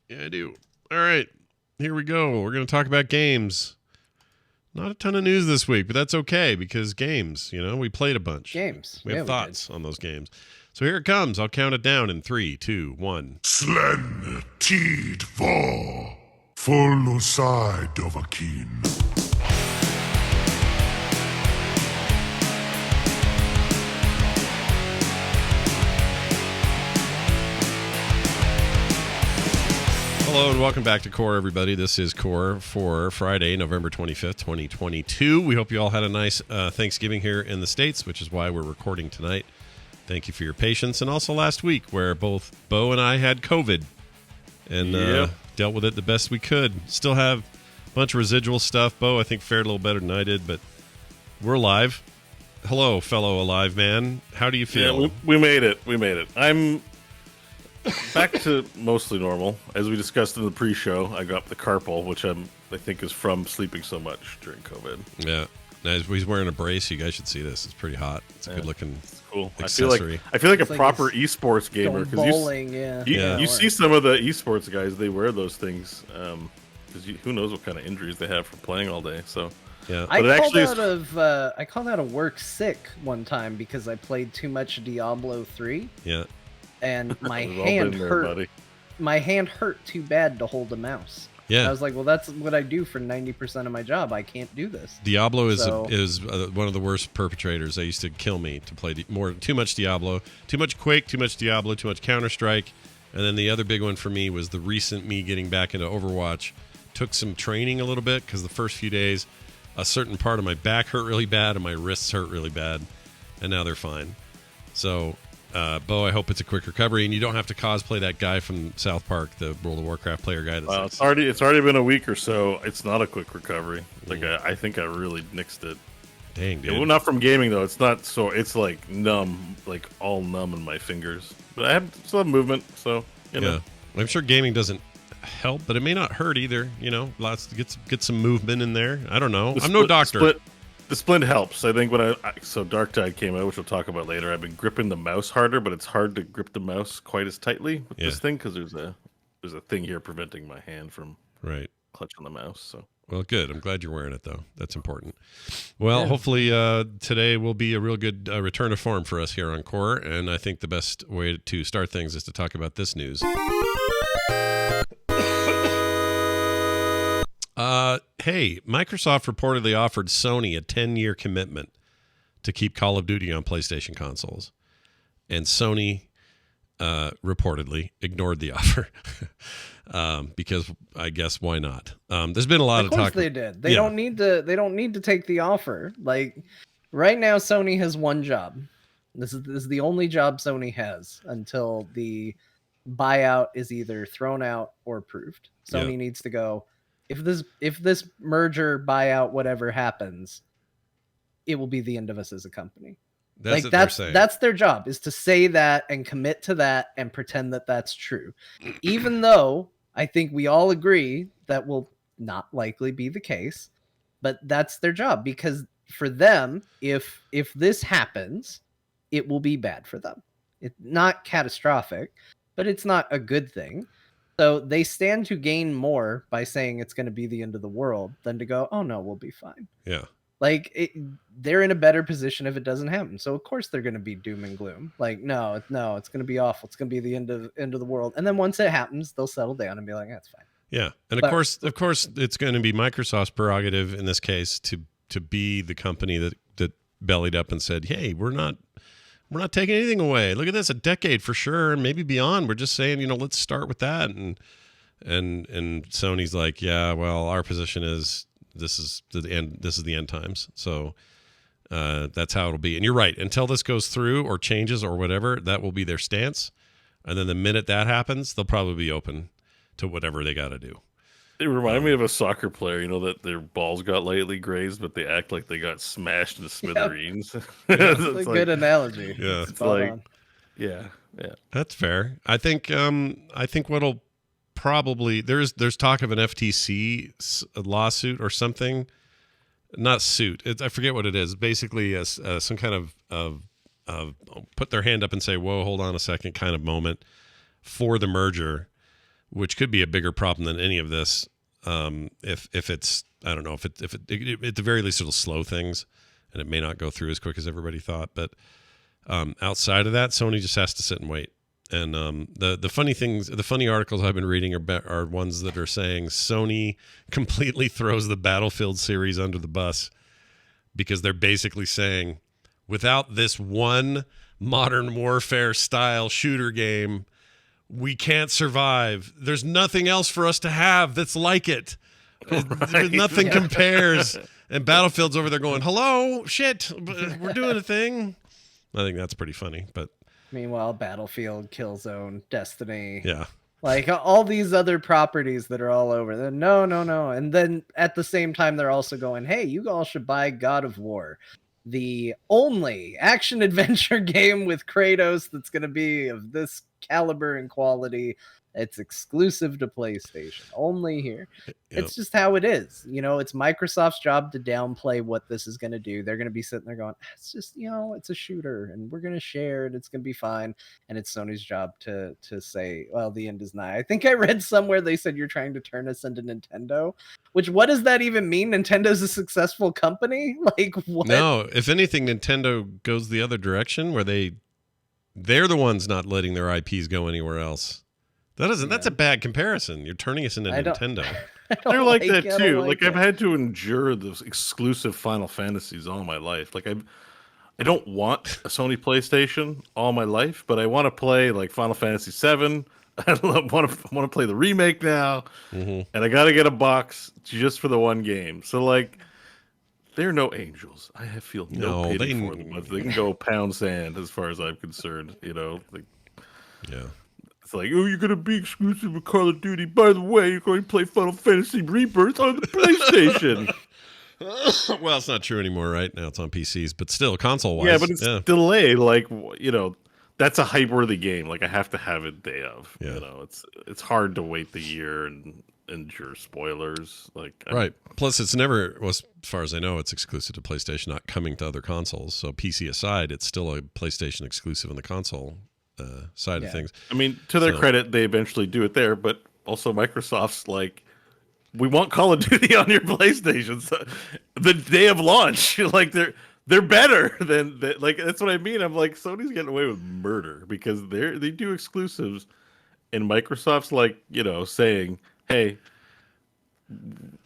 Yeah, I do. All right, here we go. We're going to talk about games. Not a ton of news this week, but that's okay because games, we played a bunch. We have thoughts on those games. So here it comes. I'll count it down in 3, 2, 1. Slen tid var full side of a kin. Hello and welcome back to Core, everybody. This is Core for Friday, November 25th, 2022. We hope you all had a nice Thanksgiving here in the States, which is why we're recording tonight. Thank you for your patience. And also last week where both Bo and I had COVID and dealt with it the best we could. Still have a bunch of residual stuff. Bo, I think, fared a little better than I did, but we're alive. Hello, fellow alive man. How do you feel? Yeah, we made it. I'm back to mostly normal. As we discussed in the pre-show, I got the carpal, which I think is from sleeping so much during COVID. Yeah. Now, he's wearing a brace. You guys should see this. It's pretty hot. It's a good-looking cool accessory. I feel like a proper esports gamer. Bowling, you see some of the esports guys, they wear those things because who knows what kind of injuries they have from playing all day. So yeah, I called out of work sick one time because I played too much Diablo 3. Yeah. And my hand hurt. My hand hurt too bad to hold a mouse. Yeah, I was like, well, that's what I do for 90% of my job. I can't do this. Diablo is one of the worst perpetrators. They used to kill me to play too much Diablo, too much Quake, too much Diablo, too much Counter-Strike, and then the other big one for me was the recent me getting back into Overwatch. Took some training a little bit because the first few days, a certain part of my back hurt really bad and my wrists hurt really bad, and now they're fine. So. Bo, I hope it's a quick recovery, and you don't have to cosplay that guy from South Park, the World of Warcraft player guy. It's already been a week or so. It's not a quick recovery. I think I really nixed it. Dang, dude. Well, not from gaming though. It's not so. It's like numb, like all numb in my fingers. But I still have movement, so Yeah, I'm sure gaming doesn't help, but it may not hurt either. Lots to get some movement in there. I don't know. I'm no doctor. The splint helps. I think when so Darktide came out, which we'll talk about later. I've been gripping the mouse harder, but it's hard to grip the mouse quite as tightly with this thing because there's a thing here preventing my hand from clutching the mouse. So well, good. I'm glad you're wearing it though. That's important. Well, hopefully today will be a real good return to form for us here on Core, and I think the best way to start things is to talk about this news. Hey, Microsoft reportedly offered Sony a 10-year commitment to keep Call of Duty on PlayStation consoles. And Sony reportedly ignored the offer because I guess why not? There's been a lot of talk. Of course they did. They don't need to take the offer. Like right now Sony has one job. This is the only job Sony has until the buyout is either thrown out or approved. Sony needs to go, if this merger, buyout, whatever happens, it will be the end of us as a company. That's their job, is to say that and commit to that and pretend that that's true. Even though I think we all agree that will not likely be the case, but that's their job, because for them, if this happens, it will be bad for them. It's not catastrophic, but it's not a good thing. So they stand to gain more by saying it's going to be the end of the world than to go, oh no, we'll be fine. Yeah. They're in a better position if it doesn't happen. So of course they're going to be doom and gloom. Like, no, it's going to be awful. It's going to be the end of the world. And then once it happens, they'll settle down and be like, that's fine. Yeah. And of course, it's going to be Microsoft's prerogative in this case to be the company that bellied up and said, hey, we're not taking anything away. Look at this, a decade for sure, and maybe beyond. We're just saying, let's start with that. And Sony's like, yeah, well, our position is this is the end. This is the end times. So that's how it'll be. And you're right. Until this goes through or changes or whatever, that will be their stance. And then the minute that happens, they'll probably be open to whatever they got to do. It reminded me of a soccer player, that their balls got lightly grazed, but they act like they got smashed into smithereens. That's a good analogy. Yeah, it's like, yeah, that's fair. I think what'll probably there's talk of an FTC lawsuit or something, not suit. I forget what it is. Basically, some kind of put their hand up and say, "Whoa, hold on a second," kind of moment for the merger, which could be a bigger problem than any of this. If it's, I don't know, if it at the very least it'll slow things, and it may not go through as quick as everybody thought. But outside of that, Sony just has to sit and wait. And the funny articles I've been reading are ones that are saying Sony completely throws the Battlefield series under the bus, because they're basically saying, without this one Modern Warfare style shooter game, we can't survive. There's nothing else for us to have that's like it. Right. Nothing compares. And Battlefield's over there going, hello, shit, we're doing a thing. I think that's pretty funny. But meanwhile, Battlefield, Killzone, Destiny. Yeah. Like all these other properties that are all over. No. And then at the same time, they're also going, hey, you all should buy God of War, the only action-adventure game with Kratos that's going to be of this caliber and quality. It's exclusive to PlayStation, only here. Yep. It's just how it is. It's Microsoft's job to downplay what this is going to do. They're going to be sitting there going, it's just, it's a shooter and we're going to share it. It's going to be fine. And it's Sony's job to say, well, the end is nigh. I think I read somewhere they said you're trying to turn us into Nintendo, which what does that even mean? Nintendo's a successful company? Like what? No, if anything, Nintendo goes the other direction where they're the ones not letting their IPs go anywhere else. That's a bad comparison. You're turning us into Nintendo. They're like that too. Like I've had to endure those exclusive Final Fantasies all my life. Like I don't want a Sony PlayStation all my life, but I want to play like Final Fantasy VII. I want to play the remake now, and I got to get a box just for the one game. So like, they're no angels. I feel no pity for them. They can go pound sand as far as I'm concerned. Like, yeah. Like, oh, you're going to be exclusive with Call of Duty. By the way, you're going to play Final Fantasy Rebirth on the PlayStation. Well, it's not true anymore, right? Now it's on PCs, but still, console-wise. Yeah, but it's delayed. Like, that's a hype-worthy game. Like, I have to have it day of. Yeah. It's hard to wait the year and endure spoilers. Like, right. Plus, it's never, well, as far as I know, it's exclusive to PlayStation, not coming to other consoles. So PC aside, it's still a PlayStation exclusive on the console side of things. I mean, to their credit, they eventually do it there, but also Microsoft's like, we want Call of Duty on your PlayStation. So the day of launch, like they're better than like that's what I mean. I'm like, Sony's getting away with murder because they do exclusives, and Microsoft's like, saying, hey,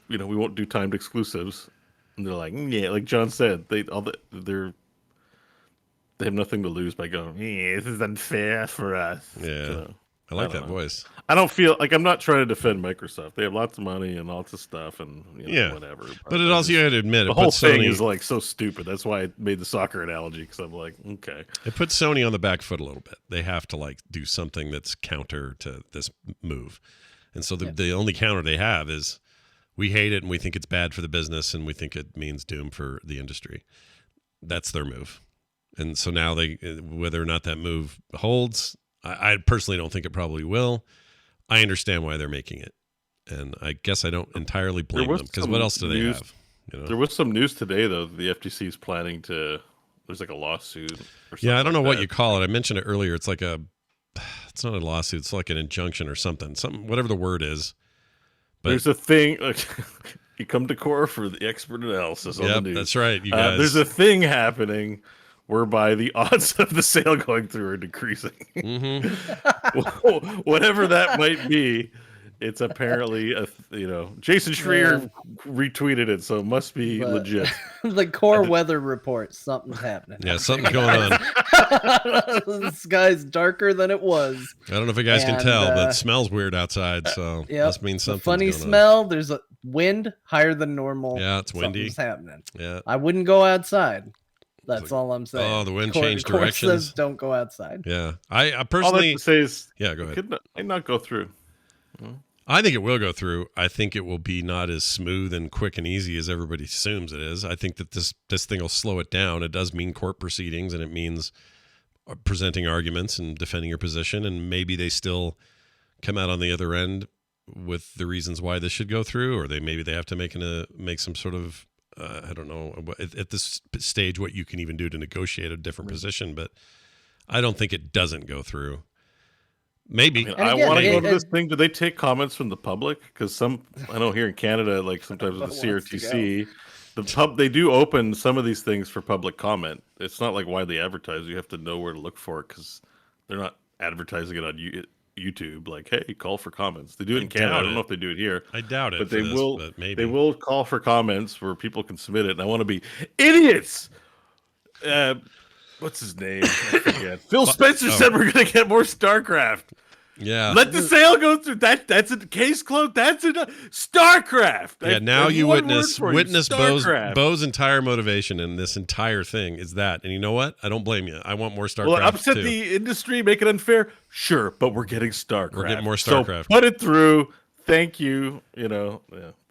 we won't do timed exclusives, and they're like, yeah, like John said, they have nothing to lose by going, this is unfair for us. Yeah. So, I like that voice. I don't feel like I'm not trying to defend Microsoft. They have lots of money and lots of stuff and whatever. But it also, you had to admit, the whole thing is like so stupid. That's why I made the soccer analogy, because I'm like, okay. It puts Sony on the back foot a little bit. They have to like do something that's counter to this move. And so the only counter they have is we hate it and we think it's bad for the business and we think it means doom for the industry. That's their move. And so now whether or not that move holds, I personally don't think it probably will. I understand why they're making it. And I guess I don't entirely blame them, because what else do they have? There was some news today, though. The FTC is planning there's like a lawsuit or something. Yeah, I don't know what you call it. I mentioned it earlier. It's like it's not a lawsuit. It's like an injunction or something, whatever the word is. But there's a thing. You come to court for the expert analysis on the news. That's right, you guys. There's a thing happening whereby the odds of the sale going through are decreasing. Whatever that might be, it's apparently Jason Schreier retweeted it, so it must be legit. The core weather report, something's happening. Yeah, something's going on. The sky's darker than it was. I don't know if you guys can tell, but it smells weird outside, so must mean something. Funny smell. There's a wind higher than normal. Yeah, it's windy. Something's happening. Yeah, I wouldn't go outside. That's all I'm saying. Oh, the wind changed directions. Says don't go outside. Yeah, I personally all I have to say is, go ahead. It might not go through. I think it will go through. I think it will be not as smooth and quick and easy as everybody assumes it is. I think that this thing will slow it down. It does mean court proceedings, and it means presenting arguments and defending your position, and maybe they still come out on the other end with the reasons why this should go through, or maybe they have to make some sort of I don't know at this stage what you can even do to negotiate a different position, but I don't think it doesn't go through. Maybe. I mean, And I again, want to go to it- this thing. Do they take comments from the public? Because I know here in Canada, like sometimes with the Who wants to go? CRTC, they do open some of these things for public comment. It's not like widely advertised. You have to know where to look for it because they're not advertising it on YouTube. Like, hey, call for comments. They do it in Canada. I doubt don't know it. if they do it here, I doubt it but for they this, will. but maybe. They will call for comments where people can submit it. And I want to be idiots. What's his name? I forget. Phil Spencer said we're going to get more StarCraft. Yeah. Let the sale go through. That's a case closed. That's a StarCraft. Yeah, now you one witness word for you, StarCraft. Bo's entire motivation in this entire thing is that. And you know what? I don't blame you. I want more StarCraft. Will it upset too. the industry, make it unfair? Sure, but we're getting StarCraft. We're getting more StarCraft. So put it through. Thank you. You know,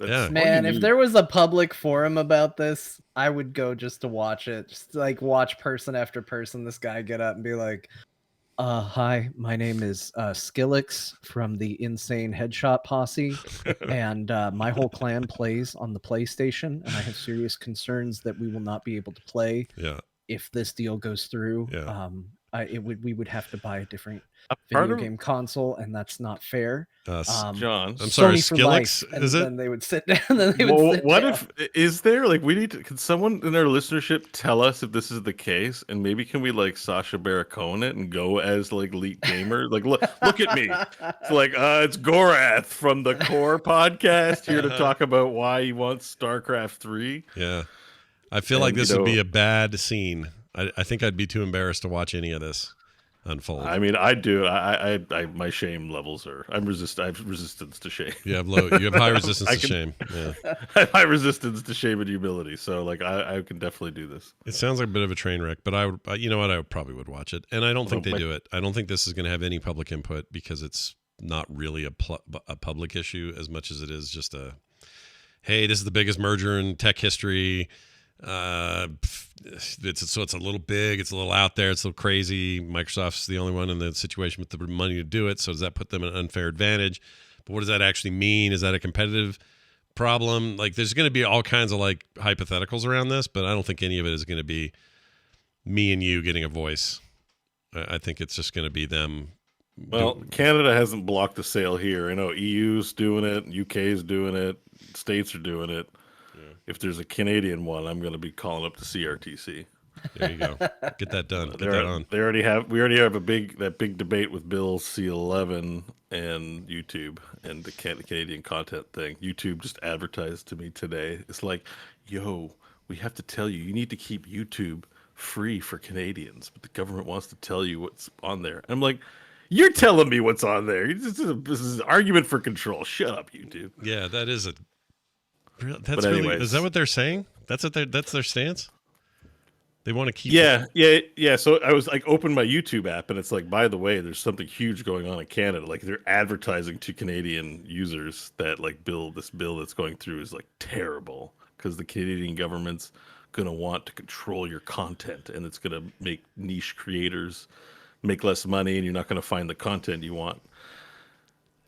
Yeah. Man, if there was a public forum about this, I would go just to watch it. Just like watch person after person this guy get up and be like, hi, my name is Skillix from the Insane Headshot Posse, and my whole clan plays on the PlayStation, and I have serious concerns that we will not be able to play Yeah. if this deal goes through. Yeah. We would have to buy a different part video of- game console, and that's not fair. John. I'm sorry, Sony for Skillix, life, and is it? then they would sit down. And then they would Well, sit what down. if is there like we need to? Can someone in our listenership tell us if this is the case, and maybe can we like Sacha Baron Cohen it and go as like Elite Gamer? Like look at me. It's like it's Gorath from the Core podcast here to talk about why he wants StarCraft 3. Yeah. I feel And, like this you would be know- a bad scene. I think I'd be too embarrassed to watch any of this unfold. I mean, I do. I my shame levels are. I have resistance to shame. You have high resistance I to can- shame. Yeah. I have high resistance to shame and humility. So like I can definitely do this. It sounds like a bit of a train wreck, but I would, you know what? I probably would watch it. And I don't think they do it. I don't think this is going to have any public input because it's not really a public issue as much as it is just a, hey, this is the biggest merger in tech history. It's a little big, it's a little out there, it's a little crazy. Microsoft's the only one in the situation with the money to do it. So does that put them at an unfair advantage? But what does that actually mean? Is that a competitive problem? Like there's going to be all kinds of like hypotheticals around this, but I don't think any of it is going to be me and you getting a voice. I think it's just going to be them. Well, Canada hasn't blocked the sale here. I know EU's doing it, UK's doing it, States are doing it. If there's a Canadian one, I'm going to be calling up the CRTC. There you go. Get that done. Get that on. We already have that big debate with Bill C11 and YouTube and the Canadian content thing. YouTube just advertised to me today. It's like, yo, we have to tell you need to keep YouTube free for Canadians, but the government wants to tell you what's on there. And I'm like, you're telling me what's on there. This is an argument for control. Shut up, YouTube. Yeah, that is But really, anyways. is that what they're saying? That's their stance? They want to keep Yeah. So I was like, open my YouTube app, and it's like, by the way, there's something huge going on in Canada. Like they're advertising to Canadian users that like this bill that's going through is like terrible because the Canadian government's gonna want to control your content, and it's gonna make niche creators make less money, and you're not gonna find the content you want.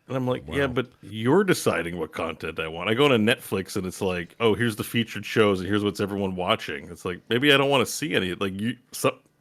And I'm like, yeah, but you're deciding what content I want. I go to Netflix and it's like, oh, here's the featured shows and here's what's everyone watching. It's like, maybe I don't want to see any. Like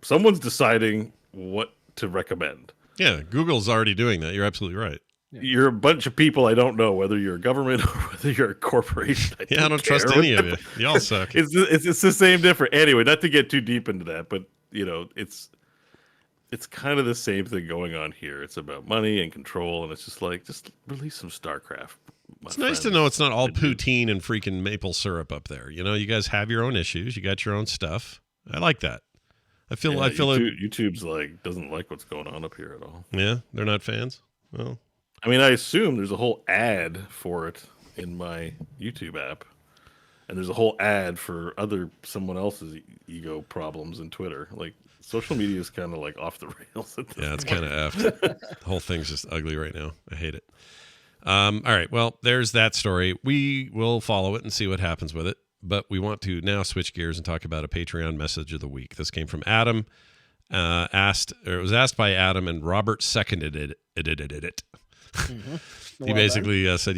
someone's deciding what to recommend. Yeah, Google's already doing that. You're absolutely right. You're a bunch of people I don't know, whether you're a government or whether you're a corporation. I don't trust any of you. Y'all suck. It's the same difference. Anyway, not to get too deep into that, but you know, it's kind of the same thing going on here. It's about money and control, and it's just like, just release some StarCraft. It's nice to know it's not all poutine and freaking maple syrup up there. You know, you guys have your own issues. You got your own stuff. I like that. I feel YouTube's like doesn't like what's going on up here at all. Yeah, they're not fans. Well, I mean, I assume there's a whole ad for it in my YouTube app, and there's a whole ad for someone else's ego problems in Twitter. Like social media is kind of like off the rails. Yeah, it's kind of effed. The whole thing's just ugly right now. I hate it. All right, well, there's that story. We will follow it and see what happens with it. But we want to now switch gears and talk about a Patreon message of the week. This came from Adam. It was asked by Adam, and Robert seconded it. Mm-hmm. He basically said,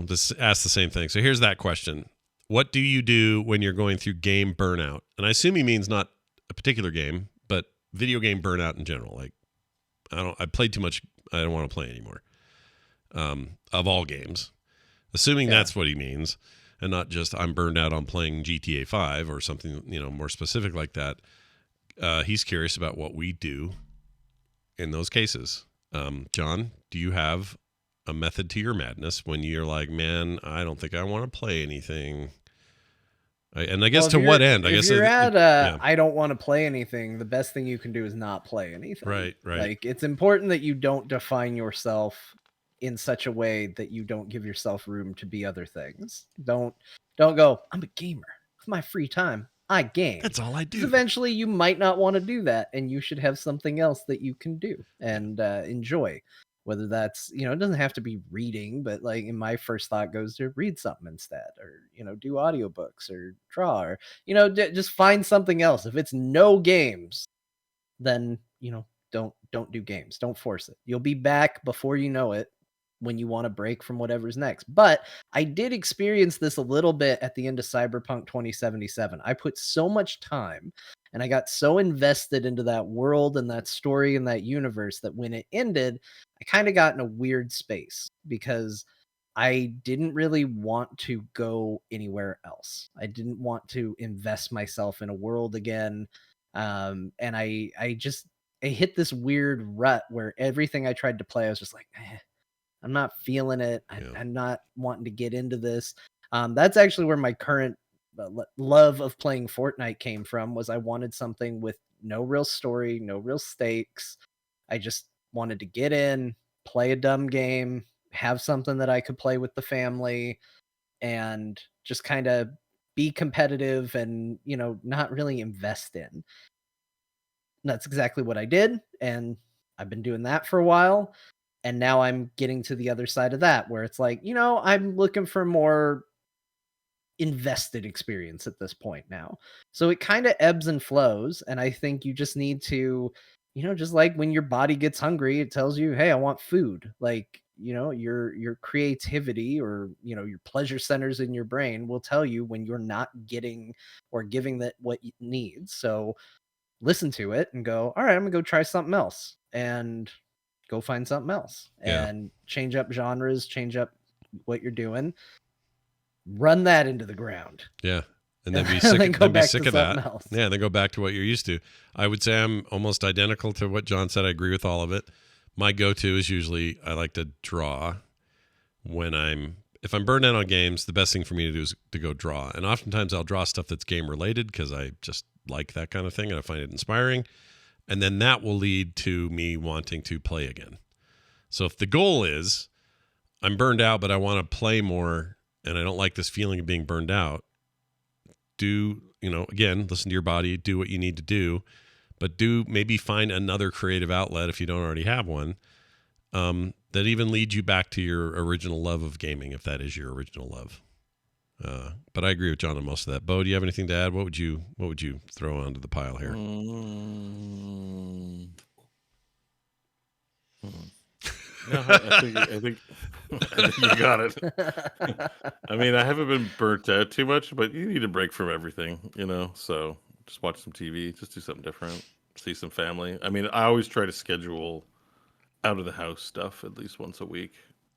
this asked the same thing. So here's that question. What do you do when you're going through game burnout? And I assume he means not a particular game, but video game burnout in general. Like, I played too much. I don't want to play anymore. Of all games, assuming that's what he means, and not just I'm burned out on playing GTA 5 or something, more specific like that. He's curious about what we do in those cases. John, do you have a method to your madness when you're like, man, I don't think I want to play anything? And I guess to what end? I guess you're I don't want to play anything. The best thing you can do is not play anything. Right. Like, it's important that you don't define yourself in such a way that you don't give yourself room to be other things. Don't go, I'm a gamer. With my free time, I game. That's all I do. 'Cause eventually you might not want to do that, and you should have something else that you can do and enjoy. Whether that's, it doesn't have to be reading, but like in my first thought goes to read something instead, or, do audiobooks or draw, or, just find something else. If it's no games, then, don't do games. Don't force it. You'll be back before you know it when you want to break from whatever's next. But I did experience this a little bit at the end of Cyberpunk 2077. I put so much time and I got so invested into that world and that story and that universe that when it ended, I kind of got in a weird space because I didn't really want to go anywhere else. I didn't want to invest myself in a world again. And I hit this weird rut where everything I tried to play, I was just like, I'm not feeling it. I'm not wanting to get into this. That's actually where my current love of playing Fortnite came from, was I wanted something with no real story, no real stakes. I just wanted to get in, play a dumb game, have something that I could play with the family, and just kind of be competitive and, not really invest in. And that's exactly what I did. And I've been doing that for a while. And now I'm getting to the other side of that, where it's like, I'm looking for more invested experience at this point now. So it kind of ebbs and flows. And I think you just need to, just like when your body gets hungry, it tells you, hey, I want food. Like, your creativity or, your pleasure centers in your brain will tell you when you're not getting or giving that what it needs. So listen to it and go, all right, I'm gonna go try something else, and go find something else and change up genres, change up what you're doing, run that into the ground. Yeah. And then be sick, then be sick of that. Else. Yeah. And then go back to what you're used to. I would say I'm almost identical to what John said. I agree with all of it. My go-to is usually I like to draw if I'm burned out on games, the best thing for me to do is to go draw. And oftentimes I'll draw stuff that's game related because I just like that kind of thing and I find it inspiring. And then that will lead to me wanting to play again. So if the goal is I'm burned out, but I want to play more and I don't like this feeling of being burned out, again, listen to your body, do what you need to do, but maybe find another creative outlet if you don't already have one, that even leads you back to your original love of gaming, if that is your original love. But I agree with John on most of that. Bo, do you have anything to add? What would you throw onto the pile here? No, I think you got it. I mean, I haven't been burnt out too much, but you need a break from everything, So just watch some TV, just do something different, see some family. I mean, I always try to schedule out of the house stuff at least once a week.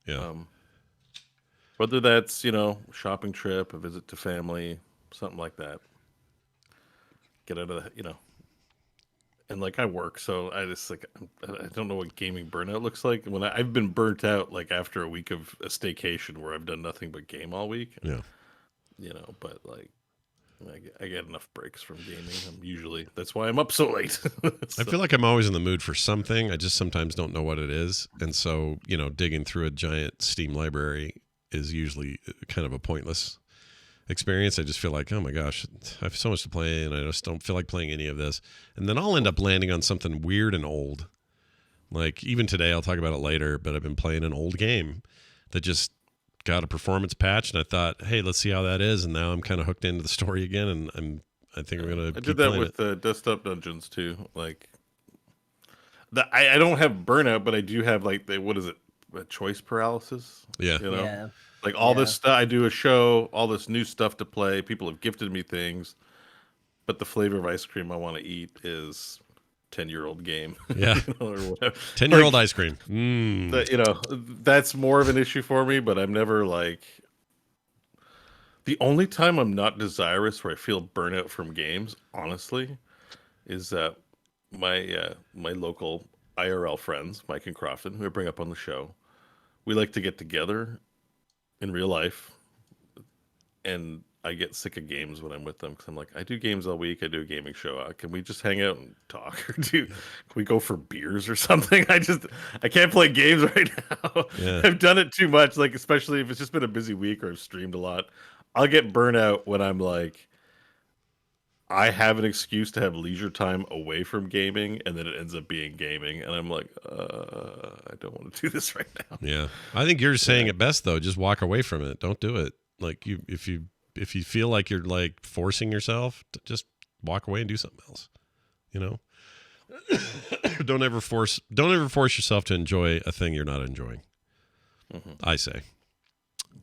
Yeah. Whether that's, shopping trip, a visit to family, something like that. Get out of the, and like I work, so I just I don't know what gaming burnout looks like. When I've been burnt out like after a week of a staycation where I've done nothing but game all week. Yeah. But like I get enough breaks from gaming. That's why I'm up so late. I feel like I'm always in the mood for something. I just sometimes don't know what it is. And so, digging through a giant Steam library is usually kind of a pointless experience. I just feel like, oh my gosh, I have so much to play and I just don't feel like playing any of this. And then I'll end up landing on something weird and old. Like even today, I'll talk about it later, but I've been playing an old game that just got a performance patch and I thought, hey, let's see how that is. And now I'm kind of hooked into the story again. And I think I'm going to keep playing it. I did that with the Desktop Dungeons too. Like I don't have burnout, but I do have like choice paralysis. Yeah. Yeah. Like all this stuff, I do a show, all this new stuff to play. People have gifted me things, but the flavor of ice cream I want to eat is 10-year-old game. Yeah. Or whatever. 10-year-old ice cream. That's more of an issue for me, but I'm never like. The only time I'm not desirous where I feel burnout from games, honestly, is that my local IRL friends, Mike and Crofton, who I bring up on the show, we like to get together in real life, and I get sick of games when I'm with them because I'm like, I do games all week. I do a gaming show. Can we just hang out and talk, or can we go for beers or something? I can't play games right now. Yeah. I've done it too much. Like, especially if it's just been a busy week or I've streamed a lot, I'll get burnout when I'm like, I have an excuse to have leisure time away from gaming, and then it ends up being gaming, and I'm like, I don't want to do this right now. Yeah, I think you're saying it best though. Just walk away from it. Don't do it. Like if you feel like you're like forcing yourself, just walk away and do something else. You know, don't ever force yourself to enjoy a thing you're not enjoying. Mm-hmm. I say.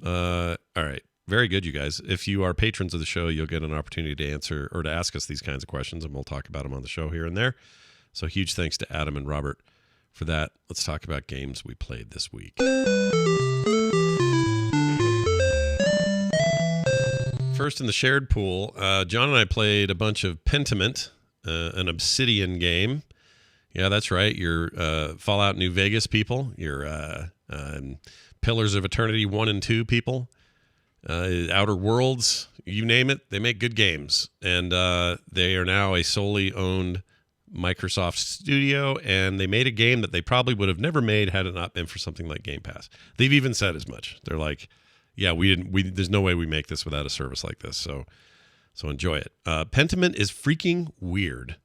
All right. Very good, you guys. If you are patrons of the show, you'll get an opportunity to answer or to ask us these kinds of questions, and we'll talk about them on the show here and there. So huge thanks to Adam and Robert for that. Let's talk about games we played this week. First in the shared pool, John and I played a bunch of Pentiment, an Obsidian game. Yeah, that's right. You're Fallout New Vegas people. You're Pillars of Eternity 1 and 2 people. Outer Worlds, you name it, they make good games. And they are now a solely owned Microsoft studio, and they made a game that they probably would have never made had it not been for something like Game Pass. They've even said as much. They're like, yeah, there's no way we make this without a service like this. So enjoy it. Pentiment is freaking weird.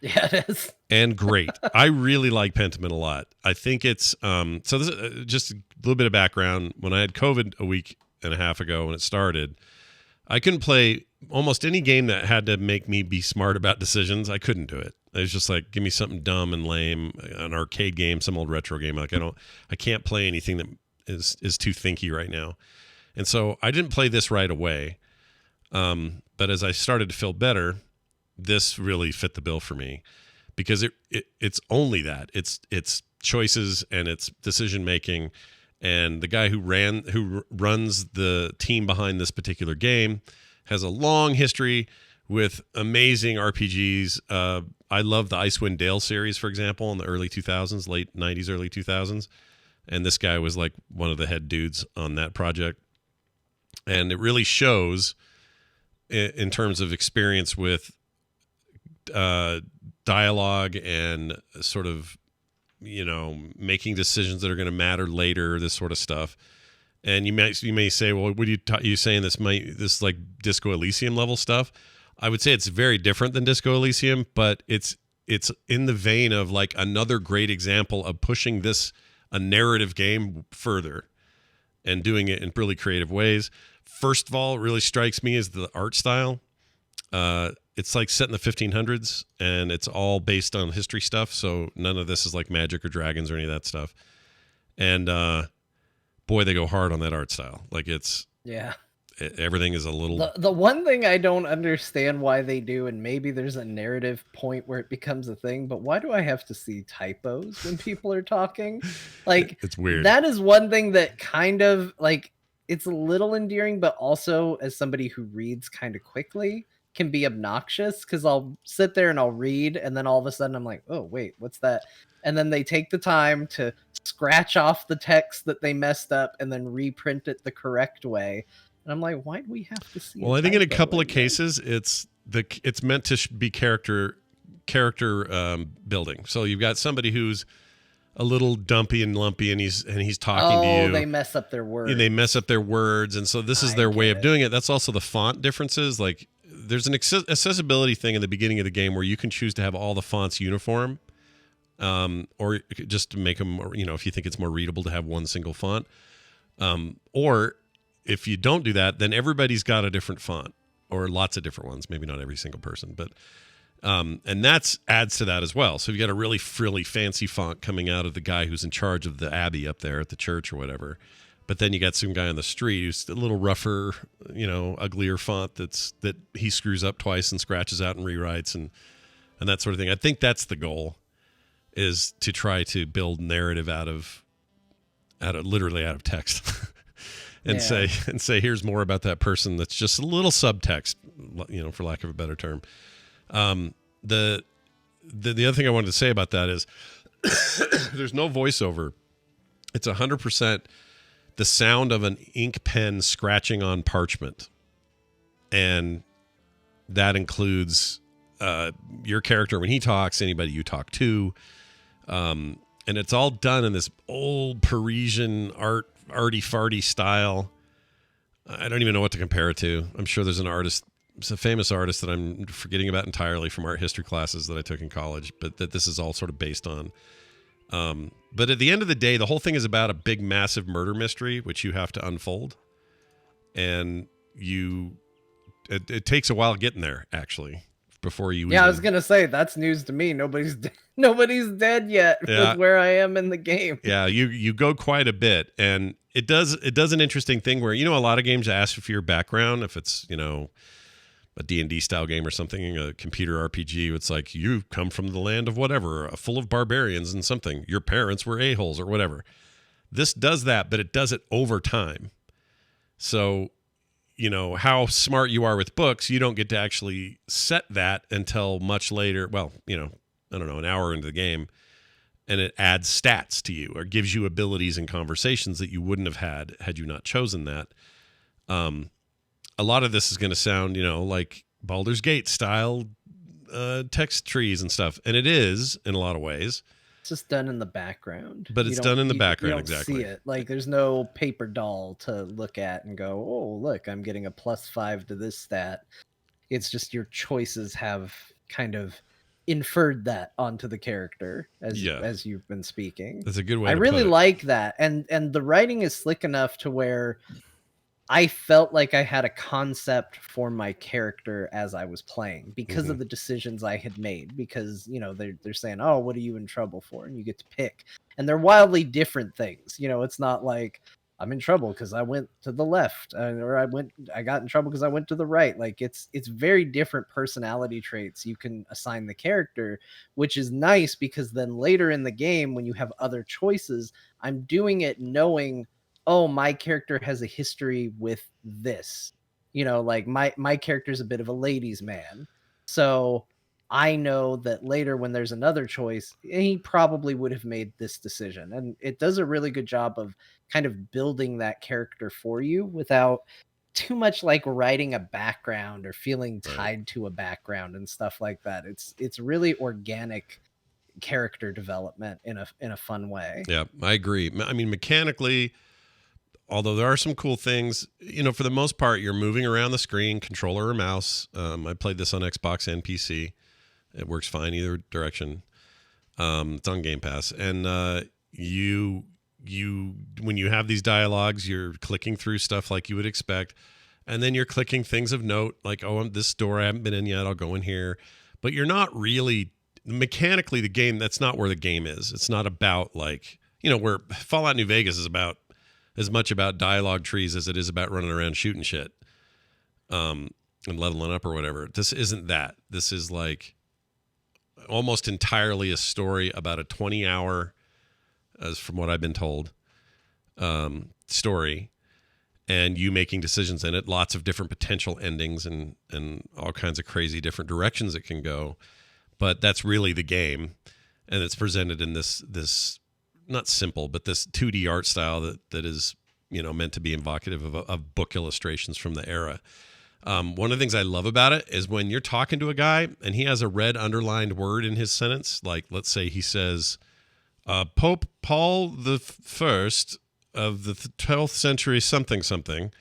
Yeah, it is. And great. I really like Pentiment a lot. I think it's so this is just a little bit of background. When I had COVID a week and a half ago when it started, I couldn't play almost any game that had to make me be smart about decisions. I couldn't do it. It was just like, give me something dumb and lame, an arcade game, some old retro game. Like I can't play anything that is too thinky right now. And so I didn't play this right away. But as I started to feel better, this really fit the bill for me because it's only that. It's choices and it's decision making. And the guy who runs the team behind this particular game has a long history with amazing RPGs. I love the Icewind Dale series, for example, in the early 2000s, late 90s, early 2000s. And this guy was like one of the head dudes on that project. And it really shows in terms of experience with dialogue and sort of, making decisions that are going to matter later, this sort of stuff. And you may say, well, what are you saying this like Disco Elysium level stuff? I would say it's very different than Disco Elysium, but it's in the vein of like another great example of pushing a narrative game further and doing it in really creative ways. First of all, it really strikes me as the art style. It's like set in the 1500s, and it's all based on history stuff. So none of this is like magic or dragons or any of that stuff. And boy, they go hard on that art style. Like everything is a little. The one thing I don't understand why they do, and maybe there's a narrative point where it becomes a thing, but why do I have to see typos when people are talking? Like, it's weird. That is one thing that kind of like it's a little endearing, but also as somebody who reads kind of quickly, can be obnoxious because I'll sit there and I'll read, and then all of a sudden I'm like, oh wait, what's that? And then they take the time to scratch off the text that they messed up and then reprint it the correct way. And I'm like, why do we have to see? Well, I think in a couple of cases it's meant to be character building. So you've got somebody who's a little dumpy and lumpy, and he's talking to you. They mess up their words. They mess up their words, and so this is their way of doing it. That's also the font differences. Like, there's an accessibility thing in the beginning of the game where you can choose to have all the fonts uniform, or just to make them, if you think it's more readable to have one single font. Or if you don't do that, then everybody's got a different font or lots of different ones. Maybe not every single person, but and that's adds to that as well. So you've got a really frilly, fancy font coming out of the guy who's in charge of the abbey up there at the church or whatever. But then you got some guy on the street who's a little rougher, uglier font that he screws up twice and scratches out and rewrites. And and that sort of thing. I think that's the goal, is to try to build narrative out of literally out of text. And say here's more about that person that's just a little subtext, for lack of a better term. The other thing I wanted to say about that is there's no voiceover. It's 100% the sound of an ink pen scratching on parchment. And that includes your character when he talks, anybody you talk to. And it's all done in this old Parisian arty-farty style. I don't even know what to compare it to. I'm sure there's a famous artist that I'm forgetting about entirely from art history classes that I took in college, but that this is all sort of based on. But at the end of the day, the whole thing is about a big, massive murder mystery, which you have to unfold. And it takes a while getting there, actually, before you. Yeah, I was gonna say that's news to me. Nobody's dead yet with where I am in the game. Yeah, you go quite a bit, and it does an interesting thing where a lot of games ask for your background. If it's a D&D style game or something, a computer RPG, it's like you come from the land of whatever, full of barbarians and something. Your parents were a-holes or whatever. This does that, but it does it over time. So, how smart you are with books, you don't get to actually set that until much later. Well, I don't know, an hour into the game, and it adds stats to you or gives you abilities and conversations that you wouldn't have had you not chosen that. A lot of this is going to sound, like Baldur's Gate style text trees and stuff. And it is in a lot of ways. It's just done in the background. But it's done in the background, you don't exactly. See it. Like there's no paper doll to look at and go, oh, look, I'm getting a +5 to this stat. It's just your choices have kind of inferred that onto the character as you've been speaking. That's a good way I to really put it. like that. And the writing is slick enough to where I felt like I had a concept for my character as I was playing because of the decisions I had made. Because they're saying, "Oh, what are you in trouble for?" and you get to pick, and they're wildly different things. It's not like I'm in trouble because I went to the left, or I got in trouble because I went to the right. Like it's very different personality traits you can assign the character, which is nice because then later in the game when you have other choices, I'm doing it knowing, oh, my character has a history with this. Like my character's a bit of a ladies' man. So I know that later when there's another choice, he probably would have made this decision. And it does a really good job of kind of building that character for you without too much like writing a background or feeling tied to a background and stuff like that. It's really organic character development in a fun way. Yeah, I agree. I mean, mechanically, although there are some cool things, for the most part, you're moving around the screen, controller or mouse. I played this on Xbox and PC. It works fine either direction. It's on Game Pass. And you when you have these dialogues, you're clicking through stuff like you would expect. And then you're clicking things of note, like, oh, this door I haven't been in yet. I'll go in here. But you're not really, mechanically, the game, that's not where the game is. It's not about where Fallout New Vegas is about as much about dialogue trees as it is about running around shooting shit and leveling up or whatever. This isn't that. This is like almost entirely a story about a 20-hour, as from what I've been told, story, and you making decisions in it, lots of different potential endings and all kinds of crazy different directions it can go. But that's really the game, and it's presented in this not simple, but this 2D art style that is, meant to be evocative of book illustrations from the era. One of the things I love about it is when you're talking to a guy and he has a red underlined word in his sentence, like let's say he says, Pope Paul the First of the 12th century something,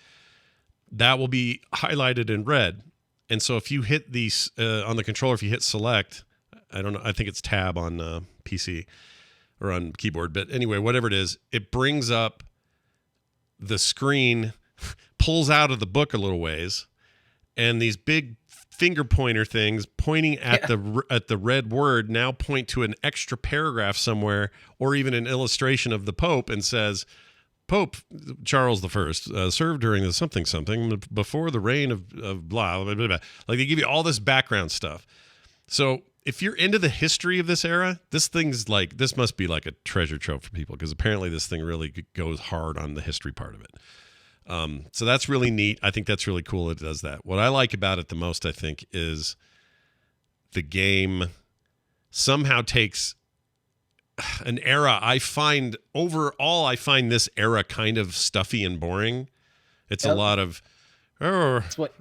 that will be highlighted in red. And so if you hit these on the controller, if you hit select, I don't know, I think it's tab on PC or on keyboard, but anyway, whatever it is, it brings up the screen, pulls out of the book a little ways, and these big finger pointer things pointing at the red word now point to an extra paragraph somewhere, or even an illustration of the Pope, and says, Pope Charles I served during the something before the reign of blah, blah, blah, blah. Like they give you all this background stuff. So if you're into the history of this era, this must be like a treasure trove for people, because apparently this thing really goes hard on the history part of it. So that's really neat. I think that's really cool. It does that. What I like about it the most, I think, is the game somehow takes an era. I find this era kind of stuffy and boring. It's a lot of, That's what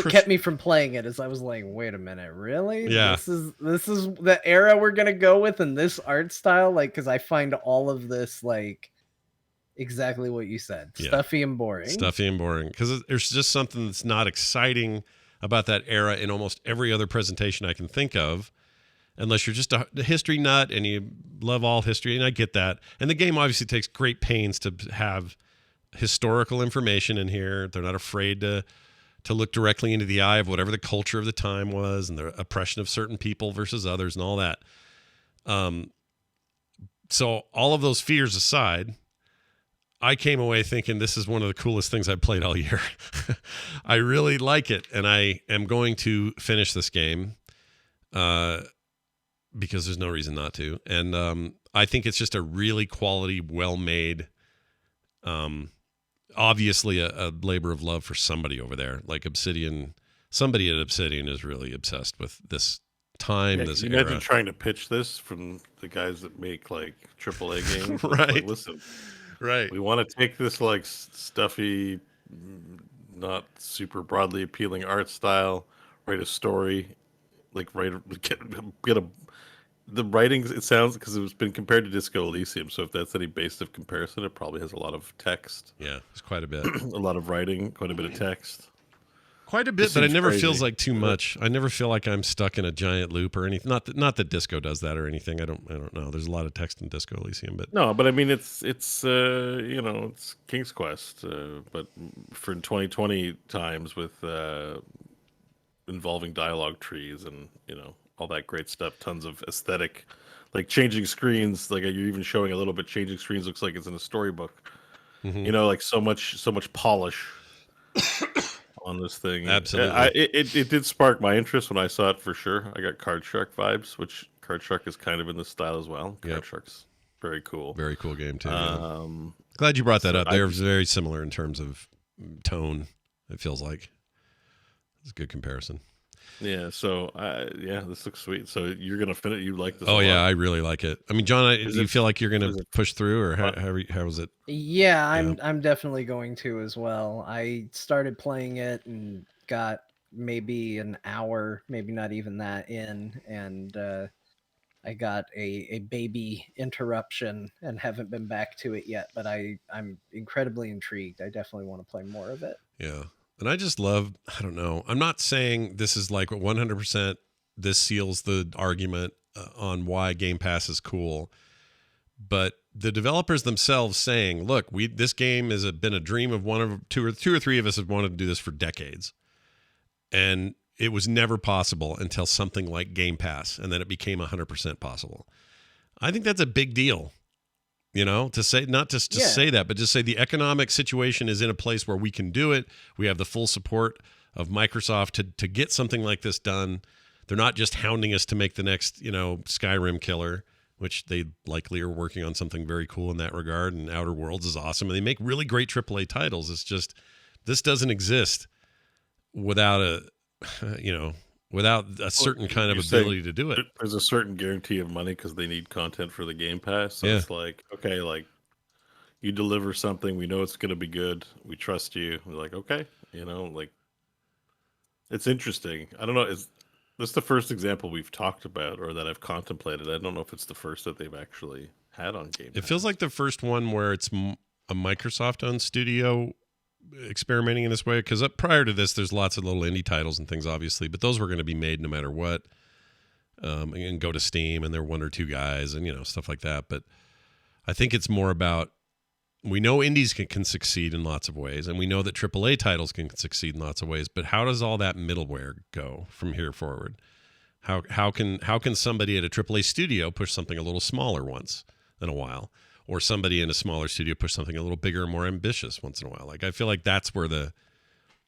kept me from playing it. Is I was like, wait a minute, really? Yeah. This is the era we're gonna go with in this art style, like, because I find all of this like exactly what you said, stuffy and boring. Stuffy and boring, because there's just something that's not exciting about that era in almost every other presentation I can think of. Unless you're just a history nut and you love all history, and I get that. And the game obviously takes great pains to have historical information in here. They're not afraid to look directly into the eye of whatever the culture of the time was and the oppression of certain people versus others and all that. So all of those fears aside, I came away thinking this is one of the coolest things I've played all year. I really like it, and I am going to finish this game. Because there's no reason not to. And I think it's just a really quality, well-made, obviously a labor of love for somebody over there. Like Obsidian, somebody at Obsidian is really obsessed with this time, this era. Imagine trying to pitch this from the guys that make like AAA games. Right. Like, listen, right. we want to take this like stuffy, not super broadly appealing art style, write a story, like get a the writings, it sounds, because it's been compared to Disco Elysium, so if that's any base of comparison, it probably has a lot of text. Yeah, it's quite a bit. A lot of writing, quite a bit of text. Quite a bit, but it never feels like too Yeah. much. I never feel like I'm stuck in a giant loop or anything. Not that Disco does that or anything. I don't know. There's a lot of text in Disco Elysium, but No, but I mean, it's it's King's Quest, but for 2020 times with involving dialogue trees and all that great stuff, tons of aesthetic, like changing screens, like you're even showing a little bit changing screens, looks like it's in a storybook. Like so much polish on this thing. Absolutely. It did spark my interest when I saw it, for sure. I got Card Shark vibes, which Card Shark is kind of in this style as well. Card Shark's very cool. Very cool game too. Glad you brought that up. They're very similar in terms of tone. It feels like it's a good comparison. Yeah, so this looks sweet. So you're gonna finish. You like this? Oh a yeah, lot. I really like it. I mean, John, do you feel like you're gonna push through, or how was it? Yeah, I'm definitely going to as well. I started playing it and got maybe an hour, maybe not even that in, and I got a baby interruption and haven't been back to it yet. But I'm incredibly intrigued. I definitely want to play more of it. Yeah. And I just love, I don't know. I'm not saying this is like 100%, this seals the argument on why Game Pass is cool. But the developers themselves saying, look, this game has been a dream of two or three of us have wanted to do this for decades. And it was never possible until something like Game Pass. And then it became 100% possible. I think that's a big deal. To say, not just to say that, but just say the economic situation is in a place where we can do it. We have the full support of Microsoft to get something like this done. They're not just hounding us to make the next, Skyrim killer, which they likely are working on something very cool in that regard. And Outer Worlds is awesome. And they make really great AAA titles. It's just, this doesn't exist without without a certain kind of ability to do it. There's a certain guarantee of money because they need content for the Game Pass. So it's like, okay, like you deliver something, we know it's going to be good. We trust you. We're like, okay, like it's interesting. I don't know. Is this the first example we've talked about or that I've contemplated? I don't know if it's the first that they've actually had on Game Pass. It feels like the first one where it's a Microsoft-owned studio experimenting in this way, because prior to this there's lots of little indie titles and things, obviously, but those were going to be made no matter what, and go to Steam, and they're one or two guys and stuff like that. But I think it's more about, we know indies can succeed in lots of ways, and we know that AAA titles can succeed in lots of ways, but how does all that middleware go from here forward? How can somebody at a AAA studio push something a little smaller once in a while? Or somebody in a smaller studio push something a little bigger and more ambitious once in a while. Like, I feel like that's where the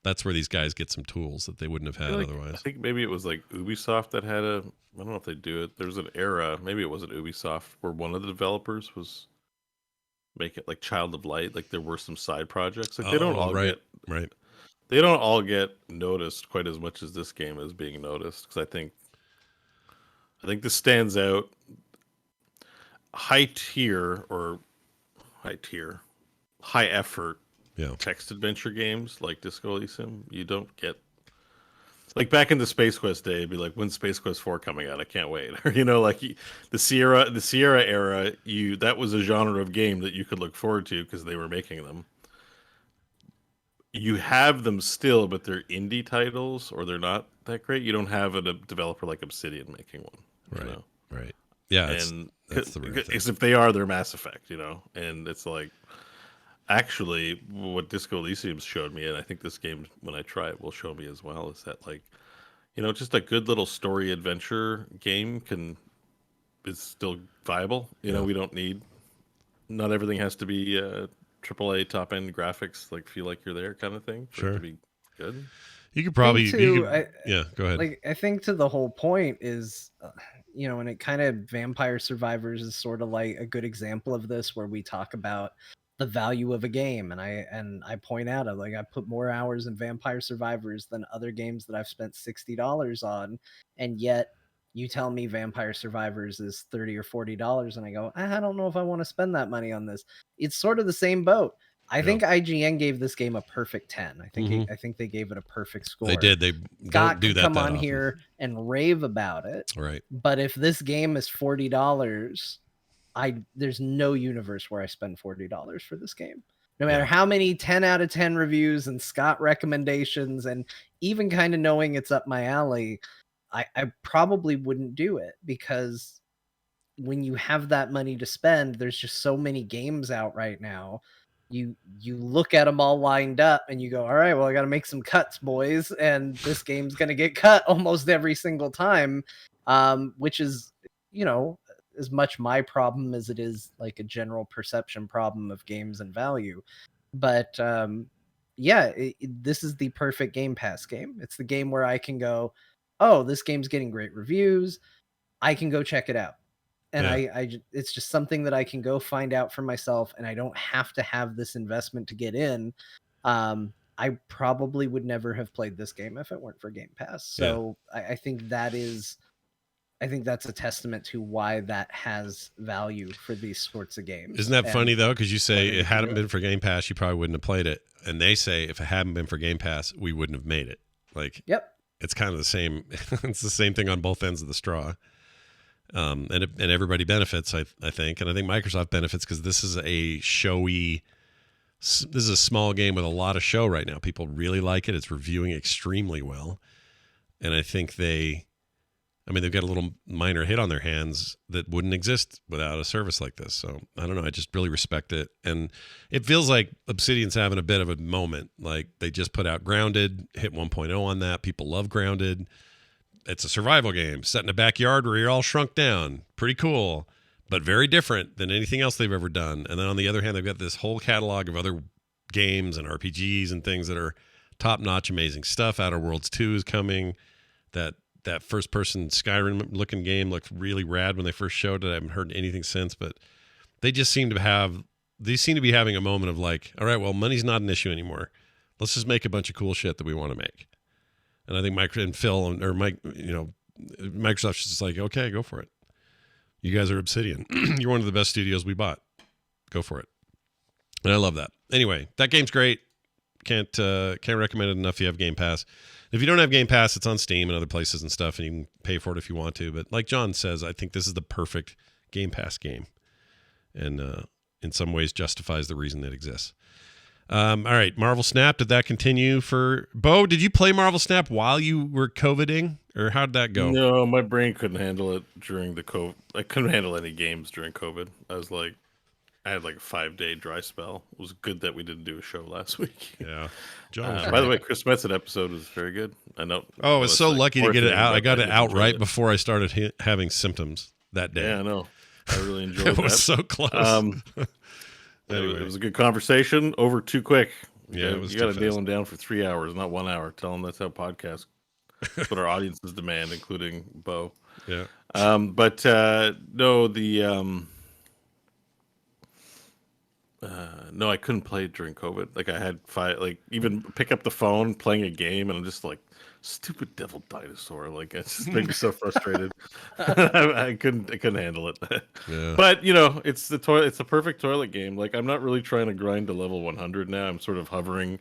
That's where these guys get some tools that they wouldn't have had I otherwise. think maybe it was like Ubisoft that had I don't know if they do it. There's an era, maybe it wasn't Ubisoft, where one of the developers was make it like Child of Light. Like there were some side projects. Like they don't all right. They don't all get noticed quite as much as this game is being noticed. Because I think this stands out. High effort text adventure games like Disco Elysium, you don't get like back in the Space Quest day, it'd be like, when's Space Quest 4 coming out? I can't wait. Or like the Sierra era, that was a genre of game that you could look forward to because they were making them. You have them still, but they're indie titles or they're not that great. You don't have a developer like Obsidian making one. Right. Yeah, and that's the rare thing. Because if they are, they're Mass Effect, and it's like, actually, what Disco Elysium showed me, and I think this game, when I try it, will show me as well, is that like, just a good little story adventure game is still viable. We don't need, not everything has to be AAA top end graphics, like feel like you're there kind of thing for it to be good. You could probably, go ahead. Like, I think to the whole point is, and it kind of Vampire Survivors is sort of like a good example of this, where we talk about the value of a game, and I point out, I put more hours in Vampire Survivors than other games that I've spent $60 on, and yet you tell me Vampire Survivors is $30 or $40, and I go, I don't know if I want to spend that money on this. It's sort of the same boat. I think IGN gave this game a perfect 10. I think they gave it a perfect score. They did. They don't do that. Come on here and rave about it. Right. But if this game is $40, there's no universe where I spend $40 for this game. No matter how many 10 out of 10 reviews and Scott recommendations, and even kind of knowing it's up my alley, I probably wouldn't do it, because when you have that money to spend, there's just so many games out right now. You look at them all lined up and you go, all right, well, I got to make some cuts, boys. And this game's going to get cut almost every single time, which is, as much my problem as it is like a general perception problem of games and value. But this is the perfect Game Pass game. It's the game where I can go, oh, this game's getting great reviews. I can go check it out. And it's just something that I can go find out for myself, and I don't have to have this investment to get in. I probably would never have played this game if it weren't for Game Pass. So I think that's a testament to why that has value for these sorts of games. Isn't that funny though? Because you say it hadn't been for Game Pass, you probably wouldn't have played it. And they say if it hadn't been for Game Pass, we wouldn't have made it. Like, it's kind of the same. It's the same thing on both ends of the straw. And everybody benefits, I think. And I think Microsoft benefits because this is a small game with a lot of show right now. People really like it. It's reviewing extremely well. And I think they've got a little minor hit on their hands that wouldn't exist without a service like this. So I don't know. I just really respect it. And it feels like Obsidian's having a bit of a moment. Like they just put out Grounded, hit 1.0 on that. People love Grounded. It's a survival game set in a backyard where you're all shrunk down. Pretty cool, but very different than anything else they've ever done. And then on the other hand, they've got this whole catalog of other games and RPGs and things that are top-notch, amazing stuff. Outer Worlds 2 is coming. That first-person Skyrim-looking game looked really rad when they first showed it. I haven't heard anything since, but they just seem to be having a moment of like, all right, well, money's not an issue anymore. Let's just make a bunch of cool shit that we want to make. And I think Microsoft's just like, okay, go for it. You guys are Obsidian. You're one of the best studios we bought. Go for it. And I love that. Anyway, that game's great. Can't recommend it enough if you have Game Pass. If you don't have Game Pass, it's on Steam and other places and stuff, and you can pay for it if you want to. But like John says, I think this is the perfect Game Pass game. And in some ways justifies the reason it exists. All right, Marvel Snap, did that continue for Bo? Did you play Marvel Snap while you were COVIDing, or how did that go? No, my brain couldn't handle it during the COVID. I couldn't handle any games during COVID. I had like a 5-day dry spell. It was good that we didn't do a show last week. Yeah. By the way, Chris Metz's episode was very good. I know. Oh, I was so lucky to get it out. I got it out right before I started having symptoms that day. Yeah, I know. I really enjoyed it. It was so close. Anyway. It was a good conversation. Over too quick. Yeah, it was You got too to nail fast. them down for 3 hours, not 1 hour. Tell them that's how podcasts. That's what our audiences demand, including Bo. Yeah. But no, no, I couldn't play during COVID. Like I had like even pick up the phone playing a game, and I'm just like, stupid devil dinosaur. Like it just made me so frustrated. I couldn't handle it. Yeah. But you know, it's the toilet. It's a perfect toilet game. Like I'm not really trying to grind to level 100 now. I'm sort of hovering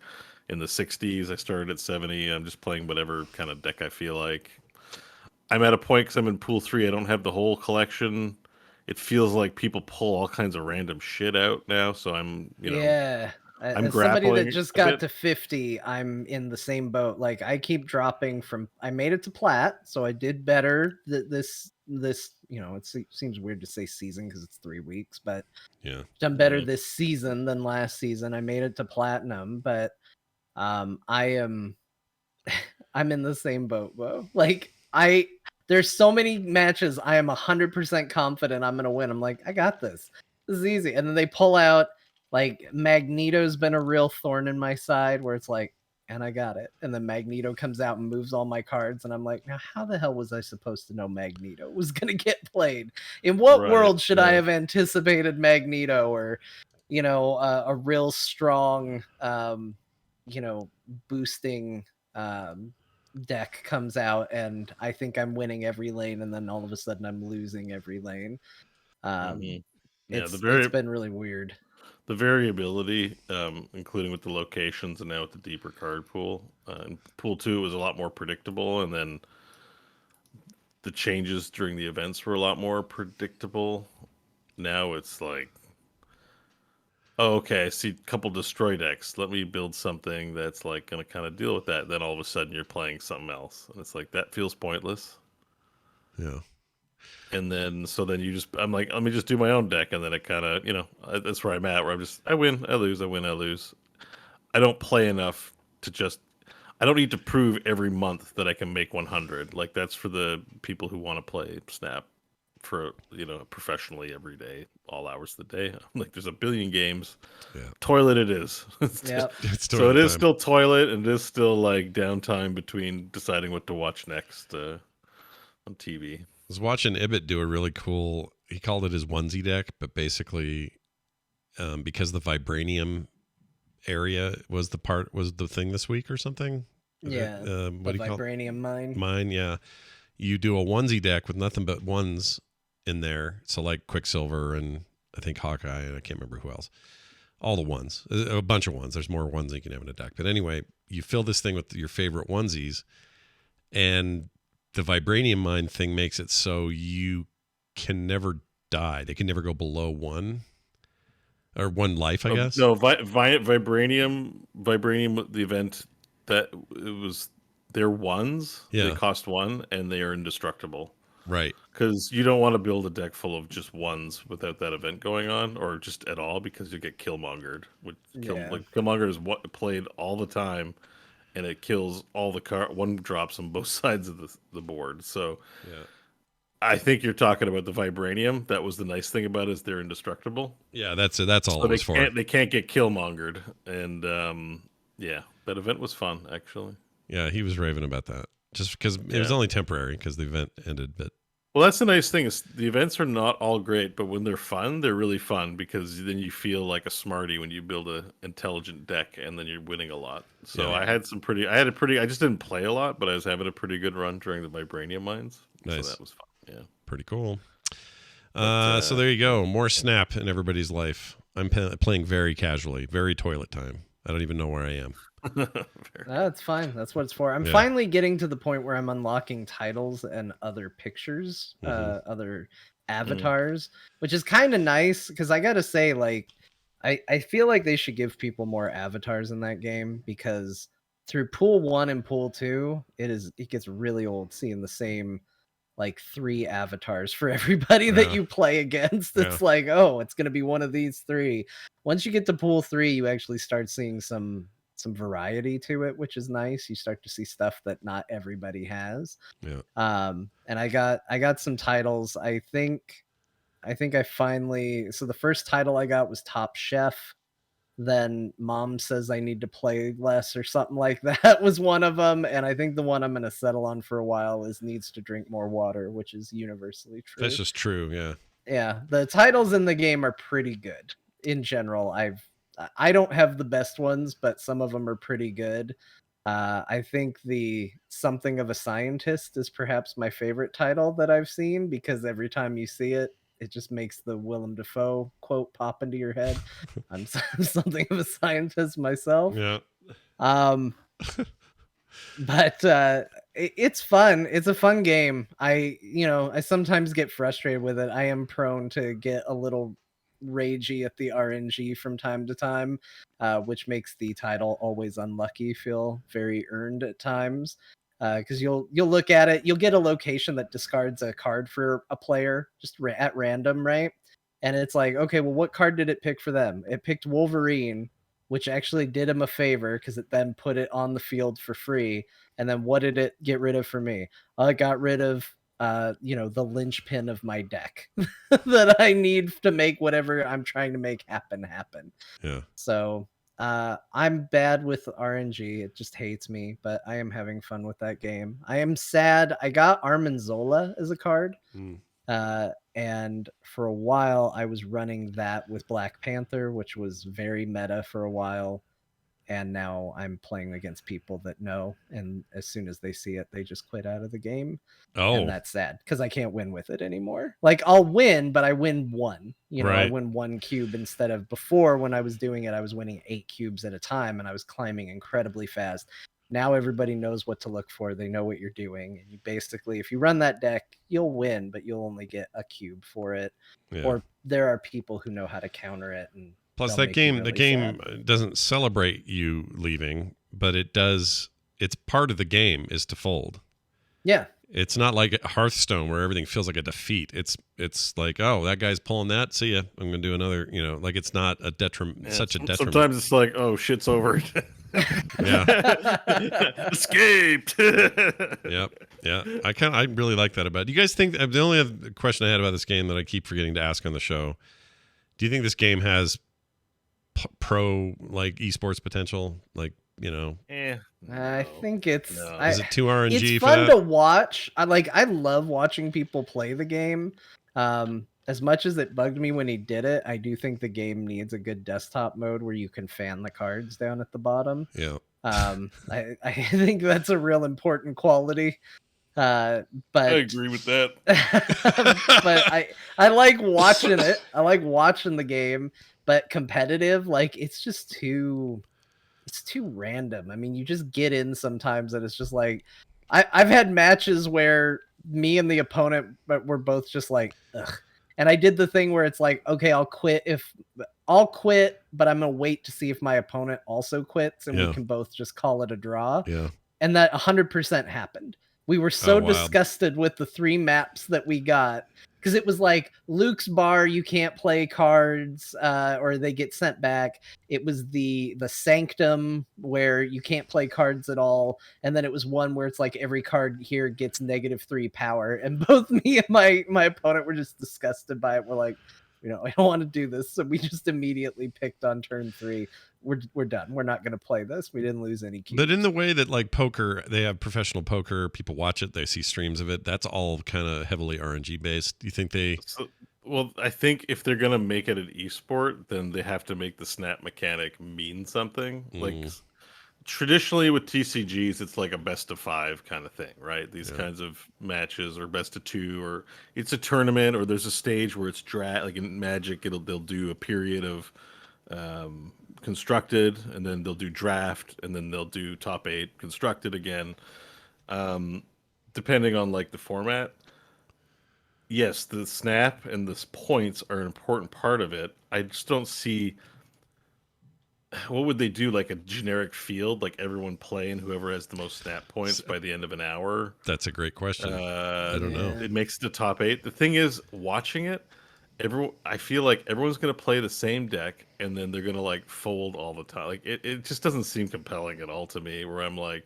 in the 60s. I started at 70. I'm just playing whatever kind of deck I feel like. I'm at a point because I'm in pool 3. I don't have the whole collection. It feels like people pull all kinds of random shit out now. So I'm, Yeah. I'm As somebody that grappling just a got bit. to 50, I'm in the same boat. Like I keep dropping from I made it to plat, so I did better this it seems weird to say season because it's 3 weeks, but Yeah. done better Yeah. this season than last season. I made it to platinum, but I am I'm in the same boat, bro. Like there's so many matches I am 100% confident I'm gonna win. I'm like, I got this. This is easy. And then they pull out like Magneto's been a real thorn in my side where it's like, and I got it. And then Magneto comes out and moves all my cards, and I'm like, now how the hell was I supposed to know Magneto was gonna get played? In what Right. world should I Yeah. have anticipated Magneto or a real strong boosting deck comes out and I think I'm winning every lane and then all of a sudden I'm losing every lane. Yeah. It's been really weird. The variability, including with the locations and now with the deeper card pool. In pool 2 was a lot more predictable, and then the changes during the events were a lot more predictable. Now it's like, oh, okay, I see a couple destroy decks. Let me build something that's like going to kind of deal with that. Then all of a sudden you're playing something else, and it's like that feels pointless. Yeah. And then you just, I'm like, let me just do my own deck, and then it kind of, that's where I'm at. Where I win, I lose, I win, I lose. I don't play enough to just. I don't need to prove every month that I can make 100. Like that's for the people who want to play Snap for professionally every day, all hours of the day. I'm like, there's a billion games. Yeah. Toilet it is. Yeah. It's So it is time. still toilet, and it is still like downtime between deciding what to watch next on TV. I was watching Ibit do a really cool. He called it his onesie deck, but basically, because the vibranium area was the thing this week or something. Yeah. What do you call it? Vibranium mine. Mine, yeah. You do a onesie deck with nothing but ones in there. So like Quicksilver and I think Hawkeye and I can't remember who else. All the ones, a bunch of ones. There's more ones than you can have in a deck. But anyway, you fill this thing with your favorite onesies, and the vibranium mine thing makes it so you can never die. They can never go below one life, I guess. No, vibranium, the event that it was their ones. Yeah. They cost 1 and they are indestructible. Right. Because you don't want to build a deck full of just ones without that event going on, or just at all, because you get Killmongered. Killmonger is played all the time, and it kills all the one drops on both sides of the board. So yeah. I think you're talking about the vibranium. That was the nice thing about it, is they're indestructible. Yeah, that's it. That's all it was for. They can't get Killmongered, and yeah, that event was fun actually. Yeah, he was raving about that. Just because it was only temporary because the event ended, but well, that's the nice thing is the events are not all great, but when they're fun, they're really fun because then you feel like a smarty when you build a intelligent deck and then you're winning a lot. So Yeah. I just didn't play a lot, but I was having a pretty good run during the vibranium mines. Nice. So that was fun. Yeah. Pretty cool. So there you go. More Snap in everybody's life. I'm playing very casually, very toilet time. I don't even know where I am. That's fine. That's what it's for. I'm finally getting to the point where I'm unlocking titles and other pictures, other avatars, which is kind of nice because I gotta say, like, I feel like they should give people more avatars in that game because through pool 1 and pool 2, it gets really old seeing the same like 3 avatars for everybody that you play against. It's like, oh, it's gonna be one of these 3. Once you get to pool 3, you actually start seeing some variety to it, which is nice. You start to see stuff that not everybody has. Yeah. And I got some titles. I think I finally, so the first title I got was Top Chef. then mom says I need to play less or something like that was one of them. And I think the one I'm going to settle on for a while is needs to drink more water, which is universally true. That's just true. Yeah. Yeah. The titles in the game are pretty good in general. I don't have the best ones, but some of them are pretty good. I think the Something of a Scientist is perhaps my favorite title that I've seen, because every time you see it, it just makes the Willem Dafoe quote pop into your head. I'm something of a scientist myself. Yeah. But it's fun. It's a fun game. I sometimes get frustrated with it. I am prone to get a little ragey at the RNG from time to time, which makes the title Always Unlucky feel very earned at times. Because you'll look at it, you'll get a location that discards a card for a player just at random, right? And it's like, okay, well, what card did it pick for them? It picked Wolverine, which actually did him a favor because it then put it on the field for free. And then what did it get rid of for me? It got rid of the linchpin of my deck that I need to make whatever I'm trying to make happen. Yeah. So I'm bad with RNG. It just hates me, but I am having fun with that game. I am sad. I got Armanzola as a card. And for a while I was running that with Black Panther, which was very meta for a while. And now I'm playing against people that know, and as soon as they see it, they just quit out of the game. Oh, and that's sad because I can't win with it anymore. Like, I'll win, but I win one. I Right. win 1 cube instead of before. When I was doing it, I was winning 8 cubes at a time, and I was climbing incredibly fast. Now everybody knows what to look for. They know what you're doing, and you basically, if you run that deck, you'll win, but you'll only get a cube for it. Yeah. Or there are people who know how to counter it, and Plus, they'll that make you game, the really game sad. doesn't celebrate you leaving, but it does. It's part of the game is to fold. Yeah. It's not like Hearthstone where everything feels like a defeat. It's like, oh, that guy's pulling that. See ya. I'm gonna do another. Like it's not a detriment. Such a detriment. Sometimes it's like, oh, shit's over. Yeah. Escaped. Yep. Yeah. I really like that about it. Do you guys think the only other question I had about this game that I keep forgetting to ask on the show? Do you think this game has pro like esports potential? Like, I think it's is it too RNG? It's for fun that? to watch. I love watching people play the game. As much as it bugged me when he did it, I do think the game needs a good desktop mode where you can fan the cards down at the bottom. Yeah. I think that's a real important quality. But I agree with that. but I like watching it. I like watching the game, but competitive, like it's too random. I mean, you just get in sometimes and it's just like I've had matches where me and the opponent but we're both just like ugh. And I did the thing where it's like, okay, I'll quit, but I'm gonna wait to see if my opponent also quits and we can both just call it a draw. Yeah. And that 100% happened. We were so disgusted with the 3 maps that we got because it was like Luke's bar, you can't play cards or they get sent back. It was the Sanctum where you can't play cards at all. And then it was one where it's like every card here gets -3 power. And both me and my opponent were just disgusted by it. We're like, I don't want to do this. So we just immediately picked on turn 3. We're done. We're not going to play this. We didn't lose any keys. But in the way that like poker, they have professional poker, people watch it, they see streams of it. That's all kind of heavily RNG based. Do you think they? Well, I think if they're gonna make it an esport, then they have to make the snap mechanic mean something. Like traditionally with TCGs, it's like a best of 5 kind of thing, right? These kinds of matches, or best of 2, or it's a tournament, or there's a stage where it's like in Magic, they'll do a period of constructed, and then they'll do draft, and then they'll do top 8 constructed again, depending on like the format. Yes, the snap and the points are an important part of it. I just don't see what would they do, like a generic field, like everyone play and whoever has the most snap points by the end of an hour. That's a great question. I don't know. It makes the top 8. The thing is, watching it, I feel like everyone's gonna play the same deck and then they're gonna like fold all the time. Like it just doesn't seem compelling at all to me, where I'm like,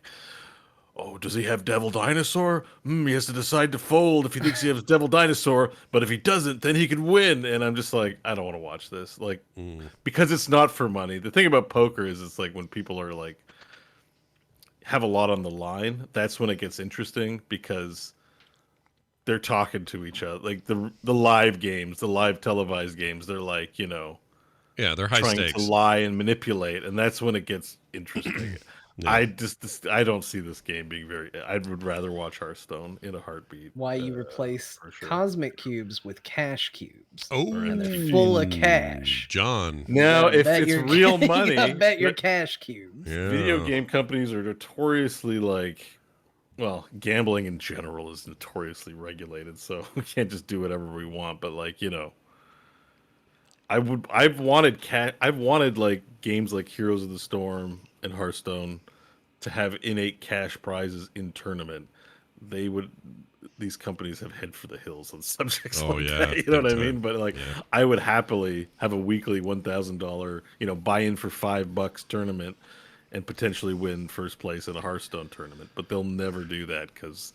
oh, does he have Devil Dinosaur? He has to decide to fold if he thinks he has Devil Dinosaur, but if he doesn't, then he can win. And I'm just like, I don't want to watch this. Like, because it's not for money. The thing about poker is it's like when people are like, have a lot on the line, that's when it gets interesting because they're talking to each other. Like the live games, the live televised games, they're like, Yeah, they're high trying stakes. to lie and manipulate, and that's when it gets interesting. Yeah. I don't see this game being very. I would rather watch Hearthstone in a heartbeat. Why you replace for sure. cosmic cubes with cash cubes? Oh, and they're full of cash. John. Now, You if bet it's your- real you money, gotta bet your cash cubes. Yeah. video game companies are notoriously well, gambling in general is notoriously regulated, so we can't just do whatever we want. But I've wanted like games like Heroes of the Storm and Hearthstone to have innate cash prizes in tournament. These companies have head for the hills on subjects Oh, like yeah, that. You know big what I time. mean? But I would happily have a weekly $1,000, buy in for $5 tournament and potentially win first place in a Hearthstone tournament. But they'll never do that because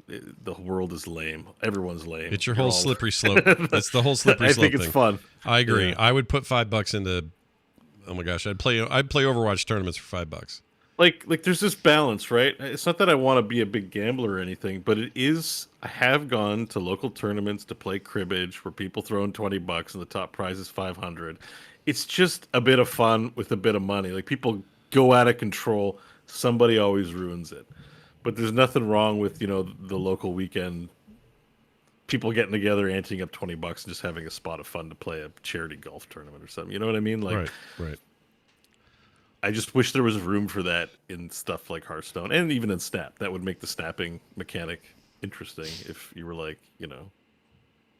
the world is lame. Everyone's lame. It's your You're whole all- slippery slope. It's the whole slippery I slope think it's thing. fun. I agree. Yeah. I would put $5 into. Oh my gosh, I'd play Overwatch tournaments for $5. Like there's this balance, right? It's not that I want to be a big gambler or anything, but it is. I have gone to local tournaments to play cribbage where people throw in $20 and the top prize is 500. It's just a bit of fun with a bit of money. Like people go out of control. Somebody always ruins it. But there's nothing wrong with, the local weekend people getting together, anteing up $20 and just having a spot of fun to play a charity golf tournament or something. You know what I mean? Like Right. I just wish there was room for that in stuff like Hearthstone and even in Snap. That would make the snapping mechanic interesting if you were like,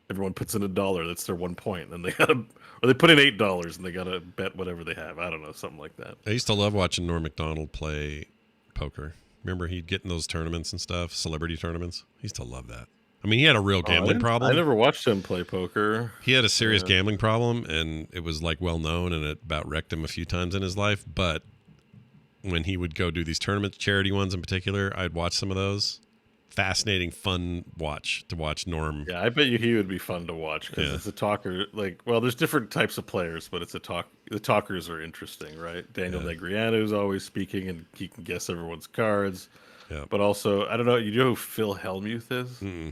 everyone puts in $1, that's their 1 point, and or they put in $8 and they gotta bet whatever they have. I don't know, something like that. I used to love watching Norm Macdonald play poker. Remember he'd get in those tournaments and stuff, celebrity tournaments. I used to love that. I mean, he had a real gambling problem. I never watched him play poker. He had a serious gambling problem, and it was like well known, and it about wrecked him a few times in his life. But when he would go do these tournaments, charity ones in particular, I'd watch some of those. Fascinating, fun to watch Norm. Yeah, I bet you he would be fun to watch because it's a talker. There's different types of players, but it's a talk. The talkers are interesting, right? Daniel Negreanu is always speaking, and he can guess everyone's cards. Yeah. But also, I don't know. You know who Phil Hellmuth is? Mm-mm.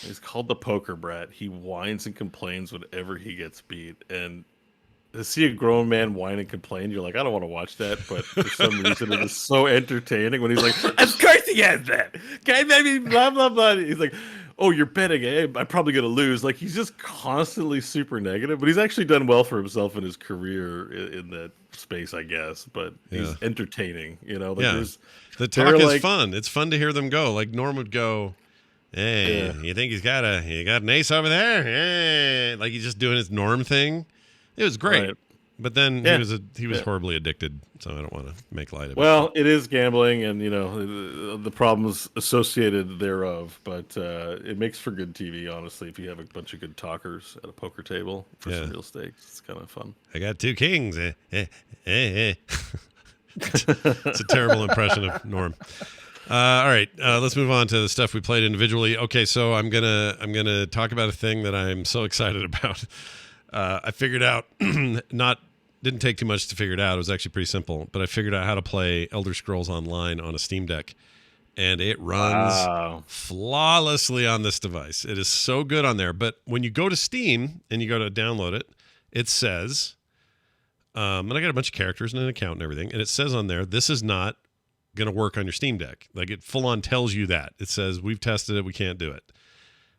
He's called the Poker Brat. He whines and complains whenever he gets beat, and to see a grown man whine and complain, you're like, I don't want to watch that, but for some reason it is so entertaining when he's like, of course he has that. Okay, maybe blah blah blah. He's like, oh, you're betting, I'm probably gonna lose. Like he's just constantly super negative, but he's actually done well for himself in his career in that space, I guess. But he's entertaining, The talk is fun. It's fun to hear them go. Like Norm would go, hey, you think you got an ace over there? Hey, like he's just doing his Norm thing. It was great, but then he was horribly addicted, so I don't want to make light of it. Well, it is gambling, and the problems associated thereof. But it makes for good TV, honestly. If you have a bunch of good talkers at a poker table for some real stakes, it's kind of fun. I got 2 kings. It's a terrible impression of Norm. All right, let's move on to the stuff we played individually. Okay, so I'm gonna talk about a thing that I'm so excited about. I figured out, didn't take too much to figure it out. It was actually pretty simple, but I figured out how to play Elder Scrolls Online on a Steam Deck, and it runs flawlessly on this device. It is so good on there. But when you go to Steam and you go to download it, it says, and I got a bunch of characters and an account and everything, and it says on there, this is not going to work on your Steam Deck. Like it full on tells you that. It says, we've tested it, we can't do it.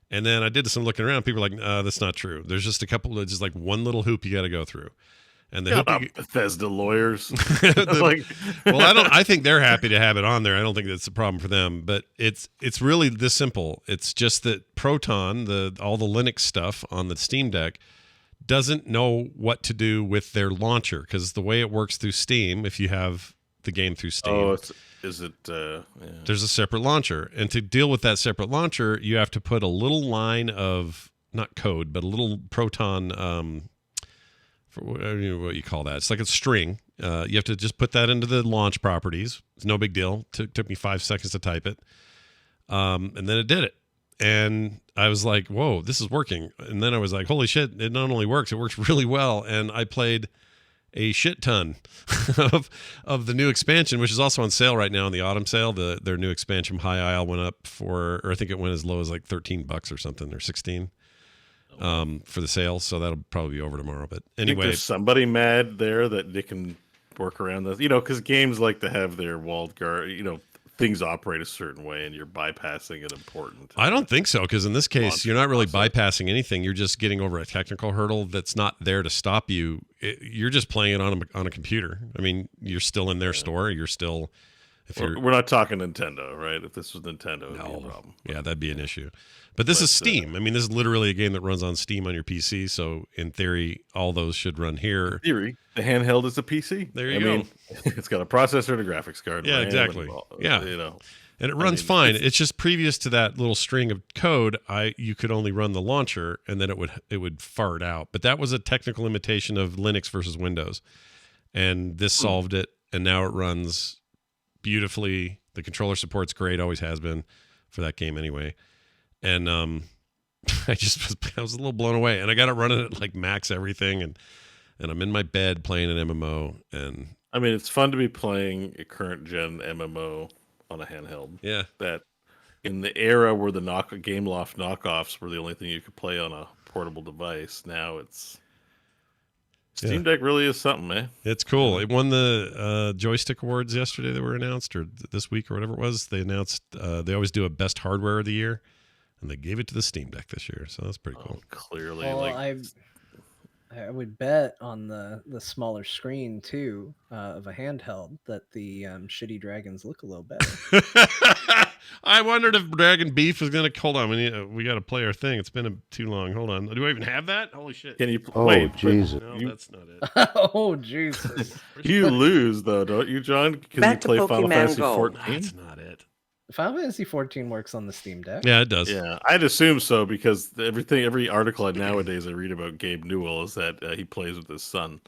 And then I did some looking around. People are like, that's not true. There's just a couple of, just like one little hoop you got to go through. And the hoop Bethesda lawyers. I think they're happy to have it on there. I don't think that's a problem for them, but it's really this simple. It's just that Proton, all the Linux stuff on the Steam Deck, doesn't know what to do with their launcher, because the way it works through Steam, if you have the game through Steam, there's a separate launcher, and to deal with that separate launcher, you have to put a little line of not code, but a little Proton I don't know what you call that. It's like a string. You have to just put that into the launch properties. It's no big deal. Took me 5 seconds to type it. And then it did it. And I was like, whoa, this is working. And then I was like, holy shit, it not only works, it works really well. And I played a shit ton of the new expansion, which is also on sale right now in the autumn sale. Their new expansion High Isle went up or I think it went as low as like $13 or something, or 16 for the sale. So that'll probably be over tomorrow. But anyway, there's somebody mad there that they can work around this, because games like to have their walled garden, things operate a certain way and you're bypassing an important. I don't think so, because in this case, you're not really bypassing anything. You're just getting over a technical hurdle that's not there to stop you. You're just playing it on a computer. I mean, you're still in their store. You're still. We're not talking Nintendo, right? If this was Nintendo, it'd be a problem. Yeah, that'd be an issue. But this is Steam. I mean, this is literally a game that runs on Steam on your PC. So in theory, all those should run here. In theory, the handheld is a PC. There you go. It's got a processor and a graphics card. Yeah, exactly. And it runs fine. It's just previous to that little string of code, you could only run the launcher, and then it would fart out. But that was a technical limitation of Linux versus Windows, and this solved it. And now it runs beautifully. The controller support's great, always has been for that game anyway. And I was a little blown away, and I got it running at like max everything, and I'm in my bed playing an MMO. And I mean, it's fun to be playing a current gen MMO on a handheld. Yeah, that in the era where the Gameloft knockoffs were the only thing you could play on a portable device, now it's Steam Deck really is something, man. It's cool. It won the joystick awards yesterday that were announced, or this week or whatever it was. They announced they always do a best hardware of the year, and they gave it to the Steam Deck this year, so that's pretty cool. Clearly, I would bet on the smaller screen too of a handheld that the shitty dragons look a little better. I wondered if Dragon Beef was gonna. Hold on, we got to play our thing. It's been too long. Hold on. Do I even have that? Holy shit! Can you? Wait, Jesus! No, that's not it. Oh Jesus! You lose though, don't you, John? Because you play Final Fantasy 14. That's not it. Final Fantasy 14 works on the Steam Deck. Yeah, it does. Yeah, I'd assume so because every article nowadays I read about Gabe Newell is that he plays with his son.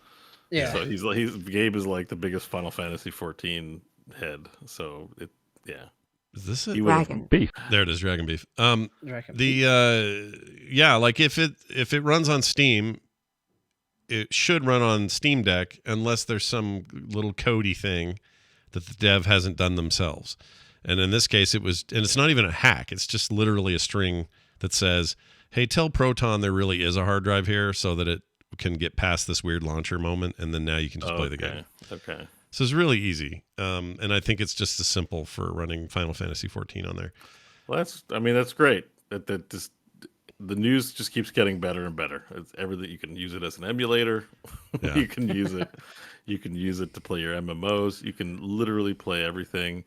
Yeah. So Gabe is like the biggest Final Fantasy 14 head. So Is this it? Dragon Beef. There it is, Dragon Beef. Dragon Beef. Like if it runs on Steam, it should run on Steam Deck unless there's some little codey thing that the dev hasn't done themselves. And in this case, and it's not even a hack. It's just literally a string that says, hey, tell Proton there really is a hard drive here so that it can get past this weird launcher moment. And then now you can just play the game. Okay. So it's really easy. And I think it's just as simple for running Final Fantasy 14 on there. Well, that's great. The news just keeps getting better and better. It's everything. You can use it as an emulator. Yeah. You can use it. You can use it to play your MMOs. You can literally play everything.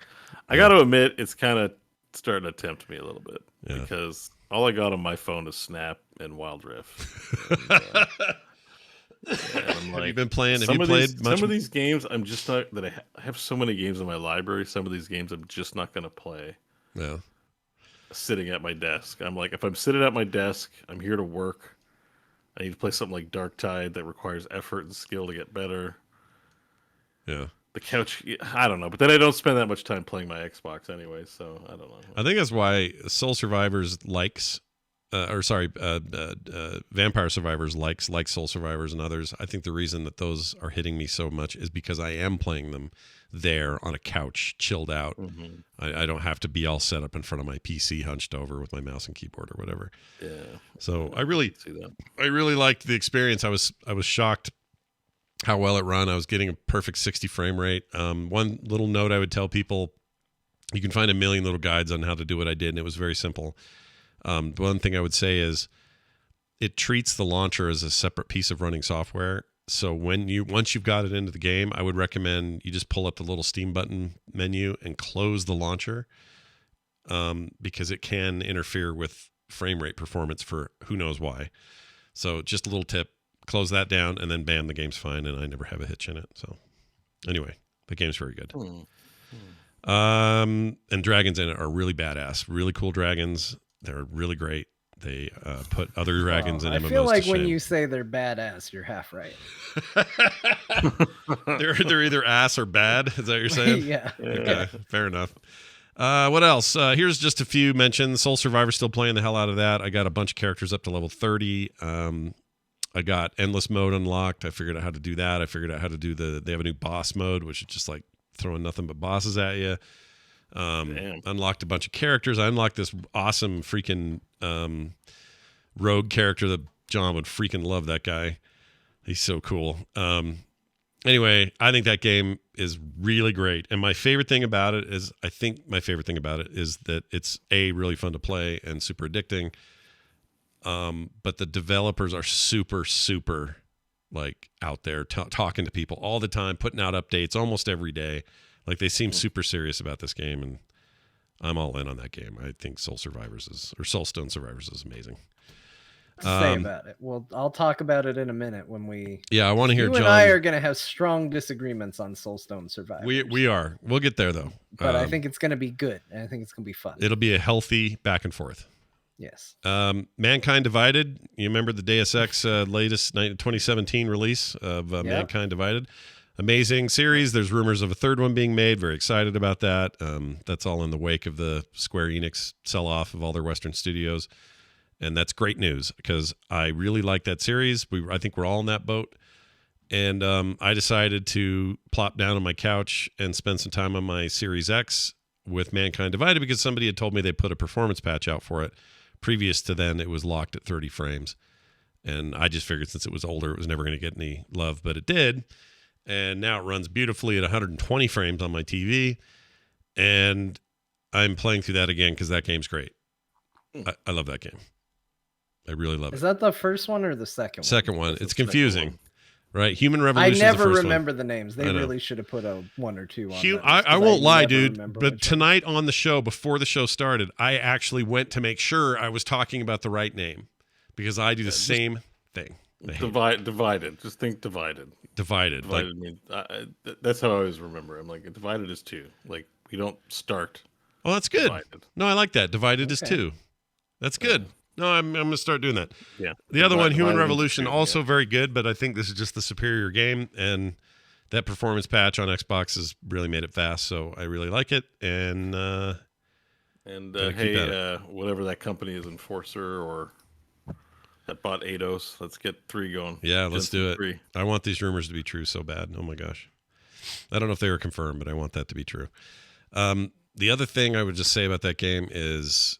I got to admit, it's kind of starting to tempt me a little bit because all I got on my phone is Snap and Wild Rift. And, I'm like, have you been playing? Have you played much? Some of these games, I'm just not that I have so many games in my library. Some of these games, I'm just not going to play. Yeah. Sitting at my desk, I'm like, if I'm sitting at my desk, I'm here to work. I need to play something like Darktide that requires effort and skill to get better. Yeah. The couch, I don't know, but then I don't spend that much time playing my Xbox anyway, so I don't know. I think that's why Soul Survivors Vampire Survivors likes Soul Survivors and others. I think the reason that those are hitting me so much is because I am playing them there on a couch, chilled out. Mm-hmm. I don't have to be all set up in front of my PC, hunched over with my mouse and keyboard or whatever. Yeah. So I really see that. I really liked the experience. I was shocked how well it ran. I was getting a perfect 60 frame rate. One little note I would tell people, you can find a million little guides on how to do what I did, and it was very simple. One thing I would say is it treats the launcher as a separate piece of running software. So once you've got it into the game, I would recommend you just pull up the little Steam button menu and close the launcher, because it can interfere with frame rate performance for who knows why. So just a little tip. Close that down, and then bam, the game's fine, and I never have a hitch in it. So anyway, the game's very good. And dragons in it are really badass, really cool dragons. They're really great. They put other dragons in MMOs. I feel like to when shame. you say they're badass, you're half right. they're either ass or bad. Is that what you're saying? Yeah. Okay, fair enough. What else? Here's just a few mentions. Soul Survivor, still playing the hell out of that. I got a bunch of characters up to level 30. I got endless mode unlocked. I figured out how to do that. I figured out how to do they have a new boss mode, which is just like throwing nothing but bosses at you. Unlocked a bunch of characters. I unlocked this awesome freaking rogue character that John would freaking love. That guy. He's so cool. Anyway, I think that game is really great. And my favorite thing about it is that it's really fun to play and super addicting. But the developers are super, super like out there talking to people all the time, putting out updates almost every day. Like they seem super serious about this game, and I'm all in on that game. I think Soulstone Survivors is amazing. Say about it. Well, I'll talk about it in a minute when we. Yeah, I want to hear. You John. and I are going to have strong disagreements on Soulstone Survivors. We are. We'll get there though. But I think it's going to be good, and I think it's going to be fun. It'll be a healthy back and forth. Yes. Mankind Divided. You remember the Deus Ex latest 2017 release of Mankind Divided? Amazing series. There's rumors of a third one being made. Very excited about that. That's all in the wake of the Square Enix sell-off of all their Western studios. And that's great news because I really like that series. I think we're all in that boat. And I decided to plop down on my couch and spend some time on my Series X with Mankind Divided because somebody had told me they put a performance patch out for it. Previous to then, it was locked at 30 frames. And I just figured since it was older, it was never going to get any love, but it did. And now it runs beautifully at 120 frames on my TV. And I'm playing through that again because that game's great. I love that game. I really love it. Is that the first one or the second one? Second one. It's confusing, right? Human Revolution. I never is the first remember one. the names. They really should have put a 1 or 2 on that. I won't lie, dude. But tonight on the show, before the show started, I actually went to make sure I was talking about the right name because I do the same thing. Divided. Just think divided. Divided. Divided means that's how I always remember. I'm like divided is 2. Like we don't start. Oh, that's good. Divided. No, I like that. Divided is 2. That's good. No, I'm going to start doing that. Yeah. The other one, Human Revolution, also very good, but I think this is just the superior game, and that performance patch on Xbox has really made it fast, so I really like it. And hey, whatever that company is, Enforcer or that bought Eidos, let's get 3 going. Yeah, let's do it. 3. I want these rumors to be true so bad. Oh my gosh. I don't know if they were confirmed, but I want that to be true. The other thing I would just say about that game is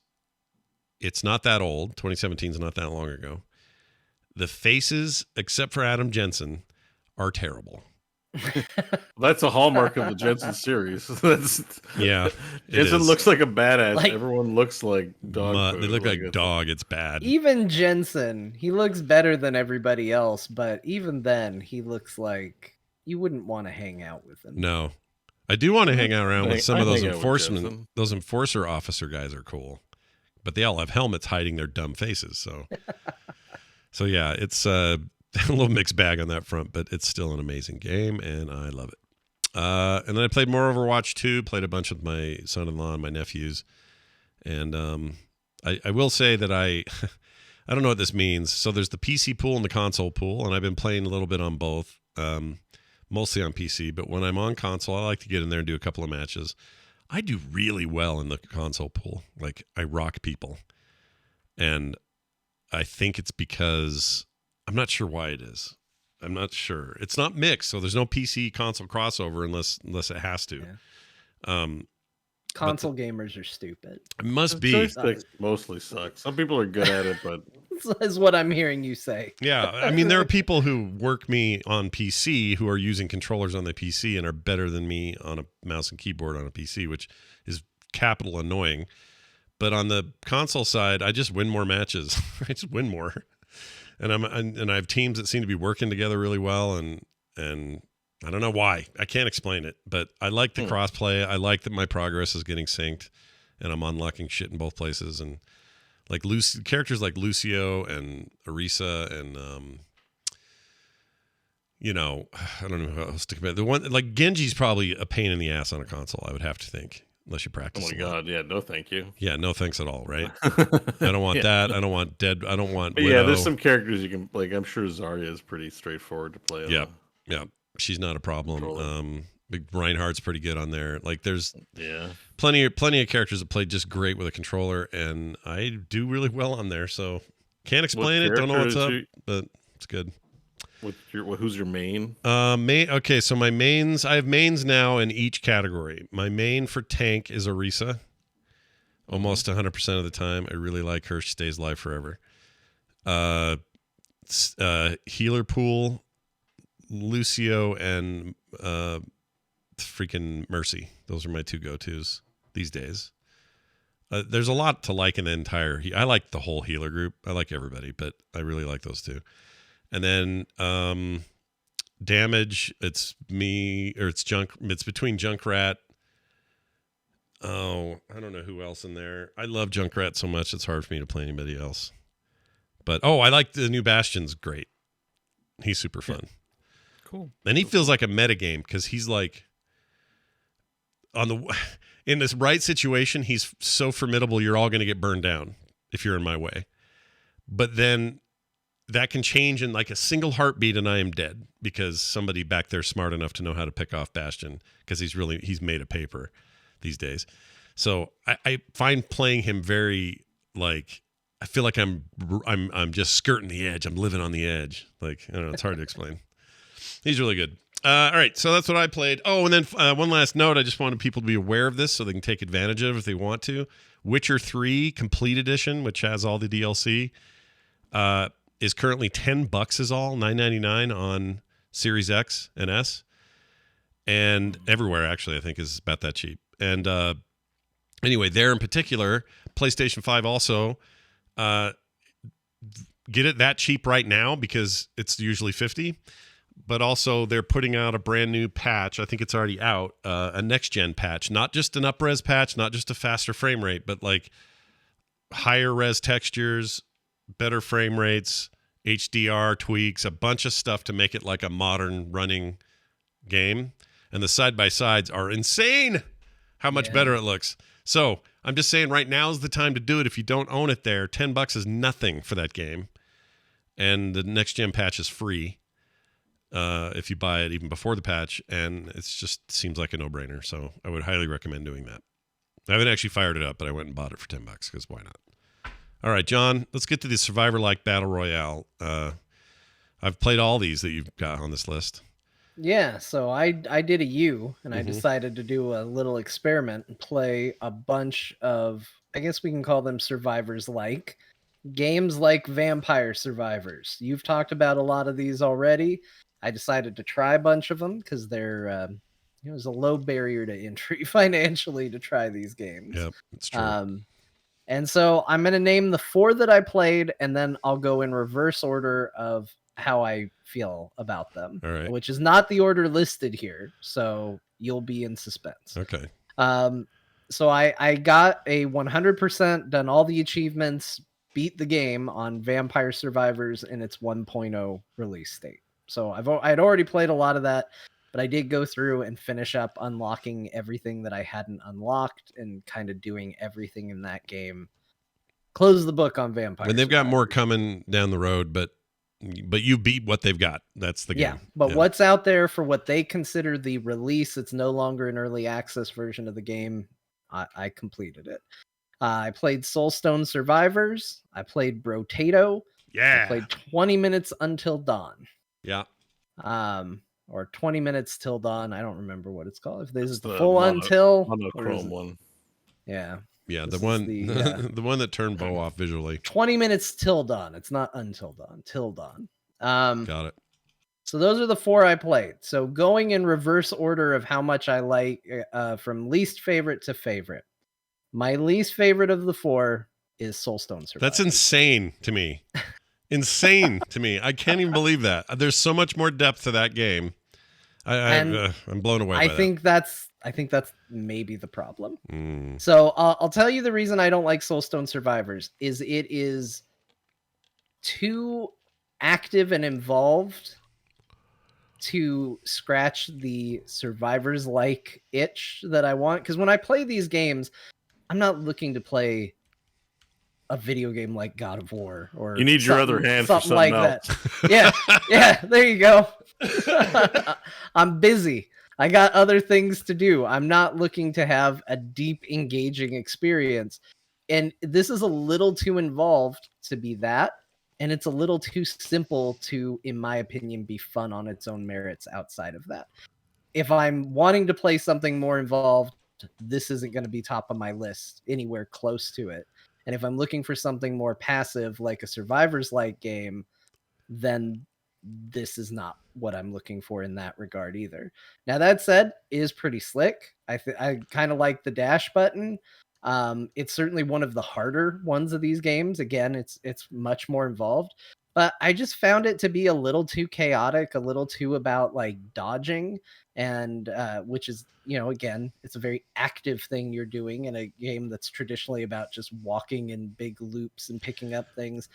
it's not that old. 2017 is not that long ago. The faces, except for Adam Jensen, are terrible. That's a hallmark of the Jensen series. Yeah. Jensen looks like a badass. Like, everyone looks like dog. They look like dog. It's bad. Even Jensen, he looks better than everybody else, but even then, he looks like you wouldn't want to hang out with him. No. I do want to hang out around with some of those enforcement. Those enforcer officer guys are cool. But they all have helmets hiding their dumb faces. So yeah, it's a little mixed bag on that front, but it's still an amazing game, and I love it. And then I played more Overwatch 2, played a bunch with my son-in-law and my nephews. And I will say that I don't know what this means. So there's the PC pool and the console pool, and I've been playing a little bit on both, mostly on PC. But when I'm on console, I like to get in there and do a couple of matches. I do really well in the console pool. Like, I rock people. And I think it's because I'm not sure why it is. I'm not sure. It's not mixed, so there's no PC console crossover unless it has to. Yeah. Console gamers are stupid. It must be. Joysticks mostly suck. Some people are good at it, but is what I'm hearing you say. Yeah, I mean, there are people who work me on PC who are using controllers on the PC and are better than me on a mouse and keyboard on a PC, which is capital annoying. But on the console side, I just win more matches. I just win more, and I have teams that seem to be working together really well, and I don't know why. I can't explain it, but I like the crossplay. I like that my progress is getting synced, and I'm unlocking shit in both places. And like characters like Lucio and Orisa and I don't know how else to compare. The one like Genji's probably a pain in the ass on a console, I would have to think. unless you practice. Oh my god, yeah, no, thank you. Yeah, no thanks at all. Right? I don't want that. I don't want dead. I don't want. But Widow. yeah, there's some characters you can like. I'm sure Zarya is pretty straightforward to play. Yeah, yeah, she's not a problem. Reinhardt's pretty good on there. Like, there's plenty of characters that play just great with a controller, and I do really well on there. So can't explain it. Don't know what's up, but it's good. Who's your main? Okay, so my mains. I have mains now in each category. My main for tank is Orisa. Almost 100% of the time, I really like her. She stays alive forever. Healer pool, Lucio and freaking Mercy. Those are my two go-tos these days. There's a lot to like in the entire. I like the whole healer group. I like everybody, but I really like those two. And then damage. It's me, or it's Junk. It's between Junkrat. Oh, I don't know who else in there. I love Junkrat so much it's hard for me to play anybody else. But I like the new Bastion's great. He's super fun. Yeah. Cool. And he feels like a metagame because he's like in this right situation, he's so formidable you're all going to get burned down if you're in my way. But then that can change in like a single heartbeat and I am dead because somebody back there smart enough to know how to pick off Bastion because he's made of paper these days. So I find playing him very like, I feel like I'm just skirting the edge. I'm living on the edge. Like, I don't know. It's hard to explain. He's really good. All right. So that's what I played. Oh, and then one last note. I just wanted people to be aware of this so they can take advantage of it if they want to. Witcher 3 Complete Edition, which has all the DLC, is currently $10 is all, $9.99 on Series X and S. And everywhere, actually, I think is about that cheap. And anyway, there in particular, PlayStation 5 also, get it that cheap right now because it's usually $50. But also they're putting out a brand new patch. I think it's already out, a next-gen patch. Not just an up-res patch, not just a faster frame rate, but like higher res textures, better frame rates, HDR tweaks, a bunch of stuff to make it like a modern running game. And the side-by-sides are insane how much better it looks. So I'm just saying right now is the time to do it. If you don't own it there, $10 is nothing for that game. And the next-gen patch is free if you buy it even before the patch. And it just seems like a no-brainer. So I would highly recommend doing that. I haven't actually fired it up, but I went and bought it for $10 because why not? All right, John, let's get to the Survivor-like Battle Royale. I've played all these that you've got on this list. Yeah, so I did a U, and I decided to do a little experiment and play a bunch of, I guess we can call them Survivors-like, games like Vampire Survivors. You've talked about a lot of these already. I decided to try a bunch of them because they're, it was a low barrier to entry financially to try these games. Yep, it's true. And so I'm going to name the 4 that I played, and then I'll go in reverse order of how I feel about them, all right, which is not the order listed here. So you'll be in suspense. Okay. So I got a 100%, done all the achievements, beat the game on Vampire Survivors in its 1.0 release state. So I'd already played a lot of that, but I did go through and finish up unlocking everything that I hadn't unlocked and kind of doing everything in that game. Close the book on Vampire. And they've got more coming down the road, but you beat what they've got. That's the game. Yeah, but what's out there for what they consider the release, it's no longer an early access version of the game. I completed it. I played Soulstone Survivors. I played Brotato. Yeah. I played 20 minutes until dawn. Yeah. Or 20 minutes till dawn. I don't remember what it's called. If this is the full until monochrome one. Yeah. Yeah, the one the one that turned Bo off visually. 20 minutes till dawn. It's not until dawn, till dawn. Got it. So those are the 4 I played. So going in reverse order of how much I like, from least favorite to favorite. My least favorite of the 4 is Soulstone Survivors. That's insane to me. Insane to me. I can't even believe that. There's so much more depth to that game. I'm blown away by that. I think that's maybe the problem. So I'll tell you the reason I don't like Soulstone Survivors is it is too active and involved to scratch the survivors like itch that I want. Because when I play these games, I'm not looking to play a video game like God of War or you need your other hand for something like else. That. Yeah, there you go. I'm busy. I got other things to do. I'm not looking to have a deep, engaging experience. And this is a little too involved to be that. And it's a little too simple to, in my opinion, be fun on its own merits outside of that. If I'm wanting to play something more involved, this isn't going to be top of my list anywhere close to it. And if I'm looking for something more passive, like a Survivors-like game, then this is not what I'm looking for in that regard either. Now, that said, it is pretty slick. I kind of like the dash button. It's certainly one of the harder ones of these games. Again, it's much more involved, but I just found it to be a little too chaotic, a little too about like dodging, and which is, again, it's a very active thing you're doing in a game that's traditionally about just walking in big loops and picking up things.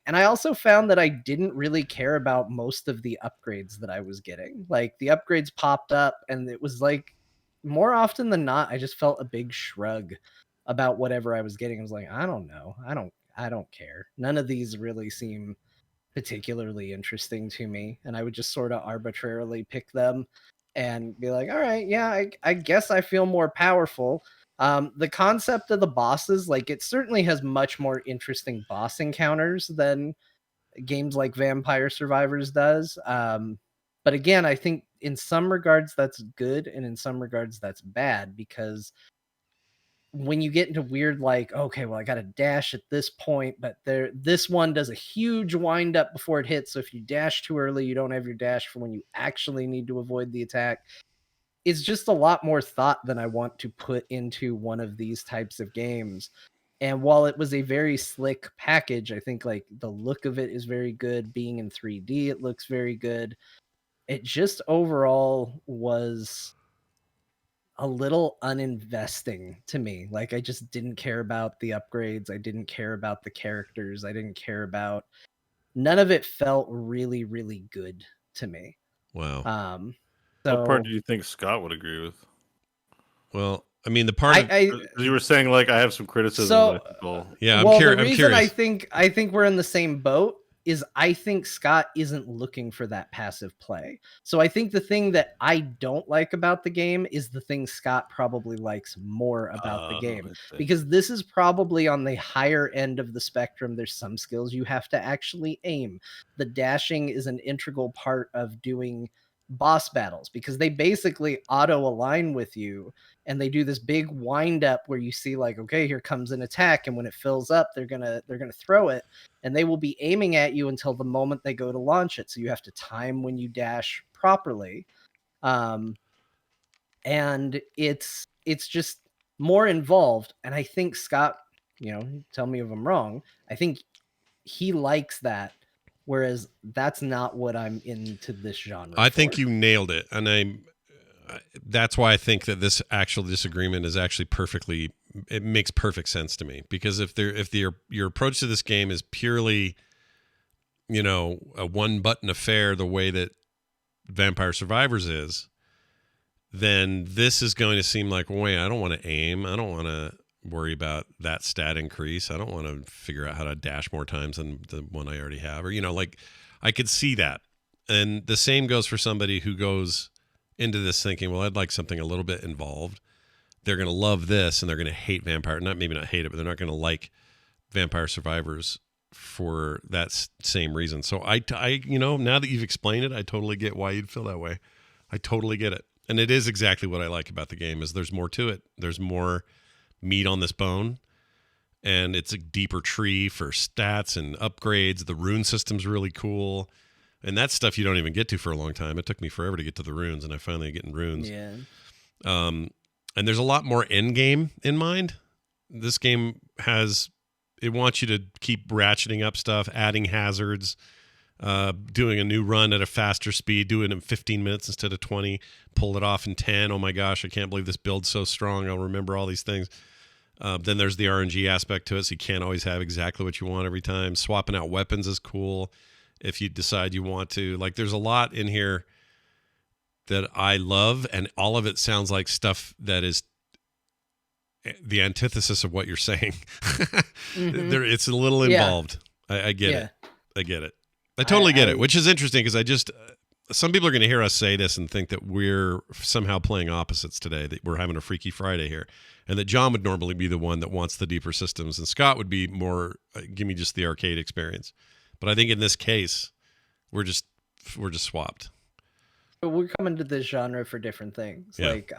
And I also found that I didn't really care about most of the upgrades that I was getting. Like, the upgrades popped up, and it was like, more often than not, I just felt a big shrug about whatever I was getting. I was like, I don't know. I don't care. None of these really seem particularly interesting to me. And I would just sort of arbitrarily pick them and be like, all right, yeah, I guess I feel more powerful. The concept of the bosses, like, it certainly has much more interesting boss encounters than games like Vampire Survivors does. But again, I think in some regards that's good, and in some regards that's bad, because when you get into weird, like, okay, well, I got to dash at this point, but this one does a huge wind up before it hits. So if you dash too early, you don't have your dash for when you actually need to avoid the attack. It's just a lot more thought than I want to put into one of these types of games. And while it was a very slick package, I think like the look of it is very good. Being in 3D, it looks very good. It just overall was a little uninvesting to me. Like, I just didn't care about the upgrades. I didn't care about the characters. I didn't care about, none of it felt really, really good to me. Wow. So, what part do you think Scott would agree with? Well, I mean, the part you were saying, like, I have some criticism. So, yeah, well, I'm the reason curious. I think we're in the same boat is I think Scott isn't looking for that passive play. So I think the thing that I don't like about the game is the thing Scott probably likes more about the game, because this is probably on the higher end of the spectrum. There's some skills you have to actually aim. The dashing is an integral part of doing boss battles, because they basically auto align with you, and they do this big wind up where you see, like, okay, here comes an attack, and when it fills up, they're gonna throw it, and they will be aiming at you until the moment they go to launch it. So you have to time when you dash properly, and it's just more involved. And I think Scott, tell me if I'm wrong, I think he likes that, whereas that's not what I'm into this genre. I think you nailed it, and that's why I think that this actual disagreement is actually it makes perfect sense to me, because if your approach to this game is purely, a one button affair, the way that Vampire Survivors is, then this is going to seem like, wait, I don't want to aim. I don't want to worry about that stat increase. I don't want to figure out how to dash more times than the one I already have, or, like, I could see that. And the same goes for somebody who goes into this thinking, well, I'd like something a little bit involved. They're going to love this, and they're going to hate maybe not hate it, but they're not going to like Vampire Survivors for that same reason. So I now that you've explained it, I totally get why you'd feel that way. I totally get it. And it is exactly what I like about the game, is there's more to it. There's more meat on this bone, and it's a deeper tree for stats and upgrades. The rune system's really cool, and that's stuff you don't even get to for a long time. It took me forever to get to the runes, and I finally get in runes. Yeah. And there's a lot more end game in mind. This game wants you to keep ratcheting up stuff, adding hazards, doing a new run at a faster speed, do it in 15 minutes instead of 20, pull it off in 10. Oh my gosh, I can't believe this build's so strong. I'll remember all these things. Then there's the RNG aspect to it, so you can't always have exactly what you want every time. Swapping out weapons is cool if you decide you want to. Like, there's a lot in here that I love, and all of it sounds like stuff that is the antithesis of what you're saying. It's a little involved. I get it. I get it. I totally get it, which is interesting because I just some people are going to hear us say this and think that we're somehow playing opposites today, that we're having a Freaky Friday here, and that John would normally be the one that wants the deeper systems, and Scott would be more, give me just the arcade experience. But I think in this case, we're just swapped. But we're coming to this genre for different things. Yeah. Like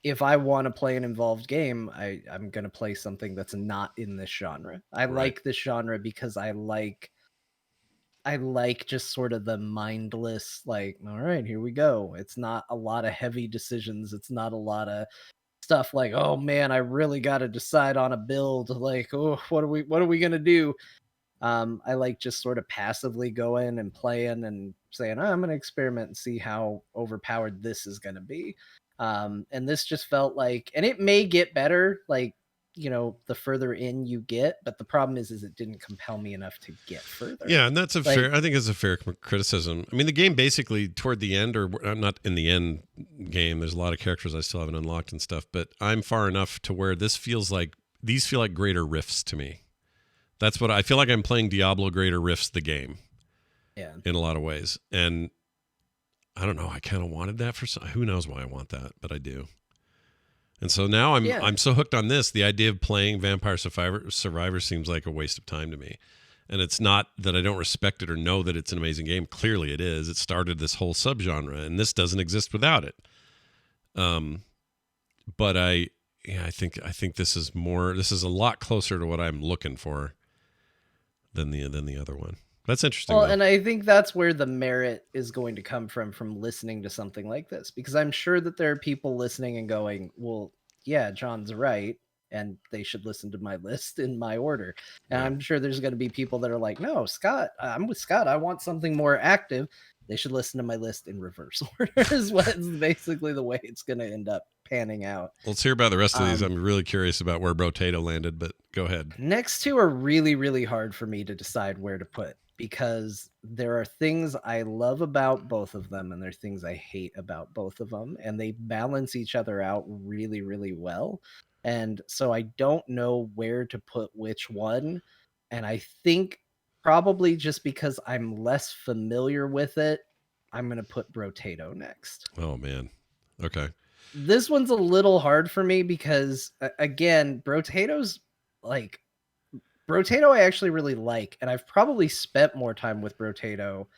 if I want to play an involved game, I'm going to play something that's not in this genre. I like this genre because I like just sort of the mindless, like, all right, here we go. It's not a lot of heavy decisions. It's not a lot of stuff like, oh man, I really got to decide on a build. Like, oh, what are we going to do? I like just sort of passively going and playing and saying, I'm going to experiment and see how overpowered this is going to be. And this just felt like, and it may get better, like, you know, the further in you get, but the problem is it didn't compel me enough to get further. Yeah, and that's I think it's a fair criticism. I mean, the game basically toward the end, or I'm not in the end game, there's a lot of characters I still haven't unlocked and stuff, but I'm far enough to where these feel like greater rifts to me. That's what I feel like. I'm playing Diablo Greater Rifts, the game. Yeah. In a lot of ways. And I don't know, I kind of wanted that who knows why I want that, but I do. And so now I'm so hooked on this. The idea of playing Vampire Survivor seems like a waste of time to me. And it's not that I don't respect it or know that it's an amazing game. Clearly it is. It started this whole subgenre, and this doesn't exist without it. But I think this is a lot closer to what I'm looking for than the other one. That's interesting. Well, and I think that's where the merit is going to come from listening to something like this, because I'm sure that there are people listening and going, well, yeah, John's right, and they should listen to my list in my order. And I'm sure there's going to be people that are like, no, Scott, I'm with Scott. I want something more active. They should listen to my list in reverse order is what's basically the way it's going to end up panning out. Let's hear about the rest of these. I'm really curious about where Brotato landed, but go ahead. Next two are really, really hard for me to decide where to put, because there are things I love about both of them and there are things I hate about both of them, and they balance each other out really, really well. And so I don't know where to put which one. And I think probably just because I'm less familiar with it, I'm going to put Brotato next. Oh, man. Okay. This one's a little hard for me because, again, Brotato I actually really like, and I've probably spent more time with Brotato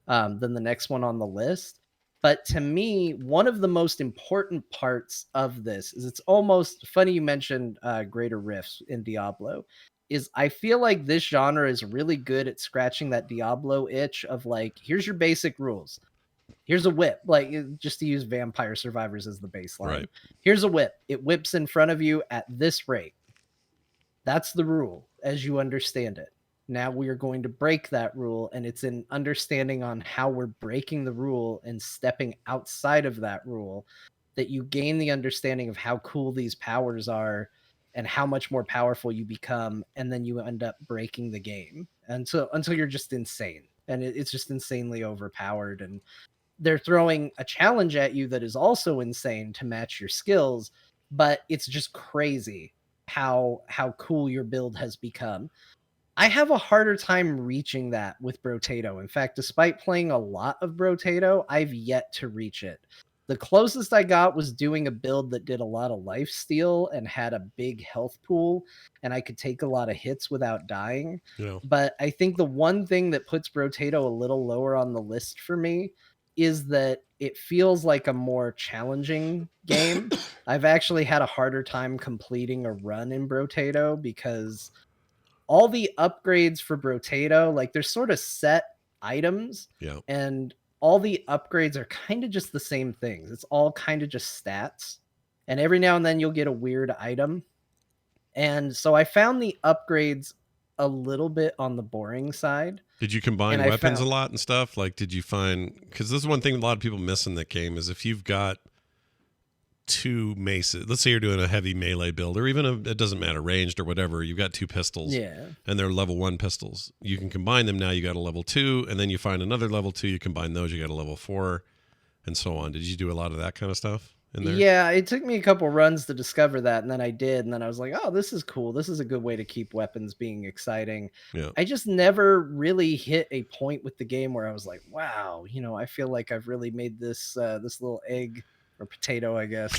than the next one on the list. But to me, one of the most important parts of this is, it's almost funny you mentioned Greater Rifts in Diablo, is I feel like this genre is really good at scratching that Diablo itch of like, here's your basic rules. Here's a whip, like just to use Vampire Survivors as the baseline. Right. Here's a whip. It whips in front of you at this rate. That's the rule as you understand it. Now we are going to break that rule, and it's an understanding on how we're breaking the rule and stepping outside of that rule that you gain the understanding of how cool these powers are and how much more powerful you become, and then you end up breaking the game until you're just insane, and it's just insanely overpowered, and they're throwing a challenge at you that is also insane to match your skills, but it's just crazy how cool your build has become. I have a harder time reaching that with Brotato. In fact, despite playing a lot of Brotato, I've yet to reach it. The closest I got was doing a build that did a lot of lifesteal and had a big health pool, and I could take a lot of hits without dying. Yeah. But I think the one thing that puts Brotato a little lower on the list for me is that it feels like a more challenging game. I've actually had a harder time completing a run in Brotato because all the upgrades for Brotato, like there's sort of set items, and all the upgrades are kind of just the same things. It's all kind of just stats, and every now and then you'll get a weird item. And so I found the upgrades a little bit on the boring side. Did you combine weapons a lot and stuff? Like, did you find, because this is one thing a lot of people miss in that game, is if you've got two maces, let's say you're doing a heavy melee build, or even it doesn't matter, ranged or whatever, you've got two pistols, and they're level 1 pistols. You can combine them now, you got a level 2, and then you find another level 2, you combine those, you got a level 4. and so on. Did you do a lot of that kind of stuff in there? Yeah, it took me a couple runs to discover that, and then I did, and then I was like, oh, this is cool. This is a good way to keep weapons being exciting. Yeah. I just never really hit a point with the game where I was like, wow, I feel like I've really made this this little egg or potato, I guess.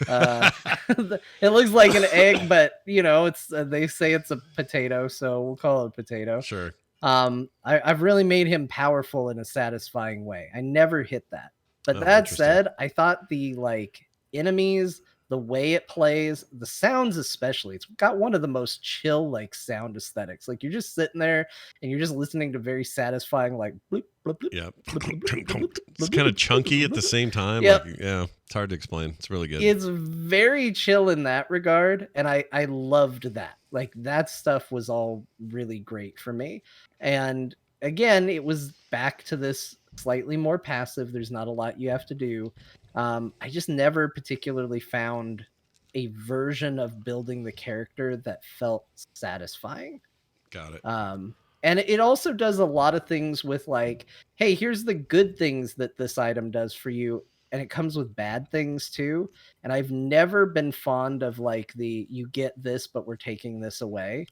It looks like an egg, but it's they say it's a potato, so we'll call it a potato. Sure. I've really made him powerful in a satisfying way. I never hit that. But Oh, that interesting. said, I thought the enemies, the way it plays, the sounds especially, it's got one of the most chill sound aesthetics. Like you're just sitting there and you're just listening to very satisfying bloop, bloop, bloop, Yeah. bloop, bloop, bloop, It's bloop, kind of bloop, chunky bloop, at the bloop. same time. Yep. Yeah, it's hard to explain. It's really good. It's very chill in that regard, and I loved that. Like that stuff was all really great for me. And again, it was back to this slightly more passive. There's not a lot you have to do. I just never particularly found a version of building the character that felt satisfying. Got it. And it also does a lot of things with hey, here's the good things that this item does for you, and it comes with bad things too. And I've never been fond of you get this, but we're taking this away.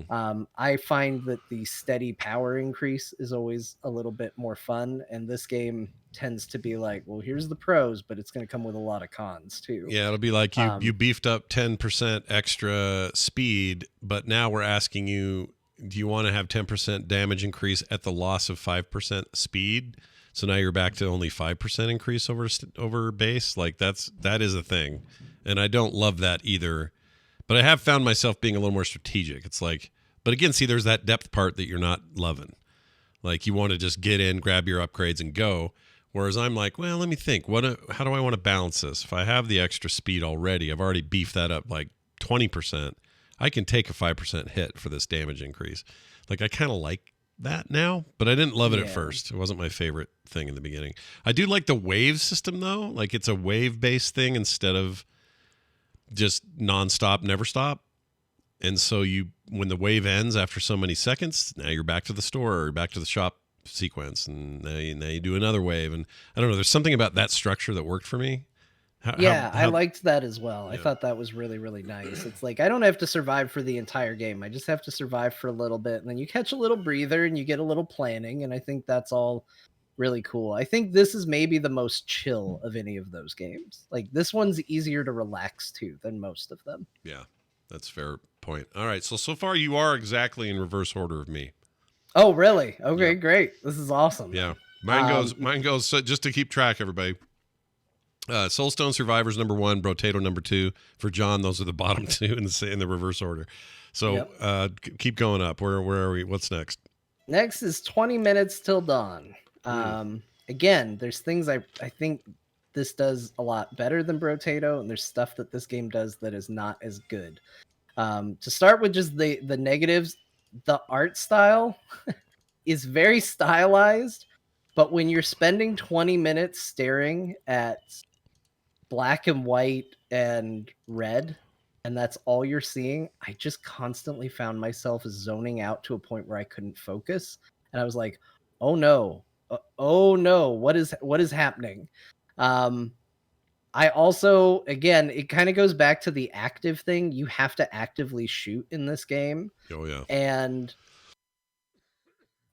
I find that the steady power increase is always a little bit more fun, and this game tends to be well, here's the pros, but it's going to come with a lot of cons too. Yeah, it'll be like you beefed up 10% extra speed, but now we're asking you, do you want to have 10% damage increase at the loss of 5% speed? So now you're back to only 5% increase over base. That is a thing, and I don't love that either. But I have found myself being a little more strategic. It's but again, see, there's that depth part that you're not loving. You want to just get in, grab your upgrades, and go. Whereas I'm well, let me think. How do I want to balance this? If I have the extra speed already, I've already beefed that up 20%. I can take a 5% hit for this damage increase. I kind of like that now, but I didn't love it at first. It wasn't my favorite thing in the beginning. I do like the wave system though. It's a wave-based thing instead of just nonstop, never stop. And so when the wave ends after so many seconds, now you're back to the store or back to the shop sequence, and now you do another wave. And I don't know, there's something about that structure that worked for me. I liked that as well. Yeah. I thought that was really, really nice. It's I don't have to survive for the entire game. I just have to survive for a little bit, and then you catch a little breather and you get a little planning, and I think that's all really cool. I think this is maybe the most chill of any of those games. This one's easier to relax to than most of them. Yeah, that's a fair point. All right, so far you are exactly in reverse order of me. Oh, really? Okay, Yep. Great. This is awesome. Yeah, mine goes. So just to keep track, everybody. Soulstone Survivors number 1, Brotato number 2. For John, those are the bottom two in the reverse order. So keep going up. Where are we? What's next? Next is 20 minutes till dawn. Again, there's things I think this does a lot better than Brotato, and there's stuff that this game does that is not as good. To start with just the negatives, the art style is very stylized, but when you're spending 20 minutes staring at black and white and red, and that's all you're seeing, I just constantly found myself zoning out to a point where I couldn't focus, and I was like, oh no, what is happening? I also, again, it kind of goes back to the active thing. You have to actively shoot in this game. Oh yeah, and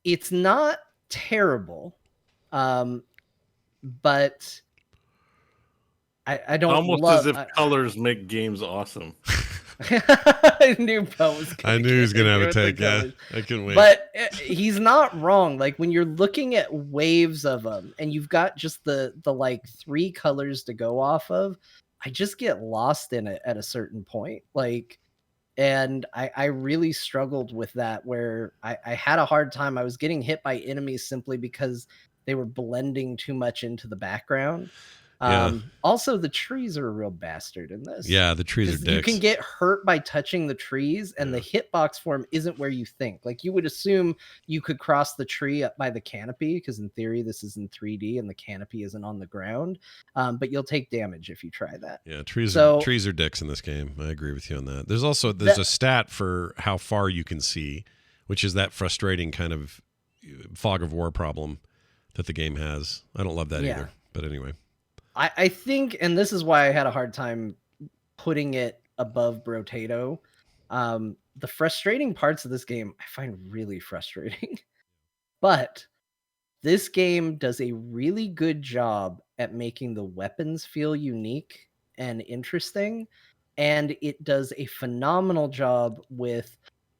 it's not terrible, but I don't almost love, as if colors make games awesome. I knew Bo was I knew he was gonna have a with the take. Yeah, colors. I couldn't wait. But he's not wrong. When you're looking at waves of them and you've got just the 3 colors to go off of, I just get lost in it at a certain point. And I really struggled with that, where I had a hard time. I was getting hit by enemies simply because they were blending too much into the background. Also, the trees are a real bastard in this. Yeah, the trees are dicks. You can get hurt by touching the trees, and the hitbox for them isn't where you think. You would assume you could cross the tree up by the canopy, because in theory this is in 3D and the canopy isn't on the ground. But you'll take damage if you try that. Yeah, trees are dicks in this game. I agree with you on that. There's a stat for how far you can see, which is that frustrating kind of fog of war problem that the game has. I don't love that either. But anyway. I think, and this is why I had a hard time putting it above Brotato. The frustrating parts of this game I find really frustrating, but this game does a really good job at making the weapons feel unique and interesting. And it does a phenomenal job with,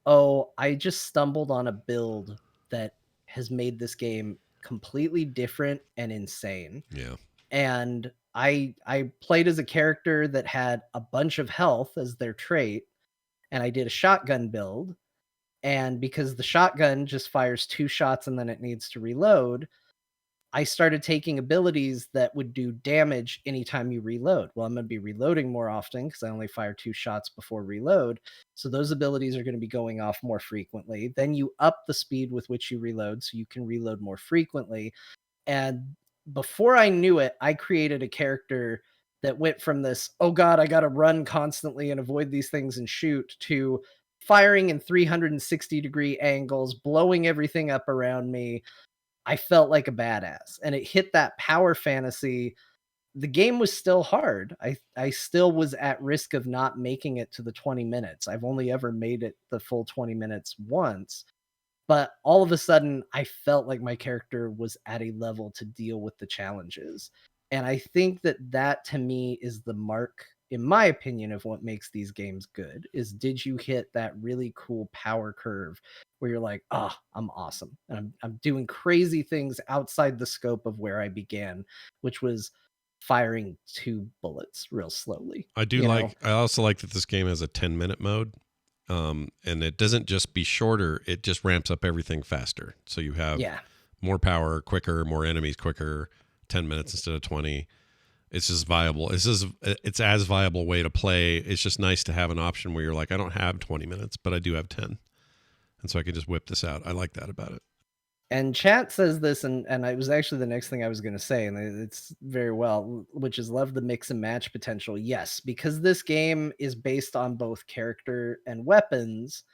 oh, I just stumbled on a build that has made this game completely different and insane. Yeah. And I played as a character that had a bunch of health as their trait, and I did a shotgun build. And because the shotgun just fires 2 shots and then it needs to reload, I started taking abilities that would do damage anytime you reload. Well, I'm going to be reloading more often because I only fire 2 shots before reload. So those abilities are going to be going off more frequently. Then you up the speed with which you reload so you can reload more frequently. And before I knew it, I created a character that went from this, oh God, I got to run constantly and avoid these things and shoot, to firing in 360-degree angles, blowing everything up around me. I felt like a badass, and it hit that power fantasy. The game was still hard. I still was at risk of not making it to the 20 minutes. I've only ever made it the full 20 minutes once, but all of a sudden I felt like my character was at a level to deal with the challenges. And I think that to me is the mark, in my opinion, of what makes these games good. Is, did you hit that really cool power curve where you're like, oh, I'm awesome, and I'm doing crazy things outside the scope of where I began, which was firing 2 bullets real slowly. I also like that this game has a 10-minute mode. And it doesn't just be shorter, it just ramps up everything faster. So you have more power quicker, more enemies quicker, 10 minutes instead of 20. It's just viable. It's as viable way to play. It's just nice to have an option where you're like, I don't have 20 minutes, but I do have 10. And so I can just whip this out. I like that about it. And chat says this, and it was actually the next thing I was going to say, and it's very well, which is love the mix and match potential. Yes, because this game is based on both character and weapons,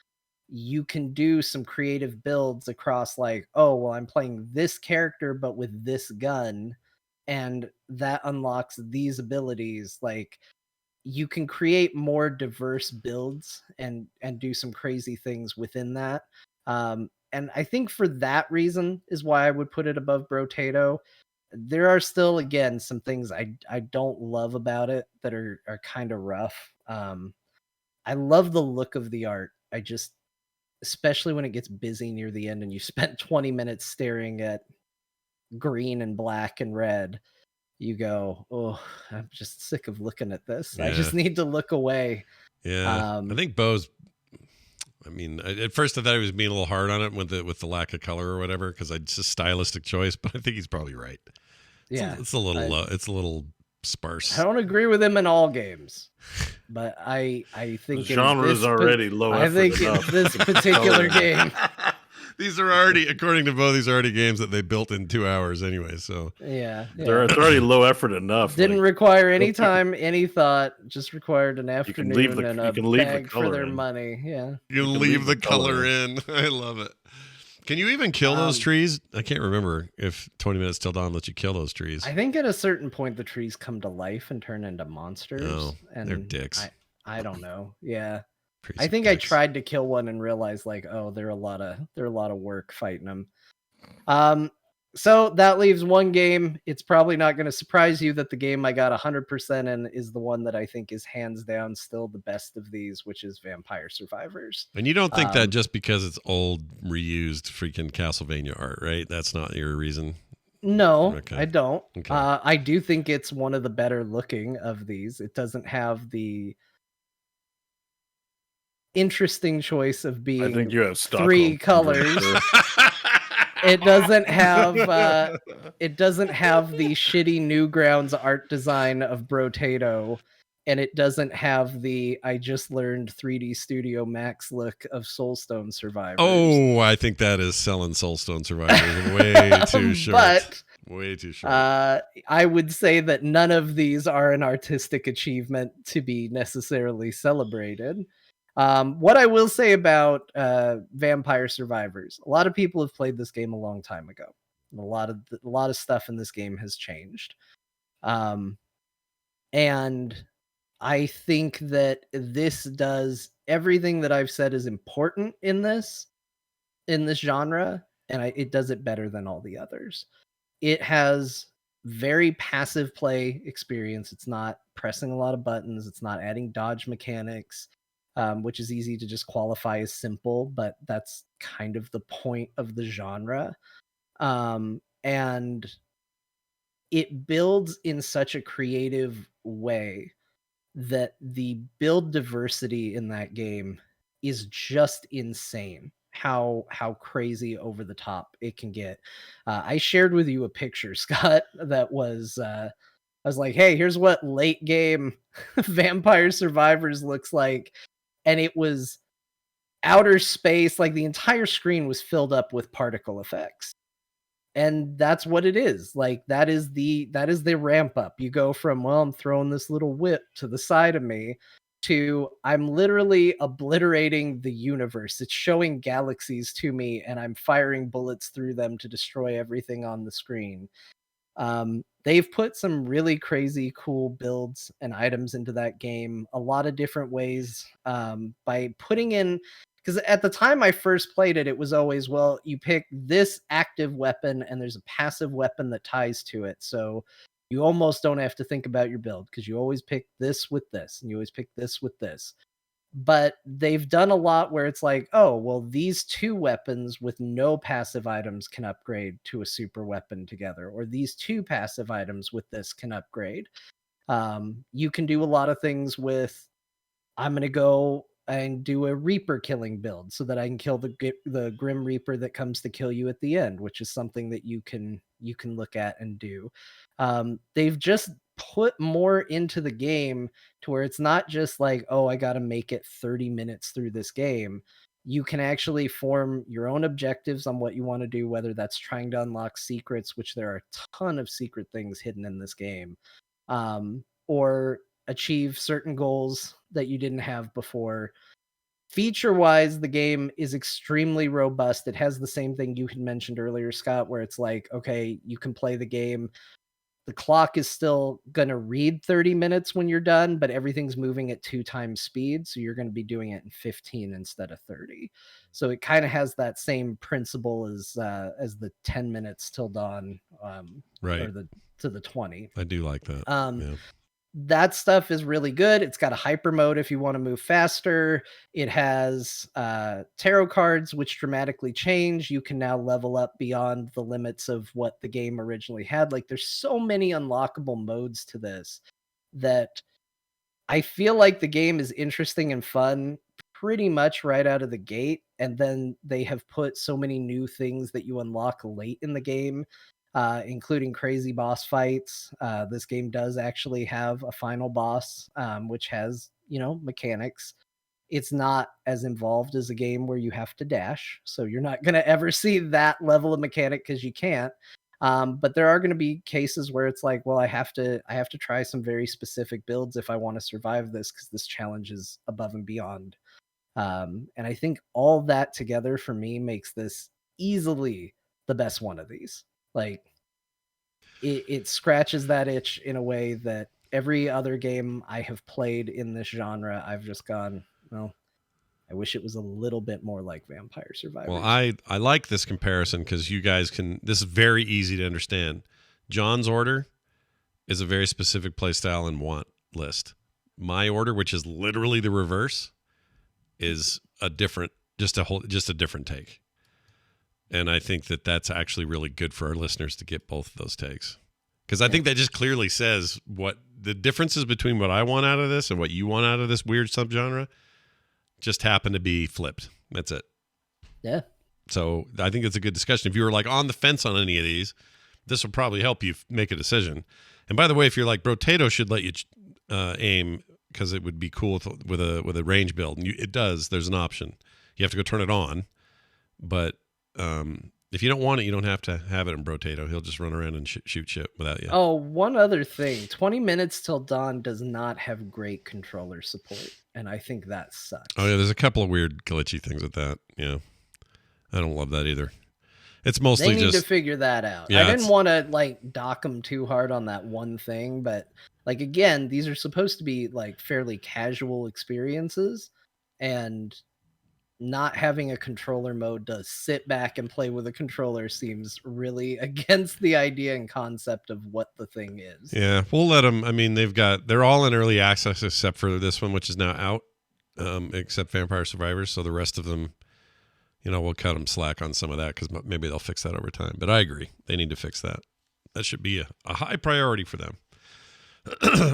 you can do some creative builds across, like, oh, well, I'm playing this character, but with this gun, and that unlocks these abilities. Like, you can create more diverse builds and do some crazy things within that. And I think for that reason is why I would put it above Brotato. There are still, again, some things I don't love about it that are kind of rough. I love the look of the art. I just, especially when it gets busy near the end and you spent 20 minutes staring at green and black and red, you go, oh, I'm just sick of looking at this. Yeah. I just need to look away. Yeah. I think Bo's, at first I thought he was being a little hard on it with the lack of color or whatever, because it's a stylistic choice, but I think he's probably right. Yeah. It's a little sparse. I don't agree with him in all games, but I think the genre is already low. I think in this particular game, these are already, according to Bo, these are already games that they built in 2 hours anyway. So yeah. They're already low effort enough. Didn't require any time, any thought. Just required an afternoon and a bag for their money. Yeah, you can leave the color in. I love it. Can you even kill those trees? I can't remember if 20 minutes till dawn lets you kill those trees. I think at a certain point the trees come to life and turn into monsters. Oh, and they're dicks. I don't know. Yeah. Trees I think dicks. I tried to kill one and realized, like, oh, they're a lot of work fighting them. So that leaves one game. It's probably not going to surprise you that the game I got 100% in is the one that I think is hands down still the best of these, which is Vampire Survivors. And you don't think that just because it's old, reused freaking Castlevania art, right? That's not your reason? No, Okay. I don't. Okay. I do think it's one of the better looking of these. It doesn't have the interesting choice of being I think you have 3 colors. It doesn't have the shitty Newgrounds art design of Brotato, and it doesn't have the I just learned 3D Studio Max look of Soulstone Survivors. Oh, I think that is selling Soulstone Survivors way too short. But way too short. I would say that none of these are an artistic achievement to be necessarily celebrated. What I will say about Vampire Survivors, a lot of people have played this game a long time ago. A lot of stuff in this game has changed. Um, and I think that this does everything that I've said is important in this genre, and it does it better than all the others. It has very passive play experience. It's not pressing a lot of buttons. It's not adding dodge mechanics, which is easy to just qualify as simple, but that's kind of the point of the genre. And it builds in such a creative way that the build diversity in that game is just insane. How crazy over the top it can get. I shared with you a picture, Scott, that was I was like, hey, here's what late game Vampire Survivors looks like. And it was outer space, like the entire screen was filled up with particle effects. And that's what it is. Like that is the ramp up. You go from, well, I'm throwing this little whip to the side of me to I'm literally obliterating the universe. It's showing galaxies to me and I'm firing bullets through them to destroy everything on the screen. They've put some really crazy cool builds and items into that game, a lot of different ways, by putting in, because at the time I first played it, it was always, well, you pick this active weapon and there's a passive weapon that ties to it. So you almost don't have to think about your build because you always pick this with this and you always pick this with this. But they've done a lot where it's like, oh, well, these two weapons with no passive items can upgrade to a super weapon together, or these two passive items with this can upgrade. You can do a lot of things with, I'm going to go and do a Reaper killing build so that I can kill the Grim Reaper that comes to kill you at the end, which is something that you can look at and do. They've just put more into the game to where it's not just like, oh, I got to make it 30 minutes through this game. You can actually form your own objectives on what you want to do, whether that's trying to unlock secrets, which there are a ton of secret things hidden in this game, or achieve certain goals that you didn't have before. Feature-wise, the game is extremely robust. It has the same thing you had mentioned earlier, Scott, where it's like, okay, you can play the game. The clock is still going to read 30 minutes when you're done, but everything's moving at 2 times speed. So you're going to be doing it in 15 instead of 30. So it kind of has that same principle as the 10 minutes till dawn, right, or to the 20. I do like that. Yeah. That stuff is really good. It's got a hyper mode if you want to move faster. It has tarot cards, which dramatically change. You can now level up beyond the limits of what the game originally had. Like, there's so many unlockable modes to this that I feel like the game is interesting and fun pretty much right out of the gate. And then they have put so many new things that you unlock late in the game, including crazy boss fights. This game does actually have a final boss, which has, mechanics. It's not as involved as a game where you have to dash, so you're not going to ever see that level of mechanic because you can't. But there are going to be cases where it's like, well, I have to try some very specific builds if I want to survive this, because this challenge is above and beyond. And I think all that together for me makes this easily the best one of these. Like, it scratches that itch in a way that every other game I have played in this genre, I've just gone, well, I wish it was a little bit more like Vampire Survivors. Well, I like this comparison because you guys can, this is very easy to understand. John's order is a very specific play style and want list. My order, which is literally the reverse, is just a different take. And I think that that's actually really good for our listeners to get both of those takes. Because I think that just clearly says what the differences between what I want out of this and what you want out of this weird subgenre just happen to be flipped. That's it. Yeah. So I think it's a good discussion. If you were like on the fence on any of these, this will probably help you make a decision. And by the way, if you're like, Brotato should let you aim because it would be cool with a range build. And it does. There's an option. You have to go turn it on. But if you don't want it, you don't have to have it in Brotato. He'll just run around and shoot shit without you. Oh, one other thing. 20 Minutes Till Dawn does not have great controller support, and I think that sucks. Oh, yeah, there's a couple of weird glitchy things with that. Yeah. I don't love that either. It's mostly they need just to figure that out. Yeah, I didn't want to like dock them too hard on that one thing, but like again, these are supposed to be like fairly casual experiences, and not having a controller mode to sit back and play with a controller seems really against the idea and concept of what the thing is. Yeah, we'll let them. I mean, they're all in early access except for this one, which is now out, except Vampire Survivors. So the rest of them, we'll cut them slack on some of that because maybe they'll fix that over time. But I agree, they need to fix that. That should be a high priority for them.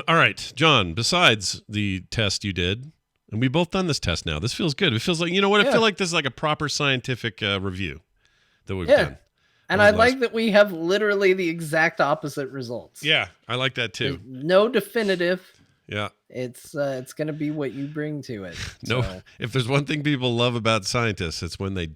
All right, John. Besides the test you did. And we've both done this test now. This feels good. It feels like, I feel like this is like a proper scientific review that we've done. And I like that we have literally the exact opposite results. Yeah, I like that too. There's no definitive. Yeah. It's going to be what you bring to it. No, so. If there's one thing people love about scientists, it's when they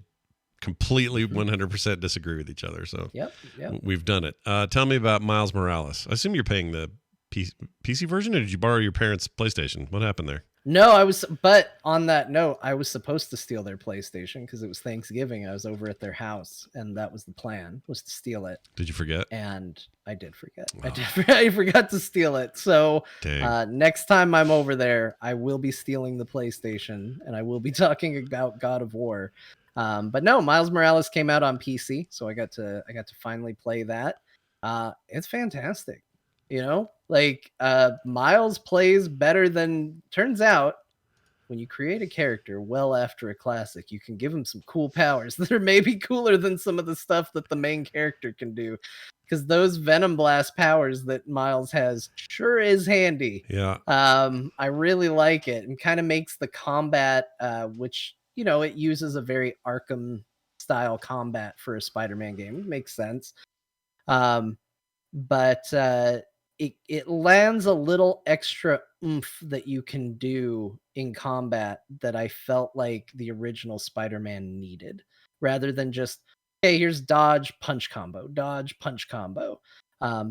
completely 100% disagree with each other. So yep. We've done it. Tell me about Miles Morales. I assume you're paying the PC version, or did you borrow your parents' PlayStation? What happened there? No, but on that note, I was supposed to steal their PlayStation because it was Thanksgiving. I was over at their house, and that was the plan, was to steal it. Did you forget? And I did forget. Oh. I forgot to steal it. So next time I'm over there, I will be stealing the PlayStation, and I will be talking about God of War. But no, Miles Morales came out on PC, so I got to finally play that. It's fantastic. Miles plays better than, turns out, when you create a character well after a classic, you can give him some cool powers that are maybe cooler than some of the stuff that the main character can do. Because those Venom Blast powers that Miles has sure is handy. Yeah. I really like it, and kind of makes the combat, which, it uses a very Arkham style combat for a Spider-Man game. It makes sense. But it lands a little extra oomph that you can do in combat that I felt like the original Spider-Man needed, rather than just, hey, here's dodge, punch combo, dodge, punch combo.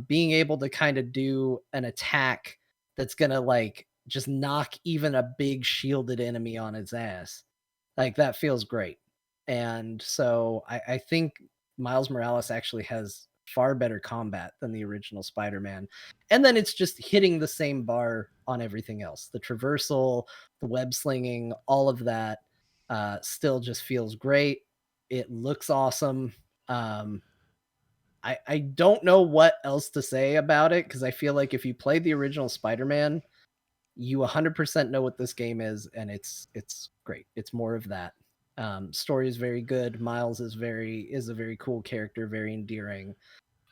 Being able to kind of do an attack that's going to just knock even a big shielded enemy on its ass. That feels great. And so I think Miles Morales actually has far better combat than the original Spider-Man. And then it's just hitting the same bar on everything else. The traversal, the web slinging, all of that still just feels great. It looks awesome. I don't know what else to say about it, because I feel like if you played the original Spider-Man, you 100% know what this game is, and it's great. It's more of that. Story is very good. Miles is a very cool character, very endearing,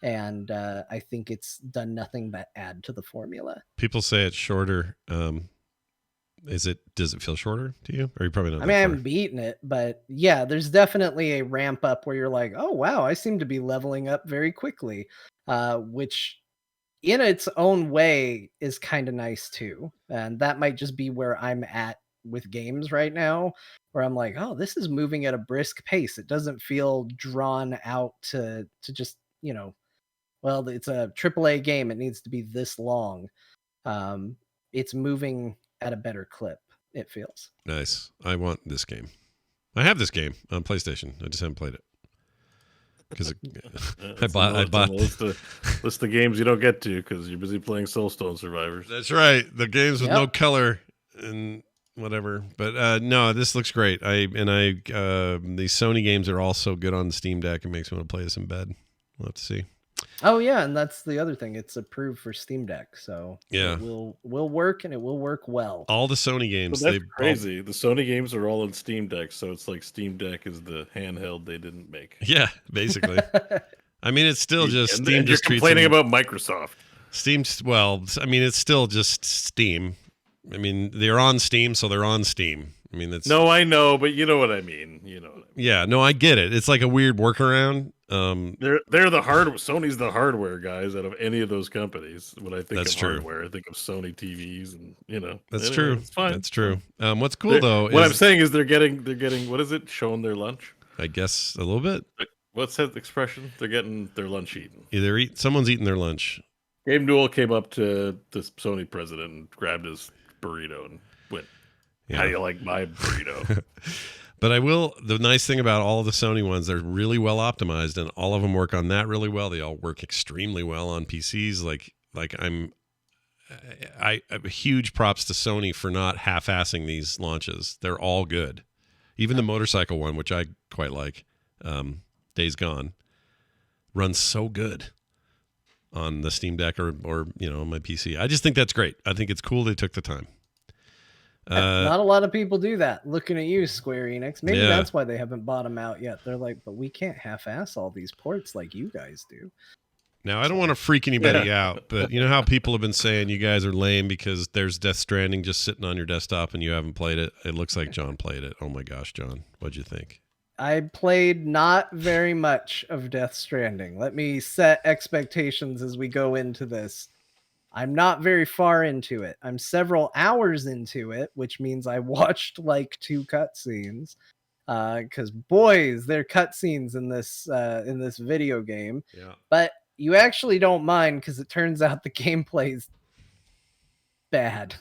and I think it's done nothing but add to the formula. People say it's shorter. Does it feel shorter to you? Or you probably not? I mean, I haven't beaten it, but yeah, there's definitely a ramp up where you're like, oh wow, I seem to be leveling up very quickly, which in its own way is kind of nice too. And that might just be where I'm at with games right now, where I'm like, oh, this is moving at a brisk pace. It doesn't feel drawn out to just, well, it's a AAA game. It needs to be this long. It's moving at a better clip, it feels. Nice. I want this game. I have this game on PlayStation. I just haven't played it. Because I bought list of games you don't get to because you're busy playing Soulstone Survivors. That's right. The games with no color and whatever. But no, this looks great. The Sony games are all so good on Steam Deck. It makes me want to play this in bed. We'll have to see. Oh yeah, and that's the other thing. It's approved for Steam Deck, so yeah, it will work, and it will work well. All the Sony games, that's crazy. The Sony games are all on Steam Deck, so it's like Steam Deck is the handheld they didn't make. Yeah, basically. I mean, it's still just Steam. And you're complaining about Microsoft. Steam. Well, I mean, it's still just Steam. I mean, they're on Steam, so they're on Steam. I mean, that's no, I know, but you know what I mean. Yeah, no, I get it. It's like a weird workaround. They're the hardware. Sony's the hardware guys out of any of those companies. When I think of hardware, I think of Sony TVs, and that's anyway, true. It's fine. That's true. What's cool though? What I'm saying is they're getting what is it? Showing their lunch. I guess a little bit. What's that expression? They're getting their lunch eaten. Someone's eating their lunch. Gabe Newell came up to the Sony president and grabbed his burrito and went, "How do you like my burrito?" But I will. The nice thing about all of the Sony ones, they're really well optimized, and all of them work on that really well. They all work extremely well on PCs. I huge props to Sony for not half-assing these launches. They're all good. Even the motorcycle one, which I quite like, Days Gone, runs so good on the Steam Deck or on my PC. I just think that's great. I think it's cool they took the time. Not a lot of people do that. Looking at you, Square Enix. Maybe Yeah. that's why they haven't bought them out yet. They're like, but we can't half-ass all these ports like you guys do. Now, I don't want to freak anybody out, but you know how people have been saying you guys are lame because there's Death Stranding just sitting on your desktop and you haven't played it? It looks like John played it. Oh my gosh, John. What'd you think? I played not very much of Death Stranding. Let me set expectations as we go into this. I'm not very far into it. I'm several hours into it, which means I watched like 2 cutscenes. Because boys, there are cutscenes in this video game. Yeah. But you actually don't mind because it turns out the gameplay's bad.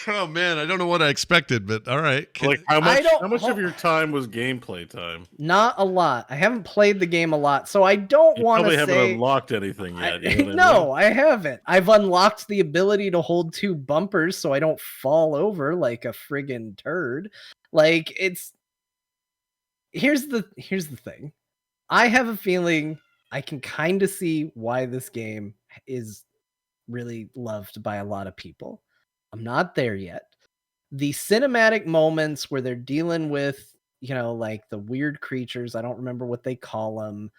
Oh man, I don't know what I expected, but all right. How much of your time was gameplay time? Not a lot. I haven't played the game a lot, so I don't want to say. Probably haven't unlocked anything yet. No, I haven't. I've unlocked the ability to hold 2 bumpers so I don't fall over like a friggin' turd. Like here's the thing. I have a feeling I can kind of see why this game is really loved by a lot of people. I'm not there yet. The cinematic moments where they're dealing with, like the weird creatures, I don't remember what they call them.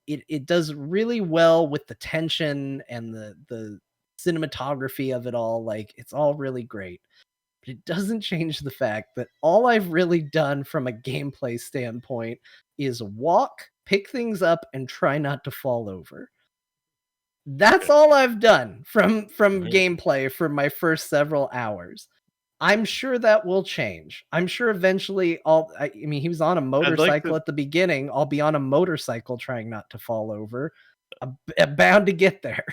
It does really well with the tension and the cinematography of it all. Like, it's all really great. But it doesn't change the fact that all I've really done from a gameplay standpoint is walk, pick things up, and try not to fall over. That's all I've done from gameplay for my first several hours. I'm sure that will change. I'm sure eventually he was on a motorcycle at the beginning. I'll be on a motorcycle trying not to fall over. I'm bound to get there.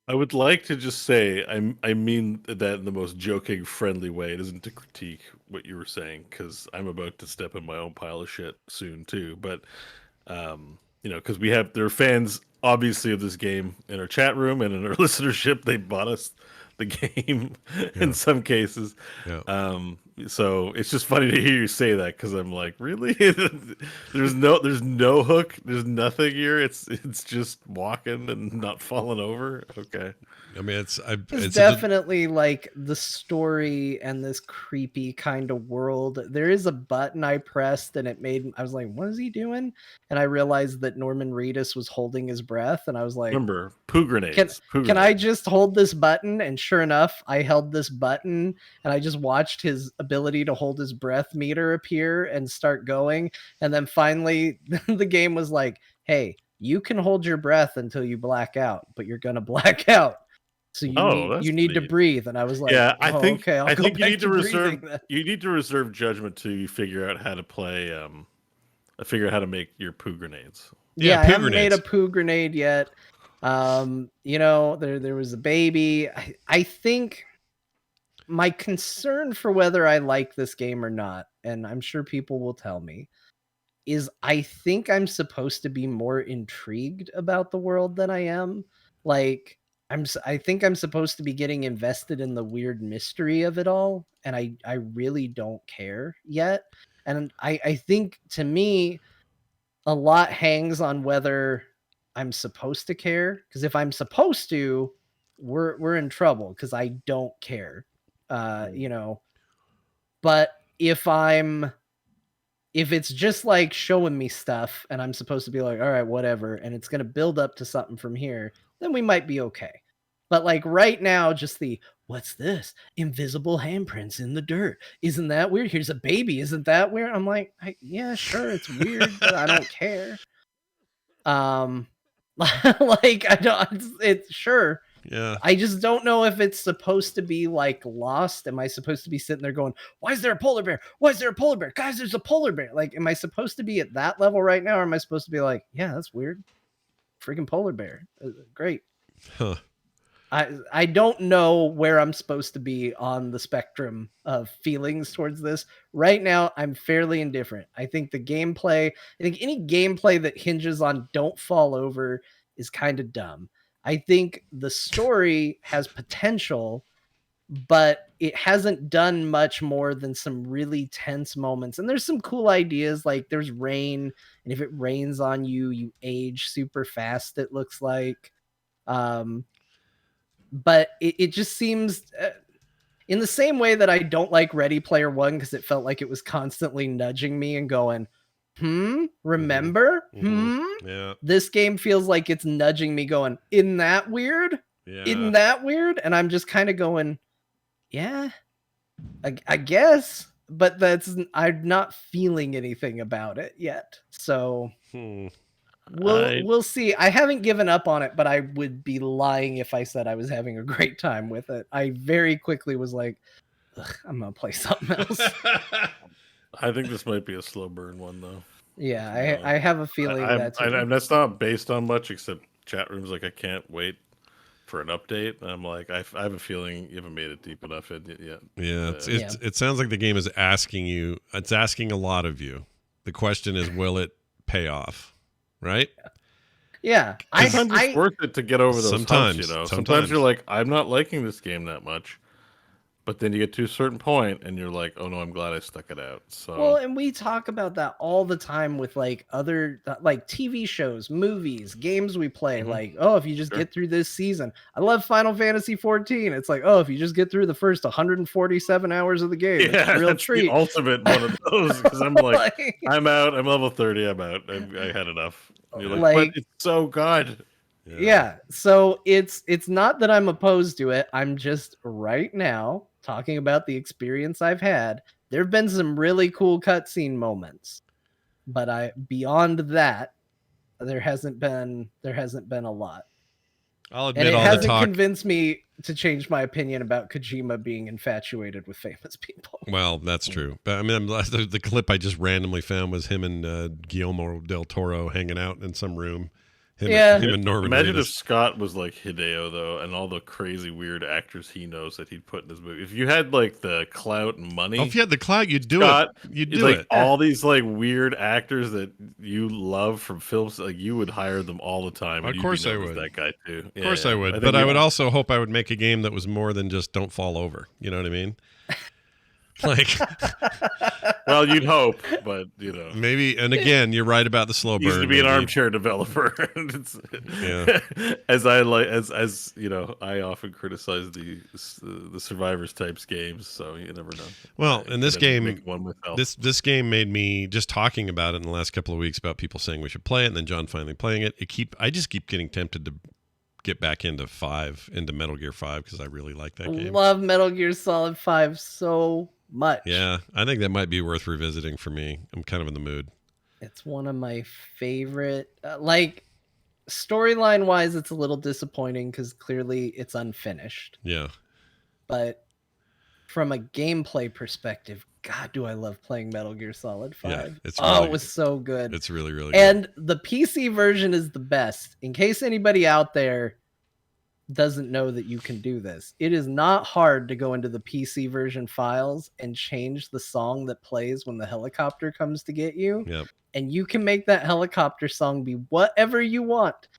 I would like to just say, I mean that in the most joking, friendly way. It isn't to critique what you were saying, because I'm about to step in my own pile of shit soon too. But, because there are fans, obviously, of this game in our chat room and in our listenership. They bought us the game in some cases. Yeah. So it's just funny to hear you say that, because I'm like, really? there's no hook. There's nothing here. It's just walking and not falling over. Okay. I mean, it's definitely like the story and this creepy kind of world. There is a button I pressed and I was like, what is he doing? And I realized that Norman Reedus was holding his breath, and I was like, remember, poo grenades. Can I just hold this button? And sure enough, I held this button and I just watched his ability to hold his breath meter appear and start going. And then finally the game was like, hey, you can hold your breath until you black out, but you're going to black out. So you need to breathe. And I was like, yeah, I think you need to reserve judgment till you figure out how to play, figure out how to make your poo grenades. Yeah, I haven't made a poo grenade yet. There was a baby. I think my concern for whether I like this game or not, and I'm sure people will tell me, is I think I'm supposed to be more intrigued about the world than I am. Like, I think I'm supposed to be getting invested in the weird mystery of it all, and I really don't care yet. And I think, to me, a lot hangs on whether I'm supposed to care, because if I'm supposed to, we're in trouble, because I don't care. But if it's just like showing me stuff and I'm supposed to be like, all right, whatever, and it's going to build up to something from here, then we might be okay. But like right now, just what's this? Invisible handprints in the dirt. Isn't that weird? Here's a baby. Isn't that weird? I'm like, yeah, sure, it's weird, but I don't care. It's sure. Yeah. I just don't know if it's supposed to be like Lost. Am I supposed to be sitting there going, why is there a polar bear? Why is there a polar bear? Guys, there's a polar bear. Like, am I supposed to be at that level right now? Or am I supposed to be like, yeah, that's weird. Freaking polar bear. Great. Huh. I don't know where I'm supposed to be on the spectrum of feelings towards this. Right now, I'm fairly indifferent. I think any gameplay that hinges on don't fall over is kind of dumb. I think the story has potential, but it hasn't done much more than some really tense moments. And there's some cool ideas, like there's rain, and if it rains on you, you age super fast, it looks like. Um, but it just seems in the same way that I don't like Ready Player One because it felt like it was constantly nudging me and going, remember? Yeah. This game feels like it's nudging me going, isn't that weird? Yeah. Isn't that weird? And I'm just kind of going, yeah, I guess, but I'm not feeling anything about it yet. So we'll see. I haven't given up on it, but I would be lying if I said I was having a great time with it. I very quickly was like, I'm gonna play something else. I think this might be a slow burn one though. Yeah, I have a feeling that's not based on much except chat rooms. Like, I can't wait for an update. I'm like, I have a feeling you haven't made it deep enough in it yet. Yeah, it sounds like the game is asking you. It's asking a lot of you. The question is, will it pay off? Right? Yeah, sometimes it's worth it to get over those humps, you know. Sometimes you're like, I'm not liking this game that much, but then you get to a certain point and you're like, oh no, I'm glad I stuck it out. So well, and we talk about that all the time with like other like TV shows, movies, games we play. Like, oh, if you just get through this season, I love Final Fantasy 14. It's like, oh, if you just get through the first 147 hours of the game, it's a real treat. The ultimate one of those, because I'm like, I'm out. I'm level 30. I'm out. I had enough. And you're like, but it's so good. Yeah. So it's not that I'm opposed to it. I'm just right now talking about the experience I've had. There have been some really cool cutscene moments, but beyond that, there hasn't been a lot. I'll admit, and it hasn't convinced me to change my opinion about Kojima being infatuated with famous people. Well, that's true. But I mean, the clip I just randomly found was him and Guillermo del Toro hanging out in some room. Him and Norman. Imagine if Scott was like Hideo, though, and all the crazy weird actors he knows that he'd put in his movie. If you had like the clout and money, if you had the clout, you'd do it. You'd do like it. All these like weird actors that you love from films, like you would hire them all the time. Of course I would. That guy too. Of course I would. But I would also hope I would make a game that was more than just don't fall over. You know what I mean? Like, well, you'd hope, but you know, maybe. And again, you're right about the slow burn. He used to be an armchair developer. As you know, I often criticize the Survivors types games, so you never know. Well, in this game, this game made me, just talking about it in the last couple of weeks about people saying we should play it, and then John finally playing it. I just keep getting tempted to get back into Metal Gear 5 because I really like that game. Love Metal Gear Solid 5 so much. Yeah, I think that might be worth revisiting for me. I'm kind of in the mood. It's one of my favorite. Like, storyline wise, it's a little disappointing because clearly it's unfinished. Yeah. But from a gameplay perspective, God, do I love playing Metal Gear Solid 5. Yeah, it was so good. It's really, really good. And the PC version is the best. In case anybody out there doesn't know that you can do this, it is not hard to go into the PC version files and change the song that plays when the helicopter comes to get you. Yep. And you can make that helicopter song be whatever you want.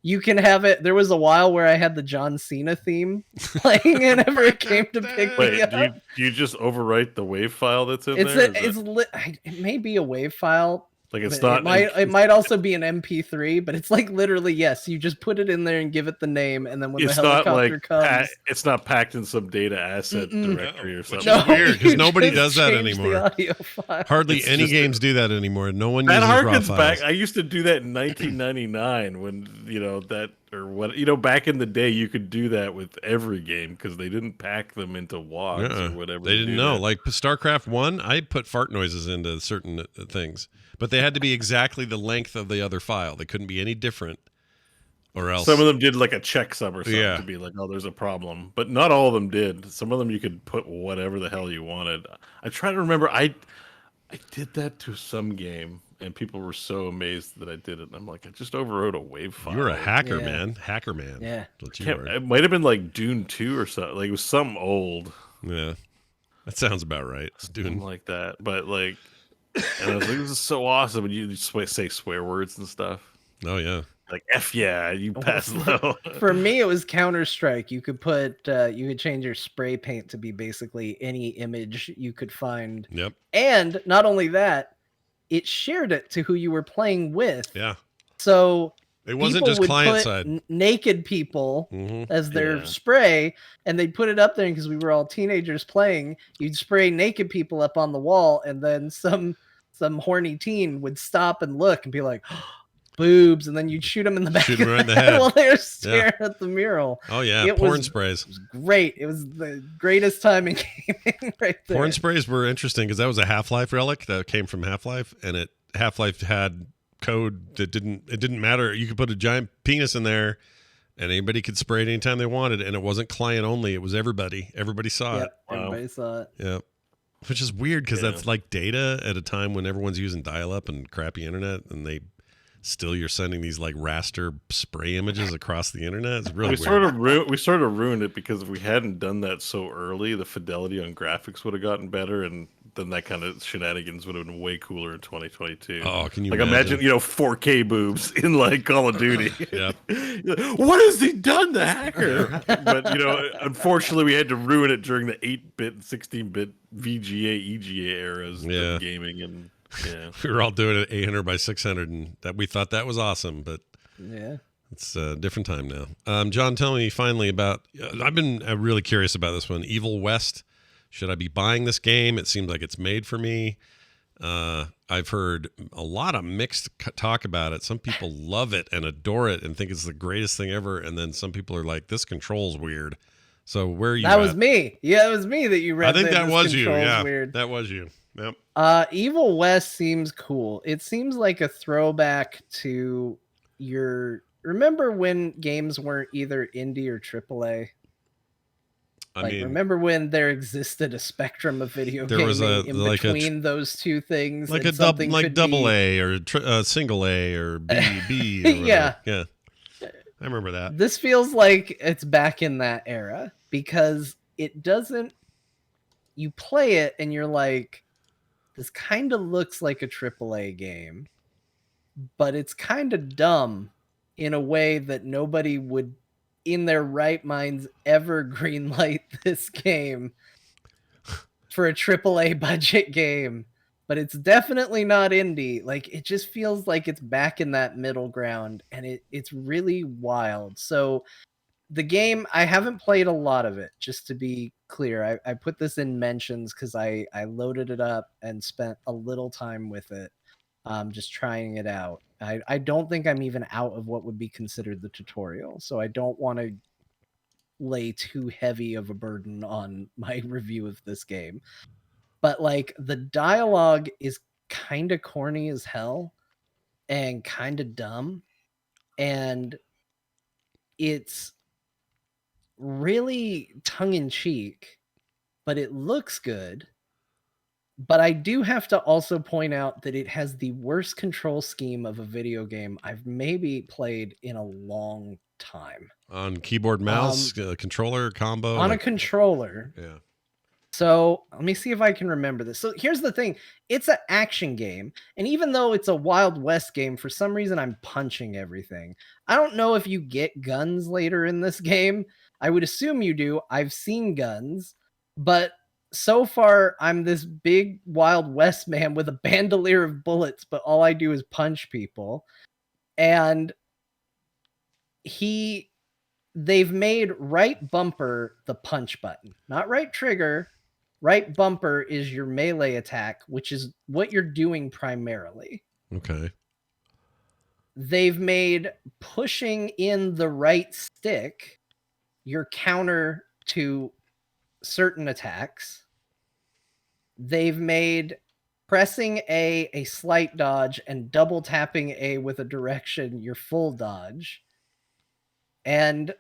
You can have it. There was a while where I had the John Cena theme playing whenever it came to pick me up. Do you just overwrite the WAV file that's in there? It may be a WAV file. Like, it's not. It might also be an MP3, but it's like literally, yes, you just put it in there and give it the name, and then when the helicopter comes, it's not packed in some data asset directory or something. Which is weird because nobody does that anymore. Hardly any games do that anymore. No one uses raw files. Back. I used to do that in 1999 when back in the day you could do that with every game because they didn't pack them into WAVs or whatever. They didn't know. Like StarCraft 1, I put fart noises into certain things. But they had to be exactly the length of the other file. They couldn't be any different, or else. Some of them did like a checksum or something to be like, oh, there's a problem. But not all of them did. Some of them you could put whatever the hell you wanted. I try to remember. I did that to some game, and people were so amazed that I did it. And I'm like, I just overwrote a wave file. You're a hacker, Yeah. man. Hacker man. Yeah. That's what you are. It might have been like Dune 2 or something. Like it was something old. Yeah. That sounds about right. Something like that. But like, and I was like, this is so awesome. And you just say swear words and stuff. Oh, yeah. Like, F yeah, you pass low. For me, it was Counter-Strike. You could you could change your spray paint to be basically any image you could find. Yep. And not only that, it shared it to who you were playing with. Yeah. So it wasn't people just would client put side. Naked people as their Yeah. spray, and they'd put it up there because we were all teenagers playing. You'd spray naked people up on the wall, and then some horny teen would stop and look and be like, boobs, and then you'd shoot them in the back Shoot of 'em right in the the head head. while they're staring at the mural. Oh, yeah. It Porn was- sprays. It was great. It was the greatest time in gaming right there. Porn sprays were interesting because that was a Half-Life relic that came from Half-Life, and Half-Life had code that didn't matter. You could put a giant penis in there, and anybody could spray it anytime they wanted, and it wasn't client only. It was everybody. Everybody saw Yep, it. everybody saw it. Yeah. Which is weird because Yeah. that's like data at a time when everyone's using dial-up and crappy internet, and you're sending these like raster spray images across the internet. It's really weird. We sort of ruined it because if we hadn't done that so early, the fidelity on graphics would have gotten better, and then that kind of shenanigans would have been way cooler in 2022. Oh, can you like imagine 4K boobs in like Call of Duty? Yeah. What has he done, the hacker? But unfortunately, we had to ruin it during the 8-bit, 16-bit VGA, EGA eras Yeah. of gaming, and yeah. We were all doing it 800 by 600, and that we thought that was awesome, but Yeah. it's a different time now. John, tell me finally about. I've been really curious about this one. Evil West. Should I be buying this game? It seems like it's made for me. I've heard a lot of mixed talk about it. Some people love it and adore it and think it's the greatest thing ever, and then some people are like, "This control's weird." So where are you? That at? was me. Yeah, it was me that you read. I think that this was you. control's Yeah, weird. that was you. Yep. Evil West seems cool. It seems like a throwback to remember when games weren't either indie or AAA? I mean, remember when there existed a spectrum of video There gaming was a- in like between those two things? like and a double, something like could double be- A or single A or B. Or Yeah. yeah. I remember that. This feels like it's back in that era because it doesn't. You play it and you're like, this kind of looks like a AAA game, but it's kind of dumb in a way that nobody would, in their right minds, ever greenlight this game for a AAA budget game. But it's definitely not indie. Like, it just feels like it's back in that middle ground, and it's really wild. So the game, I haven't played a lot of it, just to be clear. I put this in mentions because I loaded it up and spent a little time with it, just trying it out. I don't think I'm even out of what would be considered the tutorial, so I don't want to lay too heavy of a burden on my review of this game. But like, the dialogue is kind of corny as hell and kind of dumb, and it's really tongue-in-cheek, but it looks good. But I do have to also point out that it has the worst control scheme of a video game I've maybe played in a long time. On keyboard, mouse, controller combo. On a controller. Yeah. So let me see if I can remember this. So here's the thing. It's an action game. And even though it's a Wild West game, for some reason I'm punching everything. I don't know if you get guns later in this game. I would assume you do. I've seen guns. But so far, I'm this big Wild West man with a bandolier of bullets, but all I do is punch people. And they've made right bumper the punch button, not right trigger. Right bumper is your melee attack, which is what you're doing primarily. Okay. They've made pushing in the right stick your counter to certain attacks. They've made pressing a slight dodge and double tapping A with a direction your full dodge. And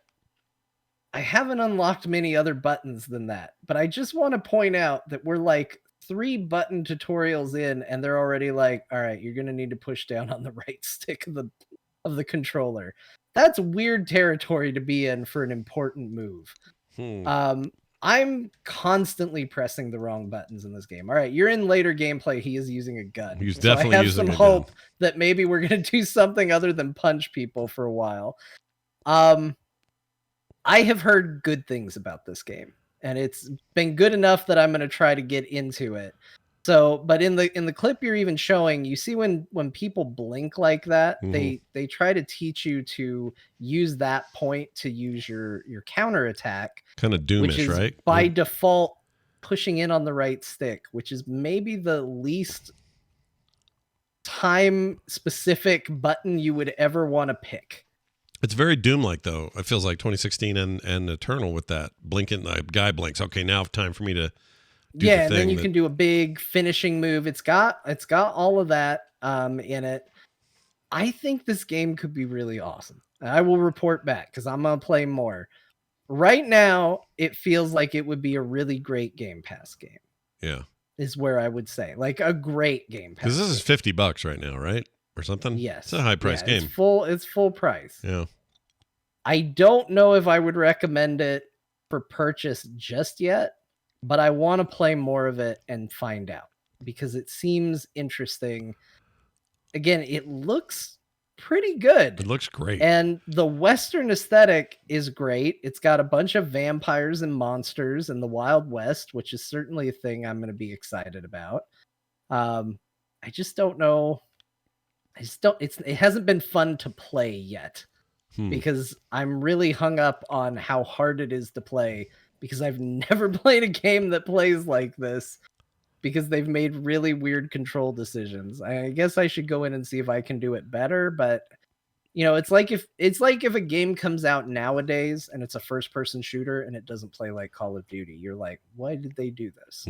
I haven't unlocked many other buttons than that, but I just want to point out that we're like 3 button tutorials in, and they're already like, all right, you're gonna need to push down on the right stick of the controller. That's weird territory to be in for an important move. I'm constantly pressing the wrong buttons in this game. All right, you're in later gameplay. He is using a gun. He's so definitely I have using some a hope gun. that maybe we're gonna do something other than punch people for a while. I have heard good things about this game, and it's been good enough that I'm gonna try to get into it. So, but in the clip you're even showing, you see when people blink like that, they try to teach you to use that point to use your counter attack, Kind of Doomish, which is right? by default pushing in on the right stick, which is maybe the least time specific button you would ever want to pick. It's very Doom-like, though. It feels like 2016 and Eternal with that blinking. The guy blinks. Okay, now time for me to do the and thing then you can do a big finishing move. It's got all of that in it. I think this game could be really awesome. I will report back because I'm gonna play more. Right now, it feels like it would be a really great Game Pass game. Yeah, is where I would say, like, a great Game Pass. Because this is $50 right now, right, or something? Yes, it's a high price game. It's full price. Yeah, I don't know if I would recommend it for purchase just yet, but I want to play more of it and find out because it seems interesting. Again, it looks pretty good. it looks great. And the Western aesthetic is great. It's got a bunch of vampires and monsters in the Wild West, which is certainly a thing I'm going to be excited about. I just don't know. It hasn't been fun to play yet because I'm really hung up on how hard it is to play because I've never played a game that plays like this because they've made really weird control decisions. I guess I should go in and see if I can do it better, but you know, it's like if a game comes out nowadays and it's a first-person shooter and it doesn't play like Call of Duty, you're like, why did they do this?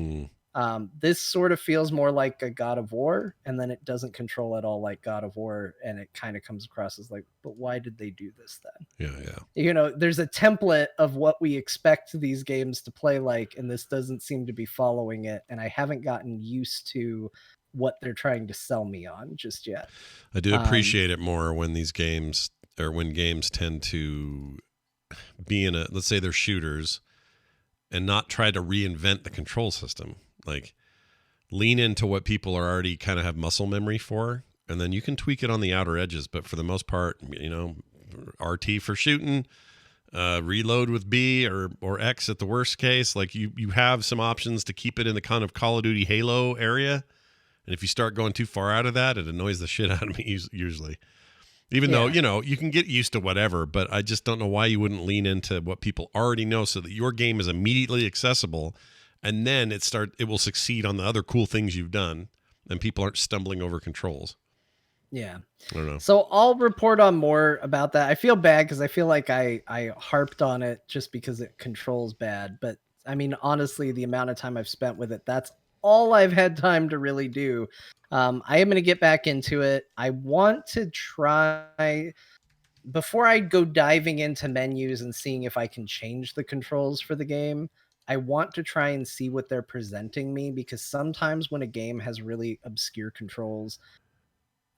This sort of feels more like a God of War, and then it doesn't control at all like God of War, and it kind of comes across as like, but why did they do this then? Yeah. You know, there's a template of what we expect these games to play like, and this doesn't seem to be following it, and I haven't gotten used to what they're trying to sell me on just yet. I do appreciate it more when these games, or when games tend to be in let's say they're shooters, and not try to reinvent the control system. Like, lean into what people are already kind of have muscle memory for, and then you can tweak it on the outer edges. But for the most part, you know, RT for shooting, reload with B or X at the worst case. Like, you have some options to keep it in the kind of Call of Duty Halo area. And if you start going too far out of that, it annoys the shit out of me usually. Even though, you know, you can get used to whatever, but I just don't know why you wouldn't lean into what people already know so that your game is immediately accessible, and then it will succeed on the other cool things you've done, and people aren't stumbling over controls. Yeah. I don't know. So I'll report on more about that. I feel bad because I feel like I harped on it just because it controls bad. But I mean, honestly, the amount of time I've spent with it, that's all I've had time to really do. I am going to get back into it. I want to try, before I go diving into menus and seeing if I can change the controls for the game, I want to try and see what they're presenting me, because sometimes when a game has really obscure controls,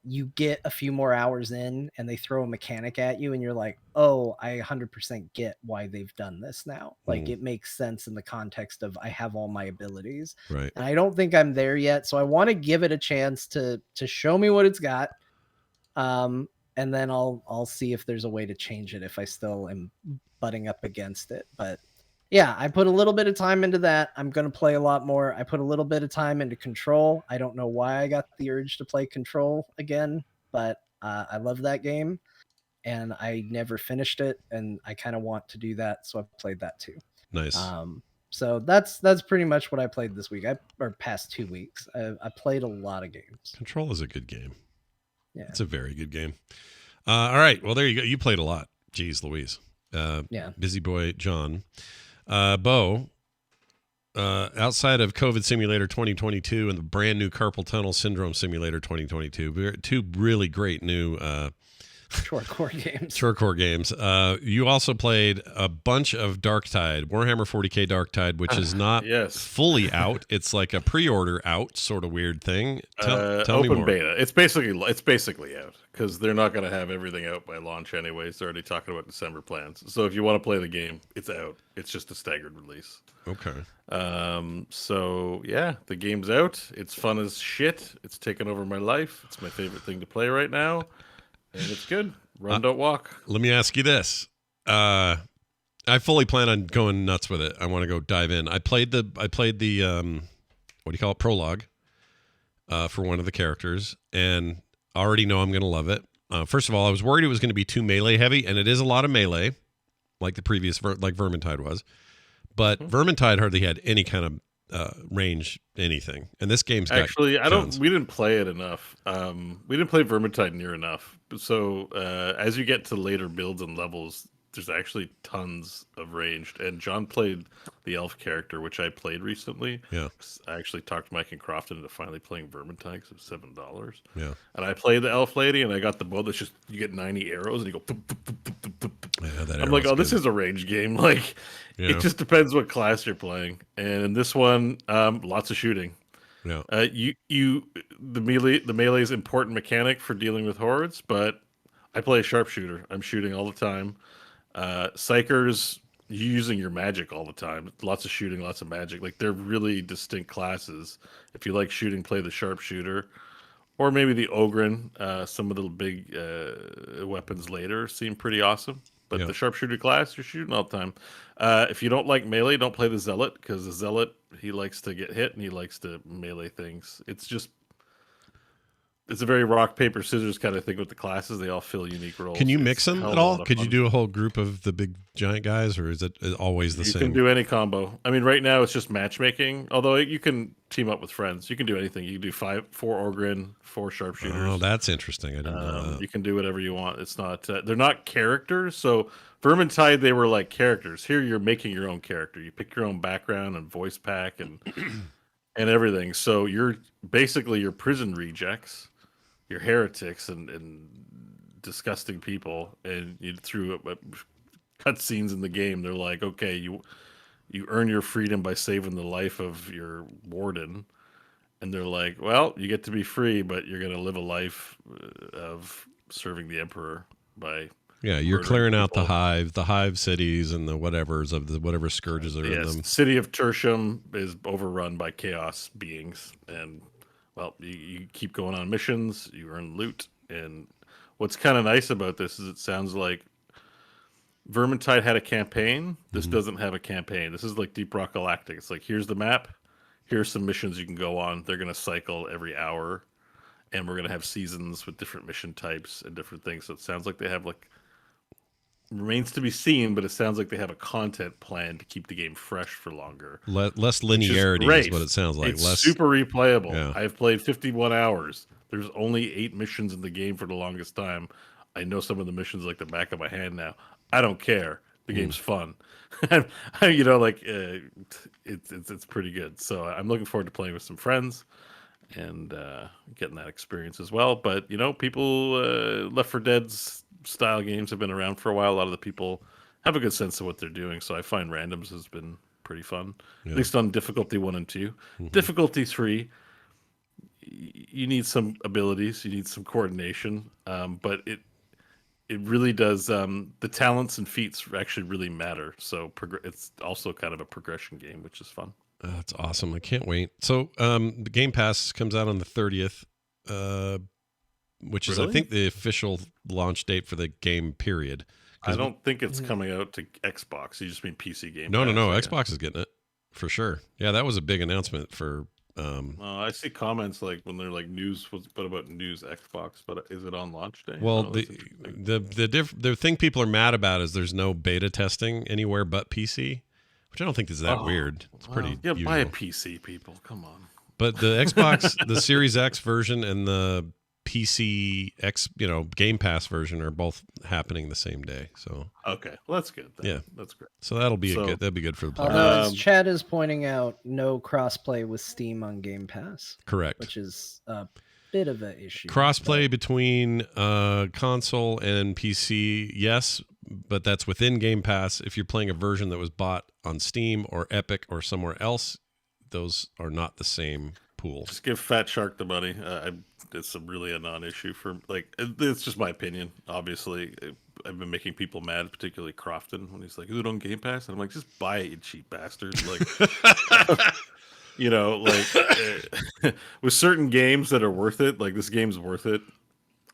you get a few more hours in and they throw a mechanic at you and you're like, oh, I 100% get why they've done this now. Like, it makes sense in the context of I have all my abilities. Right. And I don't think I'm there yet. So I want to give it a chance to show me what it's got. And then I'll see if there's a way to change it if I still am butting up against it. But yeah, I put a little bit of time into that. I'm going to play a lot more. I put a little bit of time into Control. I don't know why I got the urge to play Control again, but I love that game, and I never finished it, and I kind of want to do that, so I've played that too. Nice. So that's pretty much what I played this week. Or past 2 weeks. I played a lot of games. Control is a good game. Yeah, it's a very good game. All right, well, there you go. You played a lot. Jeez Louise. Yeah. Busy boy John. Bo, outside of COVID Simulator 2022 and the brand new Carpal Tunnel Syndrome Simulator 2022, two really great new Shortcore games. Shortcore games. You also played a bunch of Darktide, Warhammer 40k Darktide, which is not fully out. It's like a pre-order out, sort of weird thing. Tell me more. Open beta. It's basically out because they're not going to have everything out by launch anyways. They're already talking about December plans. So if you want to play the game, it's out. It's just a staggered release. Okay. So yeah, the game's out. It's fun as shit. It's taken over my life. It's my favorite thing to play right now. And it's good. Run, don't walk. Let me ask you this. I fully plan on going nuts with it. I want to go dive in. I played the what do you call it? Prologue for one of the characters, and I already know I'm going to love it. First of all, I was worried it was going to be too melee heavy, and it is a lot of melee, like the previous, like Vermintide was. But Vermintide hardly had any kind of range anything, and this game's got actually tons. we didn't play it enough. We didn't play Vermintide near enough. So as you get to later builds and levels, there's actually tons of ranged. And John played the elf character, which I played recently. Yeah, I actually talked Mike and Crofton into finally playing Vermintide because it was $7. Yeah, and I played the elf lady, and I got the bow that's just you get 90 arrows, and you go. Yeah, I'm like, oh, this is a range game. Like, it just depends what class you're playing. And in this one, lots of shooting. Yeah. The melee is important mechanic for dealing with hordes, but I play a sharpshooter. I'm shooting all the time. Psychers, you're using your magic all the time. Lots of shooting, lots of magic. Like, they're really distinct classes. If you like shooting, play the sharpshooter. Or maybe the Ogren. Some of the big weapons later seem pretty awesome. But the sharpshooter class, you're shooting all the time. If you don't like melee, don't play the Zealot, because the Zealot, he likes to get hit and he likes to melee things. It's a very rock, paper, scissors kind of thing with the classes. They all fill unique roles. Can you mix them at all? Could you do a whole group of the big giant guys, or is it always the same? You can do any combo. I mean, right now it's just matchmaking, although you can team up with friends. You can do anything. You can do 4 Ogren, 4 sharpshooters. Oh, that's interesting. I didn't know that. You can do whatever you want. It's not they're not characters. So Vermintide, they were like characters. Here you're making your own character. You pick your own background and voice pack and and everything. So you're basically your prison rejects, your heretics and disgusting people, and you through cutscenes in the game. They're like, okay, you earn your freedom by saving the life of your warden, and they're like, well, you get to be free, but you're going to live a life of serving the emperor by you're clearing out the hive cities and the whatever scourges are in them. City of Tertium is overrun by chaos beings, and well, you keep going on missions, you earn loot, and what's kind of nice about this is it sounds like Vermintide had a campaign. This doesn't have a campaign. This is like Deep Rock Galactic. It's like, here's the map, here's some missions you can go on. They're going to cycle every hour, and we're going to have seasons with different mission types and different things. So it sounds like they have remains to be seen, but it sounds like they have a content plan to keep the game fresh for longer. Less linearity is what it sounds like. It's super replayable. Yeah. I've played 51 hours. There's only 8 missions in the game for the longest time. I know some of the missions like the back of my hand now. I don't care. The game's fun. It's pretty good. So I'm looking forward to playing with some friends and getting that experience as well. But, people, Left 4 Dead's style games have been around for a while. A lot of the people have a good sense of what they're doing. So I find randoms has been pretty fun, at least on difficulty 1 and 2. Difficulty 3, you need some abilities, you need some coordination, but it really does. The talents and feats actually really matter. So it's also kind of a progression game, which is fun. That's awesome. I can't wait. So the Game Pass comes out on the 30th, which is, I think, the official launch date for the game, period. I don't think it's coming out to Xbox. You just mean PC Game No, Pass. no. Xbox is getting it, for sure. Yeah, that was a big announcement for... I see comments like when they're like news, what about news Xbox, but is it on launch day? Well, the thing people are mad about is there's no beta testing anywhere but PC, which I don't think is that weird. It's pretty usual. Buy a PC, people. Come on. But the Xbox, the Series X version and the PC X, Game Pass version are both happening the same day. So okay, well that's good then. Yeah, that's great. So that'll be good for the players. Although, as Chad is pointing out, no crossplay with Steam on Game Pass. Correct. Which is bit of an issue. Crossplay between console and PC, yes, but that's within Game Pass. If you're playing a version that was bought on Steam or Epic or somewhere else, those are not the same pool. Just give Fat Shark the money. It's really a non-issue for it's just my opinion. Obviously, I've been making people mad, particularly Crofton, when he's like, "Is it on Game Pass?" And I'm like, "Just buy it, you cheap bastard!" You know, with certain games that are worth it, like this game's worth it.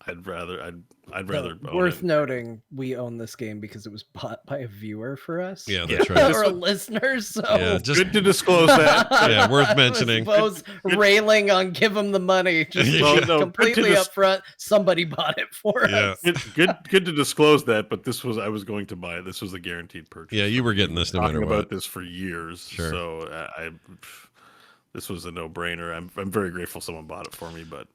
I'd rather own worth it. noting, we own this game because it was bought by a viewer for us. Yeah, that's right. Or a listener. So just good to disclose that. Yeah, worth mentioning. I suppose railing on give them the money, just completely upfront. Somebody bought it for us. Good to disclose that. But I was going to buy it. This was a guaranteed purchase. Yeah, you were getting this no matter what. About this for years. Sure. So this was a no-brainer. I'm very grateful someone bought it for me, but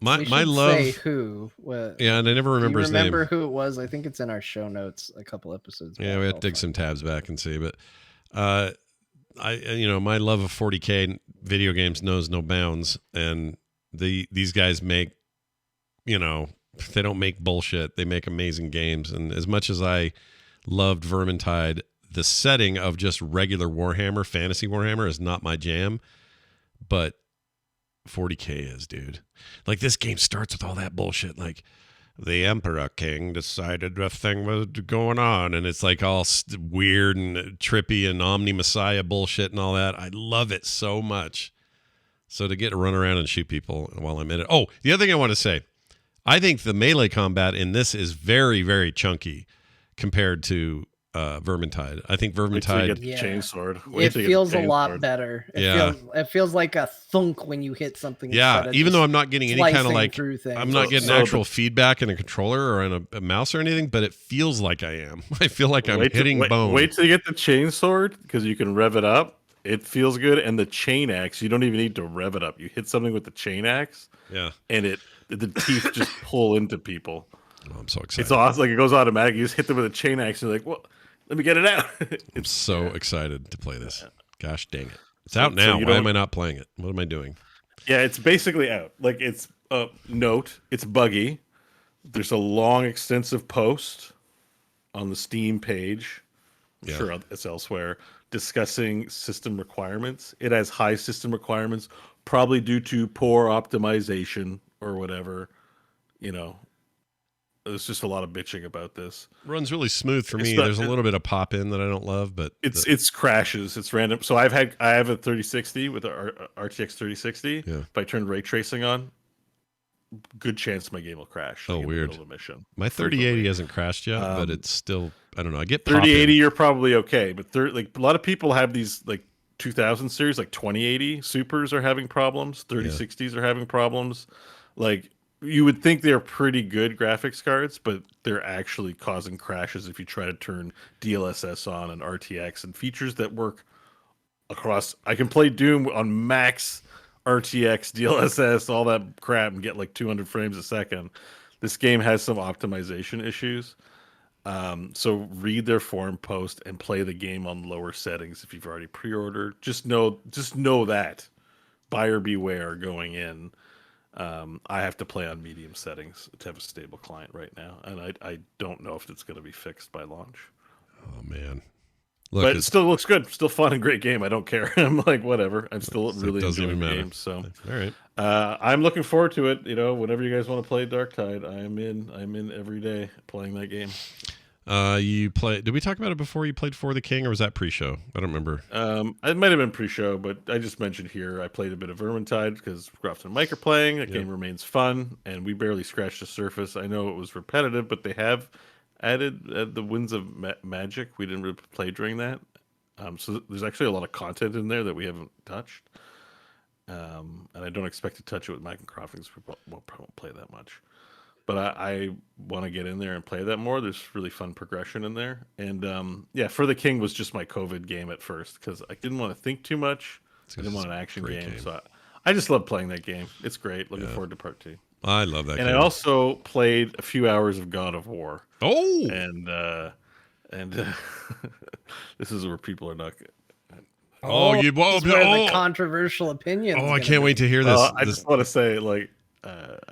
my love. Say who? Yeah, and I never remember his name. Remember who it was? I think it's in our show notes a couple episodes back. Yeah, we had to dig some tabs back and see, but my love of 40K video games knows no bounds, and these guys make, they don't make bullshit. They make amazing games, and as much as I loved Vermintide, the setting of just regular Warhammer, fantasy Warhammer, is not my jam, but 40K is, dude. Like, this game starts with all that bullshit, like, the Emperor King decided a thing was going on, and it's like all weird and trippy and Omni Messiah bullshit and all that. I love it so much. So to get to run around and shoot people while I'm in it. Oh, the other thing I want to say, I think the melee combat in this is very, very chunky compared to Vermintide. I think Vermintide chainsword. It feels a lot better. It feels like a thunk when you hit something. Yeah, even though I'm not getting any kind of I'm not getting actual feedback in a controller or in a mouse or anything, but it feels like I am. I feel like I'm hitting bone. Wait till you get the chainsword, because you can rev it up. It feels good, and the chain axe, you don't even need to rev it up. You hit something with the chain axe, and the teeth just pull into people. Oh, I'm so excited. It's awesome. Like, it goes automatic. You just hit them with a chain axe, and you're like, well, let me get it out. I'm so excited to play this. Gosh dang it. It's out now. Why am I not playing it? What am I doing? Yeah, it's basically out. Like, it's note, it's buggy. There's a long, extensive post on the Steam page. I'm sure it's elsewhere, discussing system requirements. It has high system requirements, probably due to poor optimization or whatever. There's just a lot of bitching about this. Runs really smooth for me. There's a little bit of pop in that I don't love, but it's crashes. It's random. So I have a 3060 with a RTX 3060. Yeah. If I turn ray tracing on, good chance my game will crash. Oh, weird. In the mission. My 3080 hasn't crashed yet, but it's still, I don't know. I get 3080, you're probably okay, but a lot of people have these 2000 series, 2080 supers are having problems. 3060s are having problems. You would think they're pretty good graphics cards, but they're actually causing crashes if you try to turn DLSS on and RTX and features that work across. I can play Doom on max RTX, DLSS, all that crap, and get 200 frames a second. This game has some optimization issues. So read their forum post and play the game on lower settings if you've already pre-ordered. Just know that. Buyer beware going in. I have to play on medium settings to have a stable client right now, and I don't know if it's going to be fixed by launch. Oh man! But it still looks good, still fun and great game. I don't care. I'm whatever. I'm still really enjoying the game. So all right, I'm looking forward to it. Whenever you guys want to play Darktide, I'm in every day playing that game. You play? Did we talk about it before? You played For the King, or was that pre-show? I don't remember. It might have been pre-show, but I just mentioned here I played a bit of Vermintide because Croft and Mike are playing. That game remains fun, and we barely scratched the surface. I know it was repetitive, but they have added the Winds of Magic. We didn't really play during that, so there's actually a lot of content in there that we haven't touched. And I don't expect to touch it with Mike and Croft because we won't play that much. But I want to get in there and play that more. There's really fun progression in there. And For the King was just my COVID game at first because I didn't want to think too much. I didn't want an action game. So I just love playing that game. It's great. Looking forward to part 2. I love that game. And I also played a few hours of God of War. Oh! And this is where people are not... the controversial opinion. Oh, I can't wait to hear this. I just want to say,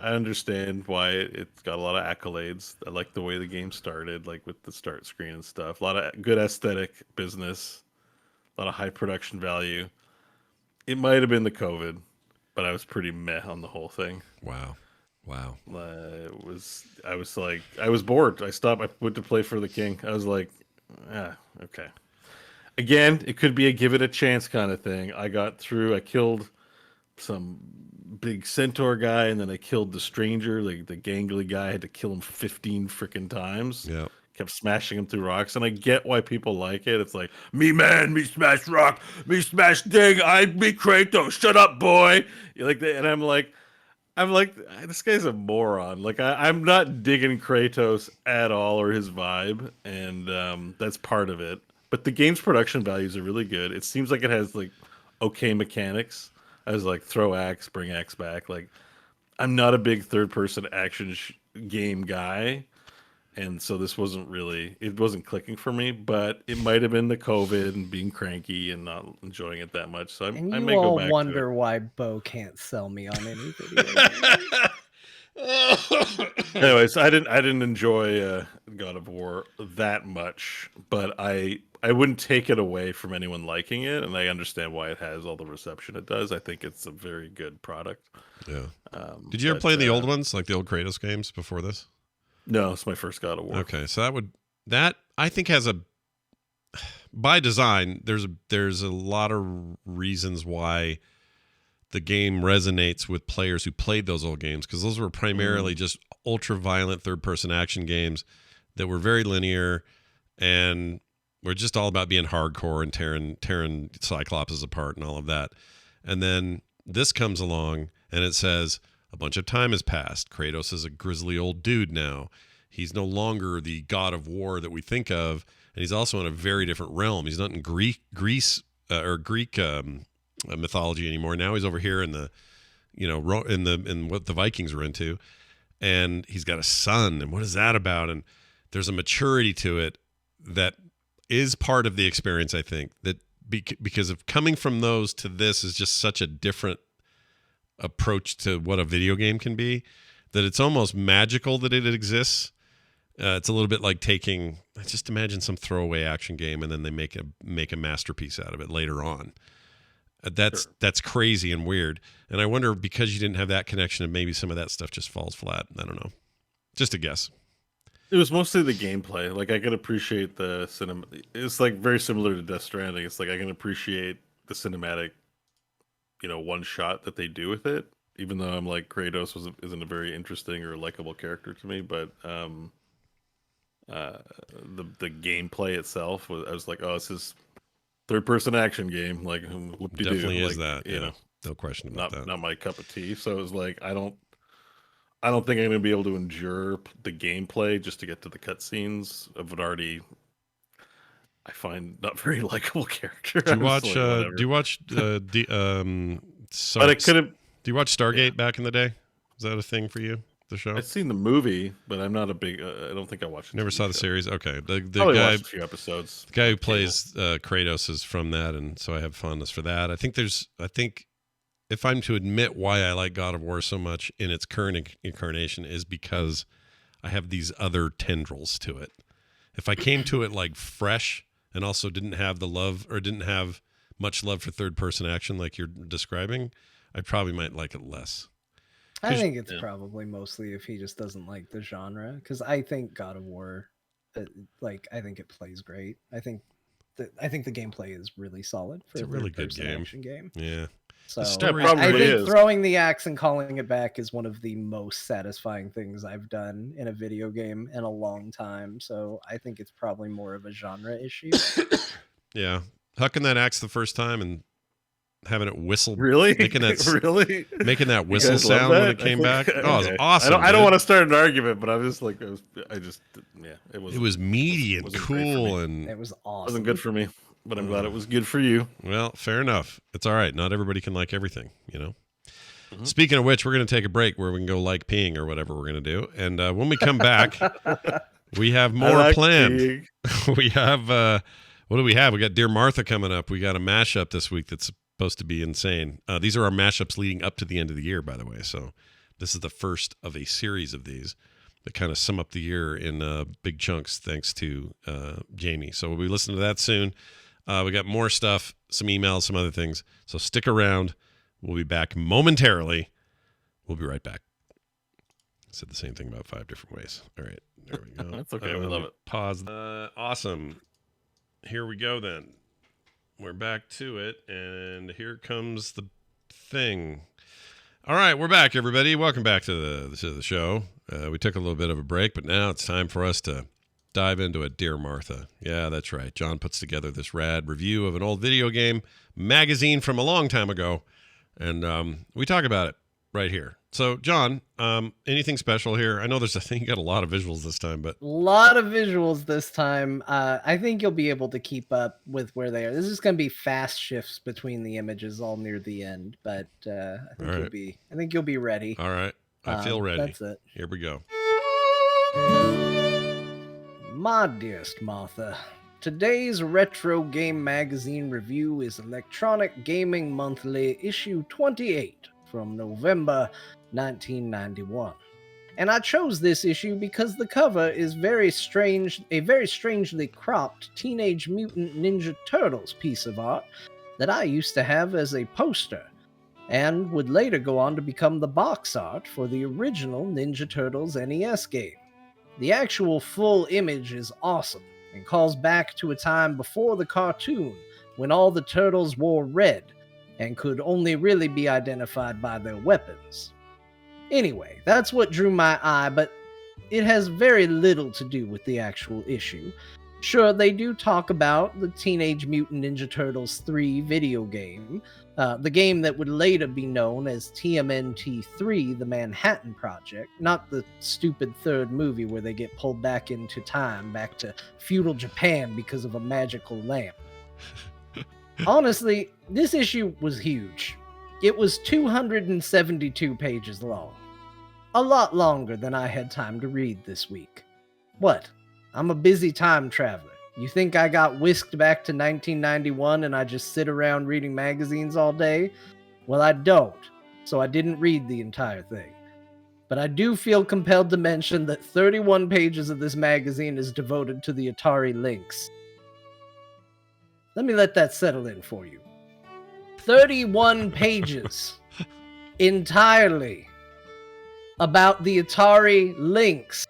I understand why it's got a lot of accolades. I like the way the game started, like with the start screen and stuff. A lot of good aesthetic business, a lot of high production value. It might have been the COVID, but I was pretty meh on the whole thing. Wow. I was bored. I stopped. I went to play for the king. I was like, okay. Again, it could be a give it a chance kind of thing. I got through. I killed some big centaur guy, and then I killed the stranger, like the gangly guy. I had to kill him 15 freaking times. Yeah. Kept smashing him through rocks, and I get why people like it. It's like, me man, me smash rock, me smash dig, I me Kratos, shut up, boy. You like that, and I'm like, this guy's a moron. Like I'm not digging Kratos at all or his vibe, and that's part of it. But the game's production values are really good. It seems like it has like okay mechanics. I was like, throw axe, bring axe back. Like, I'm not a big third-person action game guy, and so this wasn't clicking for me. But it might have been the COVID and being cranky and not enjoying it that much. So I may go back wonder to it. why Bo can't sell me on any video game. Anyways, I didn't enjoy God of War that much, but I wouldn't take it away from anyone liking it, and I understand why it has all the reception it does. I think it's a very good product. Yeah. Did you ever play the old ones, like the old Kratos games before this? No, it's my first God of War. Okay, so that I think has by design. There's a lot of reasons why the game resonates with players who played those old games, because those were primarily just ultra violent third-person action games that were very linear and were just all about being hardcore and tearing Cyclopses apart and all of that. And then this comes along and it says a bunch of time has passed. Kratos is a grizzly old dude now. He's no longer the god of war that we think of, and he's also in a very different realm. He's not in Greek mythology anymore. Now he's over here in the, in what the Vikings were into, and he's got a son. And what is that about? And there's a maturity to it that is part of the experience. I think that because of coming from those to this is just such a different approach to what a video game can be, that it's almost magical that it exists. It's a little bit like just imagine some throwaway action game and then they make a masterpiece out of it later on. That's crazy and weird. And I wonder, because you didn't have that connection, and maybe some of that stuff just falls flat. I don't know. Just a guess. It was mostly the gameplay. Like, I can appreciate the cinema. It's like very similar to Death Stranding. It's like I can appreciate the cinematic, one shot that they do with it. Even though I'm like, Kratos isn't a very interesting or likable character to me, but the gameplay itself I was like, oh, this is third-person action game. Like, whoop-de-doo. Definitely is like, that. Yeah, no question about that. Not my cup of tea. So it was like, I don't think I'm going to be able to endure the gameplay just to get to the cutscenes of I find not very likable character. Do you watch? Like, do you watch? But it could have. Do you watch Stargate back in the day? Is that a thing for you? The show? I've seen the movie, but I'm not a big. I don't think I watched it. Never saw the series. Okay, the Probably guy, watched a few episodes. the guy who plays Kratos is from that, and so I have fondness for that. I think if I'm to admit why I like God of War so much in its current incarnation is because I have these other tendrils to it. If I came to it like fresh and also didn't have the love, or didn't have much love for third-person action like you're describing, I probably might like it less. I think it's probably mostly if he just doesn't like the genre, because I think God of War, I think it plays great. I think the gameplay is really solid for It's a really good game. action game. Yeah. So story I think is. throwing the axe and calling it back is one of the most satisfying things I've done in a video game in a long time. So I think it's probably more of a genre issue. Yeah. Hucking that axe the first time and having it whistle. Really? Making that whistle guys love sound when that? it came I back. think- Oh, it was okay. awesome. I don't dude. want to start an argument, but I'm just like, it It was meaty and wasn't great for cool me. and It was awesome. wasn't good for me, but I'm glad it was good for you. well, fair enough. It's all right. Not everybody can like everything, Mm-hmm. Speaking of which, we're going to take a break where we can go like peeing or whatever we're going to do. And when we come back, we have more planned. We have, what do we have? We got Dear Martha coming up. We got a mashup this week that's supposed to be insane. These are our mashups leading up to the end of the year, by the way. So This is the first of a series of these that kind of sum up the year in big chunks, thanks to Jamie. So we'll be listening to that soon. We got more stuff, some emails, some other things. So stick around. We'll be back momentarily. We'll be right back. I said the same thing about 5 different ways. All right, there we go. That's okay. We love it. Pause. Awesome. Here we go then. We're back to it, and here comes the thing. All right, we're back, everybody. Welcome back to the show. We took a little bit of a break, but now it's time for us to dive into it. Dear Martha. Yeah, that's right. John puts together this rad review of an old video game magazine from a long time ago, and we talk about it right here. So, John, anything special here? I know there's a thing. You got a lot of visuals this time, but a lot of visuals this time. I think you'll be able to keep up with where they are. This is going to be fast shifts between the images all near the end, but I think you'll be ready. All right, I feel ready. That's it. Here we go. My dearest Martha, today's retro game magazine review is Electronic Gaming Monthly, issue 28 from November 1991. And I chose this issue because the cover is a very strangely cropped Teenage Mutant Ninja Turtles piece of art that I used to have as a poster, and would later go on to become the box art for the original Ninja Turtles NES game. The actual full image is awesome and calls back to a time before the cartoon when all the turtles wore red and could only really be identified by their weapons. Anyway, that's what drew my eye, but it has very little to do with the actual issue. Sure, they do talk about the Teenage Mutant Ninja Turtles 3 video game, the game that would later be known as TMNT 3, The Manhattan Project, not the stupid third movie where they get pulled back into time, back to feudal Japan because of a magical lamp. Honestly, this issue was huge. It was 272 pages long. A lot longer than I had time to read this week. What? I'm a busy time traveler. You think I got whisked back to 1991 and I just sit around reading magazines all day? Well, I don't, so I didn't read the entire thing. But I do feel compelled to mention that 31 pages of this magazine is devoted to the Atari Lynx. Let me let that settle in for you. 31 pages entirely about the Atari Lynx.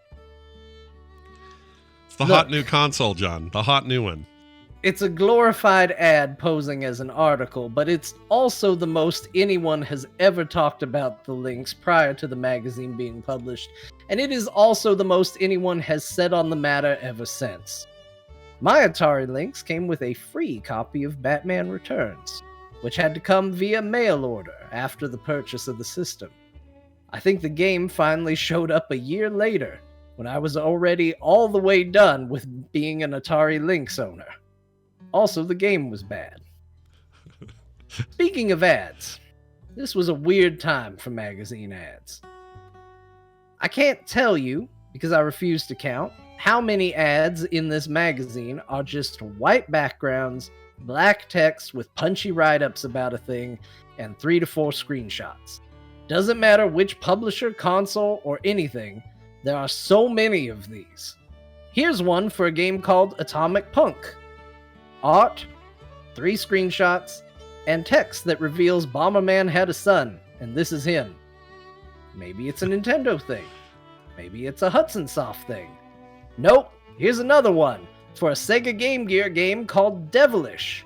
It's the hot new console, John. The hot new one. It's a glorified ad posing as an article, but it's also the most anyone has ever talked about the Lynx prior to the magazine being published, and it is also the most anyone has said on the matter ever since. My Atari Lynx came with a free copy of Batman Returns, which had to come via mail order after the purchase of the system. I think the game finally showed up a year later, when I was already all the way done with being an Atari Lynx owner. Also, the game was bad. Speaking of ads, this was a weird time for magazine ads. I can't tell you, because I refuse to count, how many ads in this magazine are just white backgrounds, black text with punchy write-ups about a thing, and 3 to 4 screenshots. Doesn't matter which publisher, console, or anything, there are so many of these. Here's one for a game called Atomic Punk. Art, 3 screenshots, and text that reveals Bomberman had a son, and this is him. Maybe it's a Nintendo thing. Maybe it's a Hudson Soft thing. Nope, here's another one for a Sega Game Gear game called Devilish.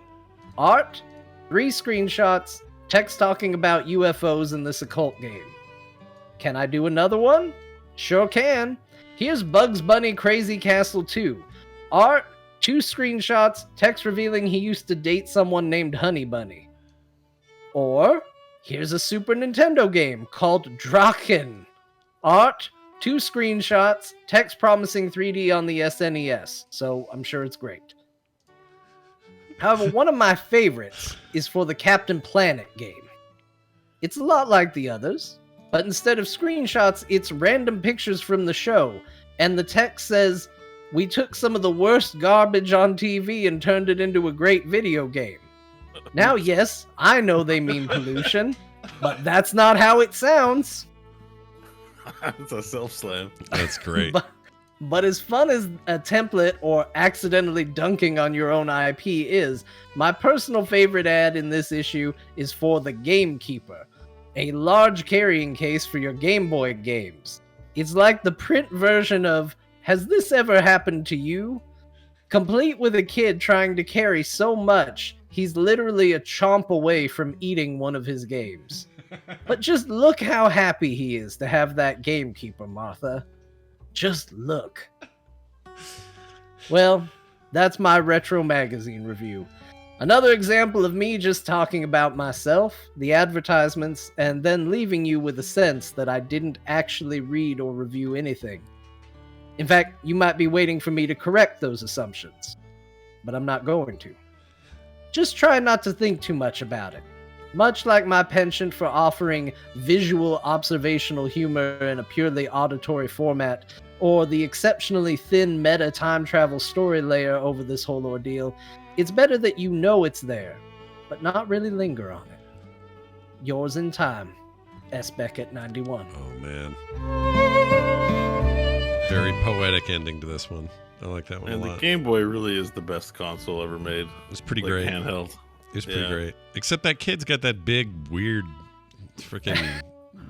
Art, 3 screenshots, text talking about UFOs in this occult game. Can I do another one? Sure can. Here's Bugs Bunny Crazy Castle 2. Art, 2 screenshots, text revealing he used to date someone named Honey Bunny. Or, here's a Super Nintendo game called Draken. Art, 2 screenshots, text promising 3D on the SNES, so I'm sure it's great. However, one of my favorites is for the Captain Planet game. It's a lot like the others, but instead of screenshots, it's random pictures from the show, and the text says, "We took some of the worst garbage on TV and turned it into a great video game." Now, yes, I know they mean pollution, but that's not how it sounds. It's a self slam. That's great. But as fun as a template or accidentally dunking on your own IP is, my personal favorite ad in this issue is for the Gamekeeper, a large carrying case for your Game Boy games. It's like the print version of Has This Ever Happened to You? Complete with a kid trying to carry so much, he's literally a chomp away from eating one of his games. But just look how happy he is to have that Gamekeeper, Martha. Just look. Well, that's my retro magazine review. Another example of me just talking about myself, the advertisements, and then leaving you with a sense that I didn't actually read or review anything. In fact, you might be waiting for me to correct those assumptions, but I'm not going to. Just try not to think too much about it. Much like my penchant for offering visual observational humor in a purely auditory format, or the exceptionally thin meta time travel story layer over this whole ordeal, it's better that you know it's there, but not really linger on it. Yours in time, S. Beckett 91. Oh, man. Very poetic ending to this one. I like that one a lot. The Game Boy really is the best console ever made. It was pretty great. Handheld. It was pretty great. Except that kid's got that big, weird, freaking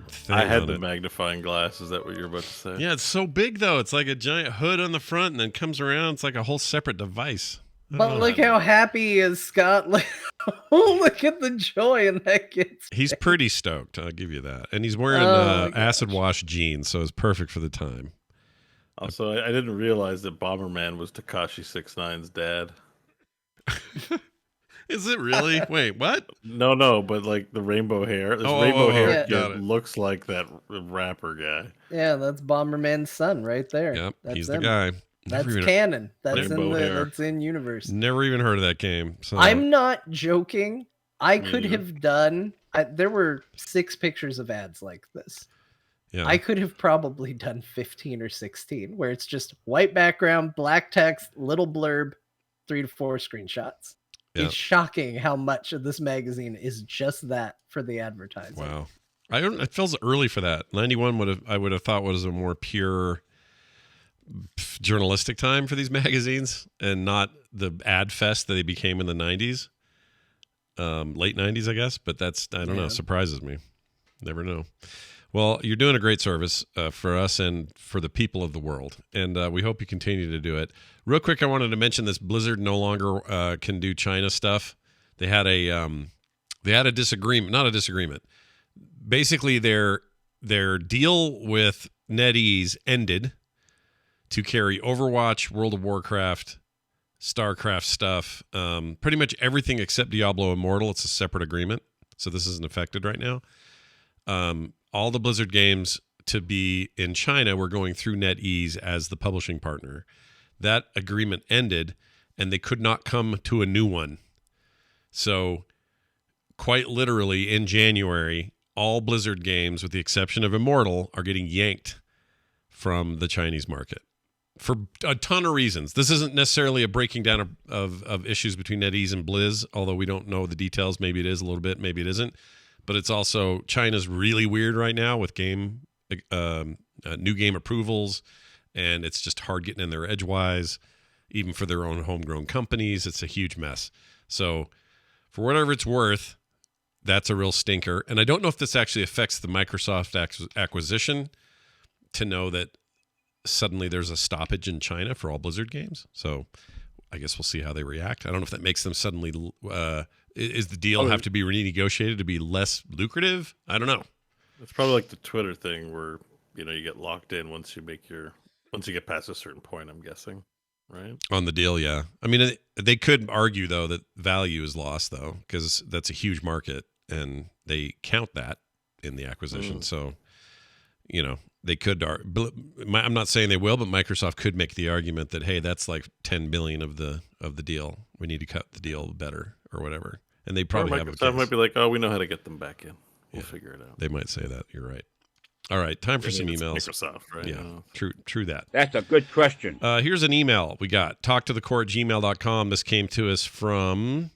thing. I had on the it. magnifying glass. Is that what you're about to say? Yeah, it's so big though. It's like a giant hood on the front, and then comes around. It's like a whole separate device. But look how happy he is, Scott. Look at the joy in that kid's He's face. pretty stoked. I'll give you that. And he's wearing acid wash jeans, so it's perfect for the time. Also, I didn't realize that Bomberman was Tekashi 6ix9ine's dad. Is it really? Wait, what? No, but like the rainbow hair. This rainbow hair kid looks like that rapper guy. Yeah, that's Bomberman's son right there. Yep, that's he's him. the guy. That's canon. That's that's in universe. Never even heard of that game. So. I'm not joking. I could have done. There were 6 pictures of ads like this. Yeah. I could have probably done 15 or 16, where it's just white background, black text, little blurb, 3 to 4 screenshots. Yeah. It's shocking how much of this magazine is just that for the advertising. Wow. It feels early for that. 91 I would have thought was a more pure journalistic time for these magazines, and not the ad fest that they became in the 90s. Late 90s, I guess, but that's, I don't know, surprises me. Never know. Well, you're doing a great service for us and for the people of the world, and we hope you continue to do it. Real quick, I wanted to mention this: Blizzard no longer can do China stuff. They had a disagreement, not a disagreement. Basically, their deal with NetEase ended to carry Overwatch, World of Warcraft, StarCraft stuff, pretty much everything except Diablo Immortal. It's a separate agreement, so this isn't affected right now. All the Blizzard games to be in China were going through NetEase as the publishing partner. That agreement ended, and they could not come to a new one. So, quite literally, in January, all Blizzard games, with the exception of Immortal, are getting yanked from the Chinese market for a ton of reasons. This isn't necessarily a breaking down of issues between NetEase and Blizz, although we don't know the details. Maybe it is a little bit, maybe it isn't. But it's also, China's really weird right now with new game approvals, and it's just hard getting in there edgewise, even for their own homegrown companies. It's a huge mess. So for whatever it's worth, that's a real stinker. And I don't know if this actually affects the Microsoft acquisition, to know that suddenly there's a stoppage in China for all Blizzard games. So I guess we'll see how they react. I don't know if that makes them suddenly... is the deal have to be renegotiated to be less lucrative? I don't know. It's probably like the Twitter thing where, you get locked in once you get past a certain point, I'm guessing, right? On the deal, yeah. I mean, they could argue, though, that value is lost, though, because that's a huge market, and they count that in the acquisition. So, they could... I'm not saying they will, but Microsoft could make the argument that, hey, that's like $10 billion of the deal. We need to cut the deal better or whatever. And they probably have a case. Might be like, we know how to get them back in. We'll figure it out. They might say that. You're right. All right, time for some emails. Microsoft, right? Yeah, true that. That's a good question. Here's an email we got. talktothecore@gmail.com. This came to us from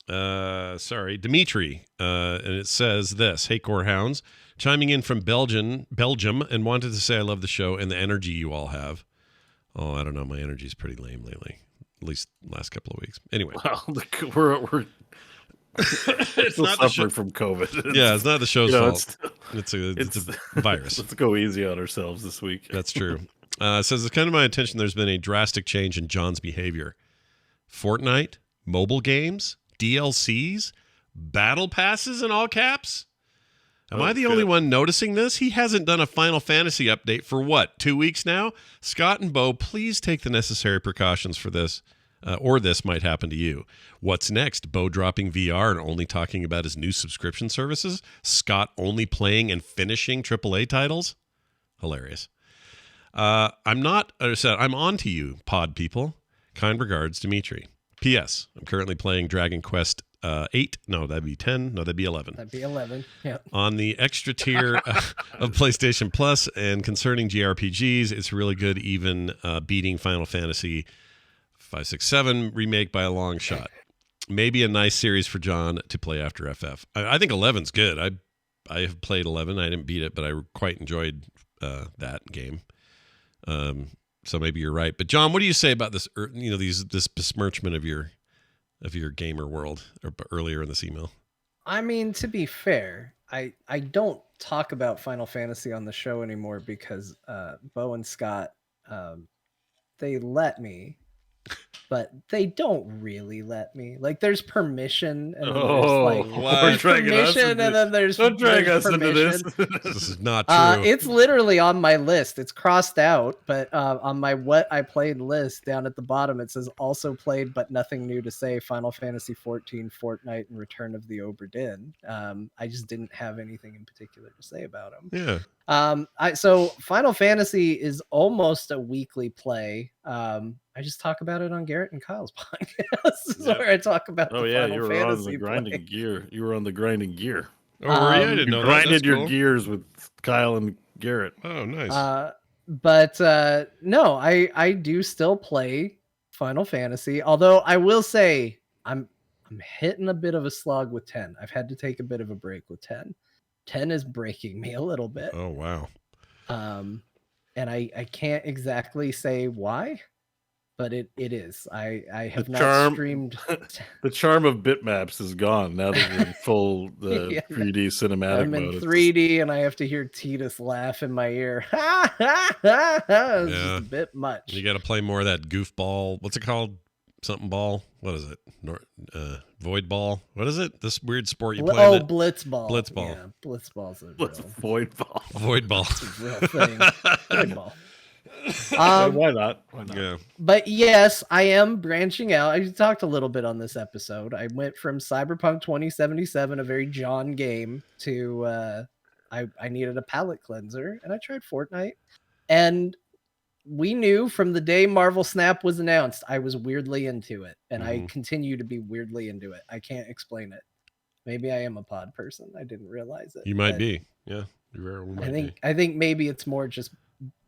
Dimitri, and it says this: "Hey, Core Hounds, chiming in from Belgium, and wanted to say I love the show and the energy you all have." Oh, I don't know, my energy's pretty lame lately, at least last couple of weeks. Anyway, well, we're it's not the show from COVID. Yeah, it's not the show's fault. It's a virus. Let's go easy on ourselves this week. That's true. It says it's come to my attention there's been a drastic change in John's behavior. Fortnite, mobile games, DLCs, battle passes in all caps. Am I the only one noticing this? He hasn't done a Final Fantasy update for what, 2 weeks now? Scott and Bo, please take the necessary precautions for this, or this might happen to you. What's next? Bo dropping VR and only talking about his new subscription services? Scott only playing and finishing AAA titles? Hilarious. I'm on to you, pod people. Kind regards, Dimitri. P.S. I'm currently playing Dragon Quest 8. No, that'd be 10. No, that'd be 11. That'd be 11. Yeah. On the extra tier of PlayStation Plus, and concerning JRPGs, it's really good, even beating Final Fantasy 5, 6, 7 remake by a long shot. Maybe a nice series for John to play after FF. I think 11's good. I have played 11. I didn't beat it, but I quite enjoyed that game. So maybe you're right. But John, what do you say about this? This besmirchment of your gamer world earlier in this email? I mean, to be fair, I don't talk about Final Fantasy on the show anymore because Bo and Scott, they let me, but they don't really let me. Like, there's permission, and then there's permission, and then there's don't drag us into this. This is not true. It's literally on my list. It's crossed out, but on my what I played list down at the bottom, it says also played, but nothing new to say. Final Fantasy 14, Fortnite, and Return of the Obra Dinn. I just didn't have anything in particular to say about them. Yeah. So Final Fantasy is almost a weekly play. I just talk about it on Garrett and Kyle's podcast, where I talk about. Oh yeah, you were on the grinding gear. You were on the grinding gear. Oh, were you? I didn't know that. Grinded your gears with Kyle and Garrett. Oh, nice. No, I do still play Final Fantasy. Although I will say I'm hitting a bit of a slog with 10. I've had to take a bit of a break with 10. 10 is breaking me a little bit. Oh wow. And I can't exactly say why, but it is. I have streamed. The charm of bitmaps is gone now that you're in full 3D cinematic I'm mode. in 3D and I have to hear Titus laugh in my ear. It's just a bit much. You got to play more of that goofball. What's it called? Something ball. What is it? Void ball. What is it? This weird sport you play. Oh, blitzball. Blitzball. Yeah, blitzball's a void ball. Void ball. It's a real thing. Void ball. Why not? Why not? Yeah. But yes, I am branching out. I talked a little bit on this episode. I went from Cyberpunk 2077, a very John game, to I needed a palate cleanser, and I tried Fortnite. And we knew from the day Marvel Snap was announced, I was weirdly into it, and I continue to be weirdly into it. I can't explain it. Maybe I am a pod person. I didn't realize it. You might be. Yeah. I think maybe it's more just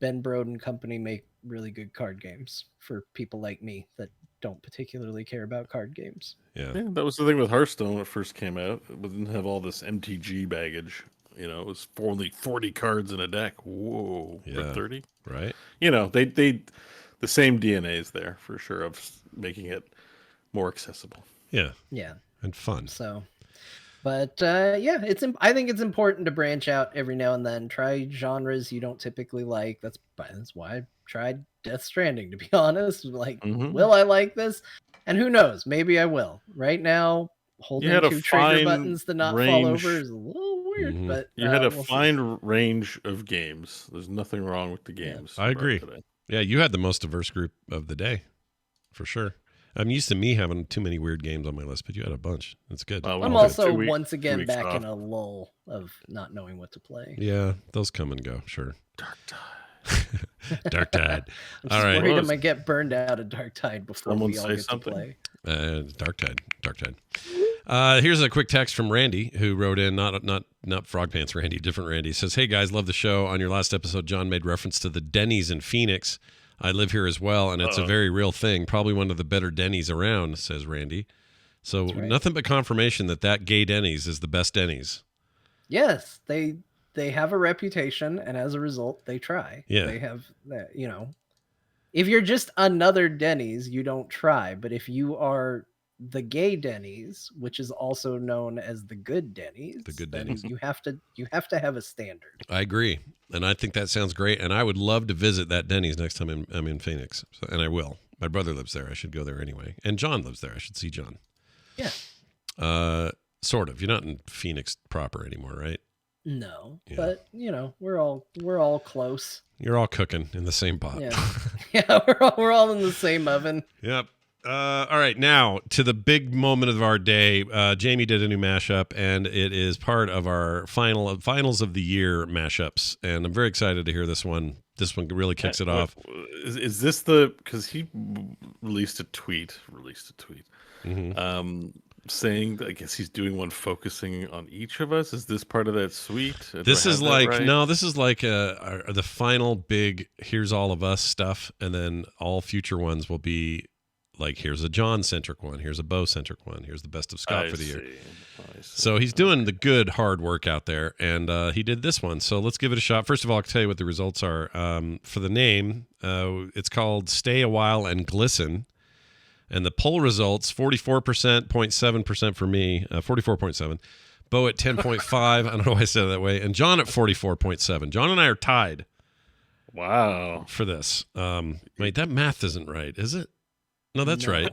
Ben Brode and company make really good card games for people like me that don't particularly care about card games. Yeah. That was the thing with Hearthstone when it first came out. It didn't have all this MTG baggage. It was only 40 cards in a deck. Whoa. Yeah. For 30. Right. They the same DNA is there for sure of making it more accessible. Yeah. Yeah. And fun. So, but I think it's important to branch out every now and then. Try genres you don't typically like. That's why I tried Death Stranding, to be honest. Like, will I like this? And who knows? Maybe I will. Right now, holding two trigger buttons to not fall over is a little weird. But you had a fine range of games. There's nothing wrong with the games. I agree. Yeah, you had the most diverse group of the day, for sure. I'm used to me having too many weird games on my list, but you had a bunch. That's good. I'm also once again back in a lull of not knowing what to play. Yeah, those come and go. Sure. Darktide. Darktide. I'm just worried I might get burned out of Darktide before Someone we all say get something? to play. Darktide. Here's a quick text from Randy, who wrote in, not Frog Pants Randy, different Randy. Says, "Hey guys, love the show. On your last episode, John made reference to the Denny's in Phoenix. I live here as well, and it's a very real thing. Probably one of the better Denny's around," says Randy. So That's right. nothing but confirmation that gay Denny's is the best Denny's. Yes, they have a reputation, and as a result, they try. Yeah. They have that. If you're just another Denny's, you don't try. But if you are the gay Denny's, which is also known as the good Denny's, then you have to have a standard. I agree, and I think that sounds great. And I would love to visit that Denny's next time I'm in Phoenix, and I will. My brother lives there. I should go there anyway, and John lives there. I should see John. Yeah. Sort of. You're not in Phoenix proper anymore, right? No, Yeah. but we're all close. You're all cooking in the same pot. Yeah, yeah, we're all in the same oven. Yep. All right, now to the big moment of our day. Jamie did a new mashup, and it is part of our finals of the year mashups, and I'm very excited to hear this one. This one really kicks it off. Is this because he released a tweet? Mm-hmm. Saying, I guess he's doing one focusing on each of us. Is this part of that suite? This is like the final big here's all of us stuff, and then all future ones will be like here's a John centric one, here's a Bo centric one, here's the best of Scott for the year. So he's doing the good hard work out there, and he did this one. So let's give it a shot. First of all, I'll tell you what the results are. For the name, it's called Stay a While and Glisten. And the poll results, 44%, 0.7% for me, 44.7. Bo at 10.5. I don't know why I said it that way. And John at 44.7. John and I are tied. Wow. For this. Wait, that math isn't right, is it? No, that's right.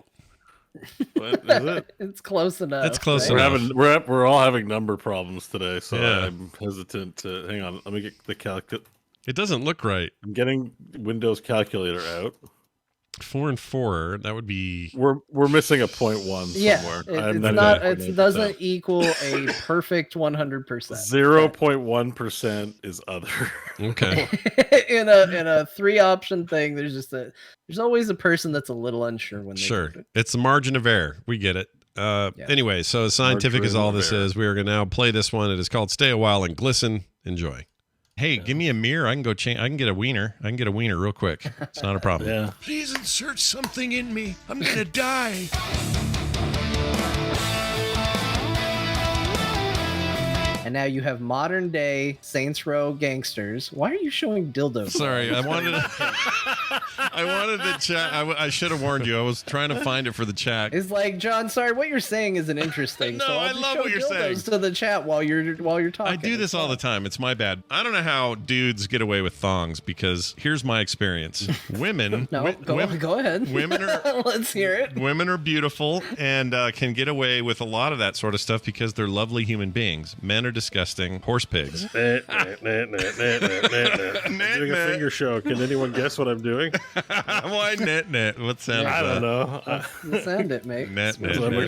What is it? It's close enough. It's close right? enough. We're all having number problems today, so Yeah. I'm hesitant to hang on. Let me get the calculator. It doesn't look right. I'm getting Windows calculator out. 4 and 4, that would be... We're missing a 0.1 Yeah, somewhere. it doesn't equal a perfect 100%. 0.1% is other. Okay. in a 3-option thing, there's always a person that's a little unsure when they Sure. do it. It's a margin of error. We get it. Anyway, so as scientific as all this is, we are going to now play this one. It is called Stay a While and Glisten. Enjoy. Hey, give me a mirror. I can go change. I can get a wiener. I can get a wiener real quick. It's not a problem. Yeah. Please insert something in me. I'm gonna die. And now you have modern day Saints Row gangsters. Why are you showing dildos? Sorry, I wanted the chat. I should have warned you. I was trying to find it for the chat. It's like, John, sorry, what you're saying isn't interesting. No, so I'll I just love show what you're dildos saying. to the chat while you're talking. I do this all the time. It's my bad. I don't know how dudes get away with thongs because here's my experience. Women, No, go ahead. Women are Let's hear it. Women are beautiful and can get away with a lot of that sort of stuff because they're lovely human beings. Men are disgusting horse pigs. I'm doing a finger show. Can anyone guess what I'm doing? Why net? What sound is I that? don't know. Send it, mate. Net.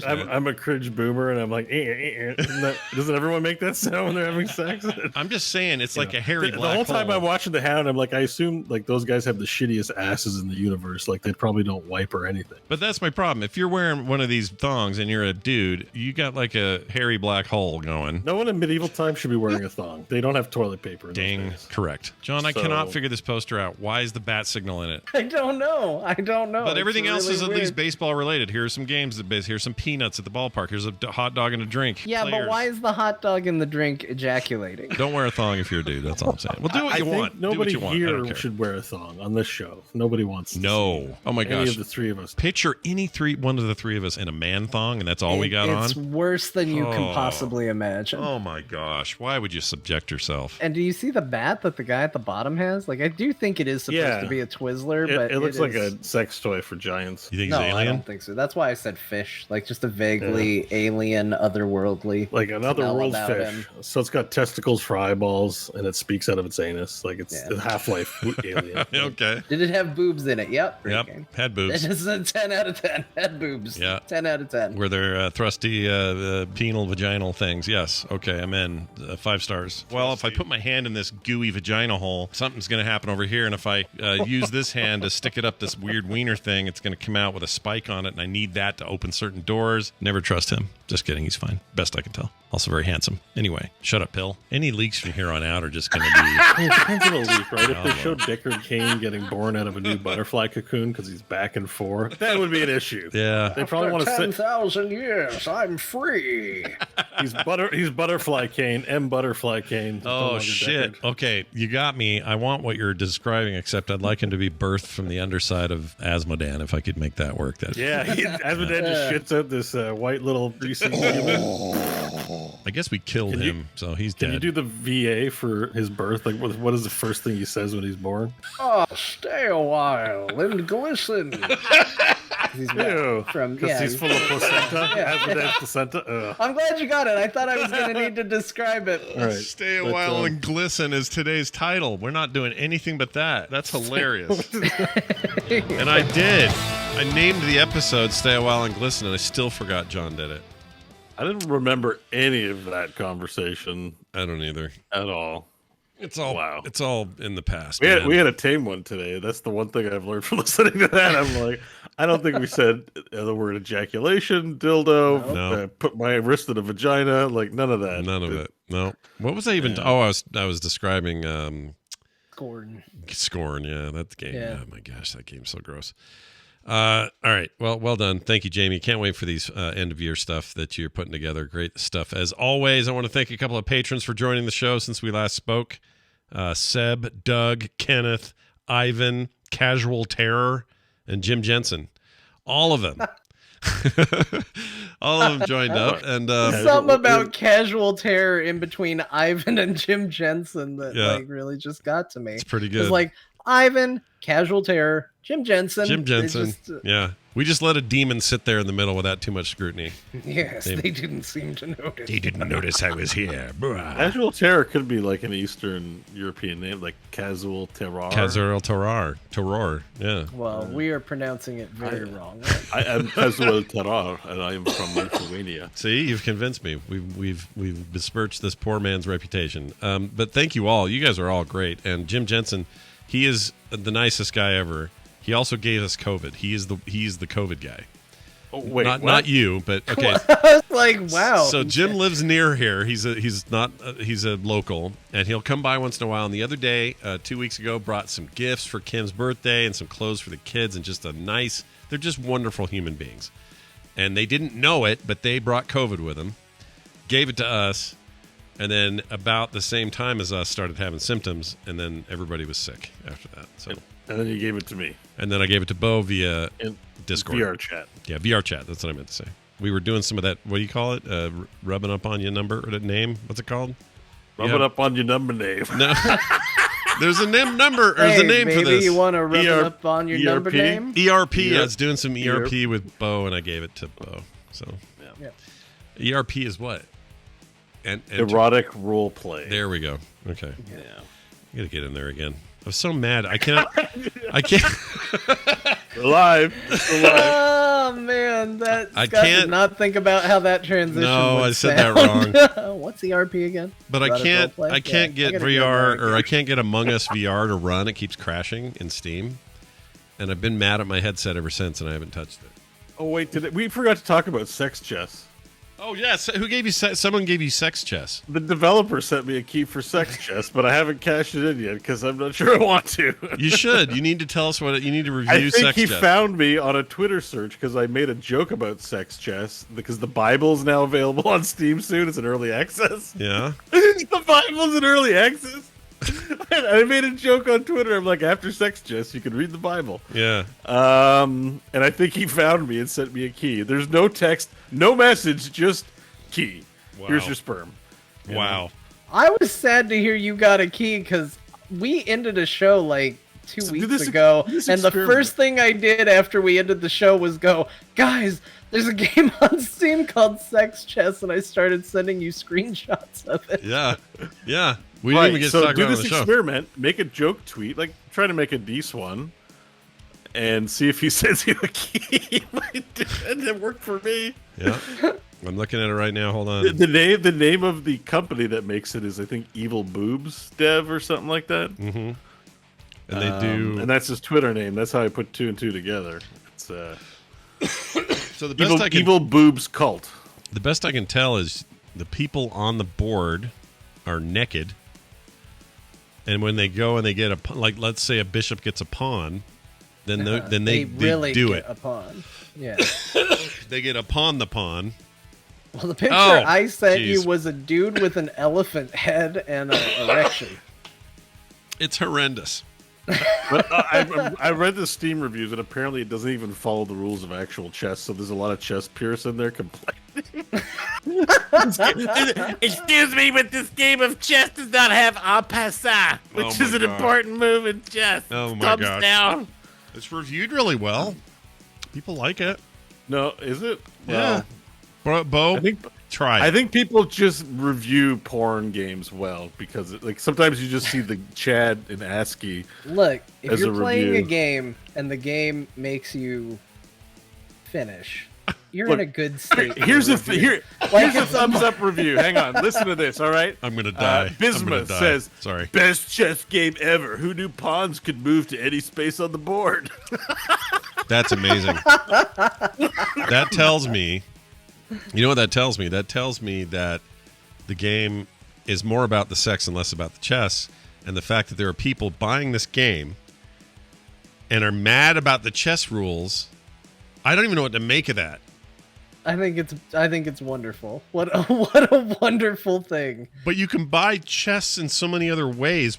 I'm a cringe boomer, and I'm like, doesn't everyone make that sound when they're having sex? I'm just saying, it's like a hairy The black whole time hole. I'm watching The Hound, I'm like, I assume like those guys have the shittiest asses in the universe. Like they probably don't wipe or anything. But that's my problem. If you're wearing one of these thongs and you're a dude, you got like a hairy black hole going. No one in medieval times should be wearing a thong. They don't have toilet paper. In those Dang, days. correct. John, I cannot figure this poster out. Why is the bat signal in it? I don't know. But everything else really is at weird. least baseball related. Here's some games. Here's some peanuts at the ballpark. Here's a hot dog and a drink. Yeah, Players. but why is the hot dog in the drink ejaculating? Don't wear a thong if you're a dude. That's all I'm saying. Well, do what I you think want. Nobody do what you want. I don't here care. should wear a thong on this show. Nobody wants to No. see Oh my any gosh. of the three of us. Picture one of the three of us in a man thong, and that's all we got It's on. worse than you can Oh. possibly imagine. Oh my gosh. Why would you subject yourself? And do you see the bat that the guy at the bottom has? Like, I do think it is supposed to be a Twizzler, but it looks like is... a sex toy for giants. You think No, he's I alien? don't think so. That's why I said fish, like just a vaguely alien, otherworldly, Like another smell world about fish. him. So it's got testicles for eyeballs, and it speaks out of its anus. Like it's Yeah. a Half-Life alien. Okay. Did it have boobs in it? Yep. Great game. Had boobs. This is a 10 out of 10. Had boobs. Yeah. 10 out of 10. Were there thrusty penal vaginal things? Yes. Okay. recommend. 5 stars. Well, if I put my hand in this gooey vagina hole, something's going to happen over here. And if I use this hand to stick it up this weird wiener thing, it's going to come out with a spike on it. And I need that to open certain doors. Never trust him. Just kidding. He's fine. Best I can tell. Also very handsome. Anyway, shut up, Pill. Any leaks from here on out are just going to be... It depends on the leak, right? If they showed Deckard Cain getting born out of a new butterfly cocoon because he's back and forth, that would be an issue. Yeah. They probably want to say 10,000 years, I'm free. he's butterfly Cain, Butterfly Cain. Oh, shit. Deckard. Okay, you got me. I want what you're describing, except I'd like him to be birthed from the underside of Asmodan, if I could make that work. Yeah, Asmodan just shits out this white little greasy human. I guess we killed him, so he's dead. Can you do the VA for his birth? Like, what is the first thing he says when he's born? Oh, stay a while and glisten. He's Because he's full of placenta. Yeah. Asmodan's placenta. Ugh. I'm glad you got it. I thought I was going to need to describe it. All right. Stay a while and glisten is today's title. We're not doing anything but that. That's hilarious. And I did. I named the episode Stay a While and Glisten, and I still forgot John did it. I didn't remember any of that conversation I don't either. at all. It's all Wow. It's all in the past. We had a tame one today. That's the one thing I've learned from listening to that. I'm like, I don't think we said the word ejaculation, dildo, No. put my wrist in a vagina, like none of that. None of it. No. What was I even? Yeah. Oh, I was describing Gordon. Scorn. Yeah, that game. Yeah. Oh my gosh, that game's so gross. All right. Well done. Thank you, Jamie. Can't wait for these end of year stuff that you're putting together. Great stuff. As always, I want to thank a couple of patrons for joining the show since we last spoke. Seb, Doug, Kenneth, Ivan, Casual Terror, and Jim Jensen. All of them. All of them joined up. And Something about Casual Terror in between Ivan and Jim Jensen that really just got to me. it's pretty It good. was like Ivan, Casual Terror, Jim Jensen. Jim They Jensen. just, Yeah. We just let a demon sit there in the middle without too much scrutiny. yes, they didn't seem to notice. He didn't notice I was here. Casual Terror could be like an Eastern European name, like Casual Terror. Casual Terror. Yeah. Well, we are pronouncing it very wrong. I am Casual Terror, and I am from Lithuania. See, you've convinced me. We've besmirched this poor man's reputation. But thank you all. You guys are all great. And Jim Jensen, he is the nicest guy ever. He also gave us COVID. He's the COVID guy. Oh, wait, not you, but okay. I was like, wow. So Jim lives near here. He's a local, and he'll come by once in a while. And the other day, 2 weeks ago, brought some gifts for Kim's birthday and some clothes for the kids, and just they're just wonderful human beings. And they didn't know it, but they brought COVID with them, gave it to us, and then about the same time as us started having symptoms, and then everybody was sick after that. So. And then you gave it to me. And then I gave it to Bo via Discord. VR chat. Yeah, VR chat. That's what I meant to say. We were doing some of that, what do you call it? Rubbing up on your number or the name? What's it called? Rubbing up on your number name. No. There's a number. There's a name for this. Maybe you want to rub it up on your number ERP? name? ERP. I was doing some ERP with Bo, and I gave it to Bo. So ERP is what? And Erotic role play. There we go. Okay. Yeah. I got to get in there again. I was so mad. I can't. We're live. Oh man, I Scott can't- did not think about how that transition. No, would I said sound. that wrong. What's ERP again? But I Erotic can't. roleplay? I can't Yeah, get I gotta VR there. or I can't get Among Us VR to run. It keeps crashing in Steam, and I've been mad at my headset ever since, and I haven't touched it. Oh wait, we forgot to talk about sex chess. Oh yes, who gave you? Someone gave you sex chess. The developer sent me a key for sex chess, but I haven't cashed it in yet because I'm not sure I want to. You should. You need to tell us you need to review I think sex he chess. found me on a Twitter search because I made a joke about sex chess because the Bible's now available on Steam soon. It's in early access. Yeah. The Bible's in early access. I made a joke on Twitter. I'm like, after sex chess, you can read the Bible. Yeah. And I think he found me and sent me a key. There's no text, no message, just key. Wow. Here's your sperm. You know? Wow. I was sad to hear you got a key because we ended a show like 2 weeks ago, and the first thing I did after we ended the show was go, guys, there's a game on Steam called Sex Chess, and I started sending you screenshots of it. Yeah. Yeah. We didn't even get to talk do about it on this the show. experiment. Make a joke tweet, like try to make a Dees one, and see if he sends you a key. And it worked for me. Yeah. I'm looking at it right now. Hold on. The name of the company that makes it is, I think, Evil Boobs Dev or something like that. Mm-hmm. And they do, and that's his Twitter name. That's how I put 2 and 2 together. It's so the best Evil Boobs Cult. The best I can tell is the people on the board are naked, and when they go and they get let's say a bishop gets a pawn, then they really do get it. a pawn. Yeah. They get upon the pawn. Well, the picture Oh, I sent geez. you was a dude with an elephant head and an erection. It's horrendous. But I read the Steam reviews, and apparently it doesn't even follow the rules of actual chess. So there's a lot of chess purists in there complaining. Excuse me, but this game of chess does not have en passant, which is an important move in chess. Oh my Thumbs gosh. down. It's reviewed really well. People like it. No, is it? Yeah. Bo, try it. I think people just review porn games well because sometimes you just see the Chad in ASCII. Look, if As you're a playing a review. game and the game makes you finish, you're Look, in a good state. Here's a review. here's a thumbs up review. Hang on, listen to this. All right, I'm gonna die. I'm gonna Bismuth die. says, Sorry. best chess game ever. Who knew pawns could move to any space on the board? That's amazing. That tells me, you know what that tells me? That tells me that the game is more about the sex and less about the chess, and the fact that there are people buying this game and are mad about the chess rules. I don't even know what to make of that. I think it's wonderful. What a wonderful thing. But you can buy chess in so many other ways.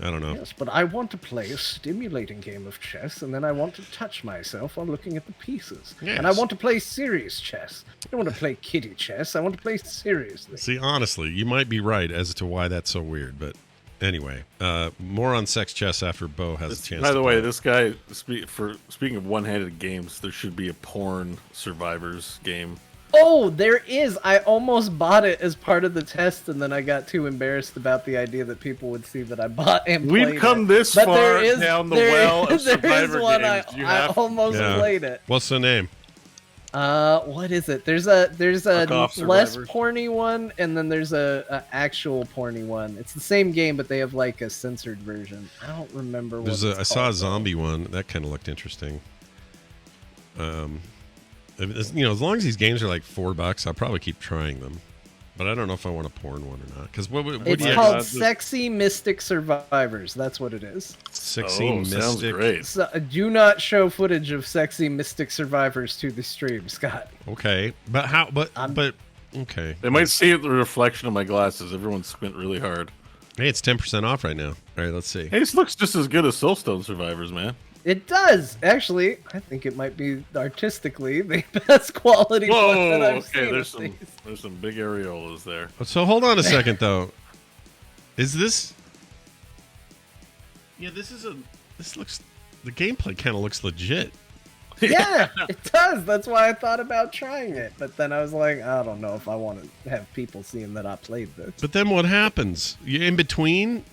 I don't know. Yes, but I want to play a stimulating game of chess, and then I want to touch myself while looking at the pieces. Yes. And I want to play serious chess. I don't want to play kiddie chess. I want to play seriously. See, honestly, you might be right as to why that's so weird, but anyway, more on sex chess after Bo has a chance. By the to way, play. this guy, speaking of one-handed games, there should be a porn survivors game. Oh, there is. I almost bought it as part of the test, and then I got too embarrassed about the idea that people would see that I bought and played We've come it. this But far there is, down the there well of is- there is survivor one games. You I have almost Yeah. played it. What's the name? What is it? There's a Fuck off, less survivors. porny one, and then there's a actual porny one. It's the same game, but they have like a censored version. I don't remember what I saw a called, zombie one that kind of looked interesting. As long as these games are like $4, I'll probably keep trying them. But I don't know if I want a porn one or not. Because what It's do you called God, Sexy Mystic Survivors. That's what it is. Sexy Oh, Mystic. sounds great. So, do not show footage of Sexy Mystic Survivors to the stream, Scott. Okay, but how? But okay. They might see the reflection of my glasses. Everyone squint really hard. Hey, it's 10% off right now. All right, let's see. Hey, this looks just as good as Soulstone Survivors, man. It does actually. I think it might be artistically the best quality one that Whoa, I've okay, seen. there's of these. some big areolas there. So hold on a second though. Is this? Yeah, this looks. The gameplay kind of looks legit. Yeah, it does. That's why I thought about trying it, but then I was like, I don't know if I want to have people seeing that I played this. But then what happens? You in between?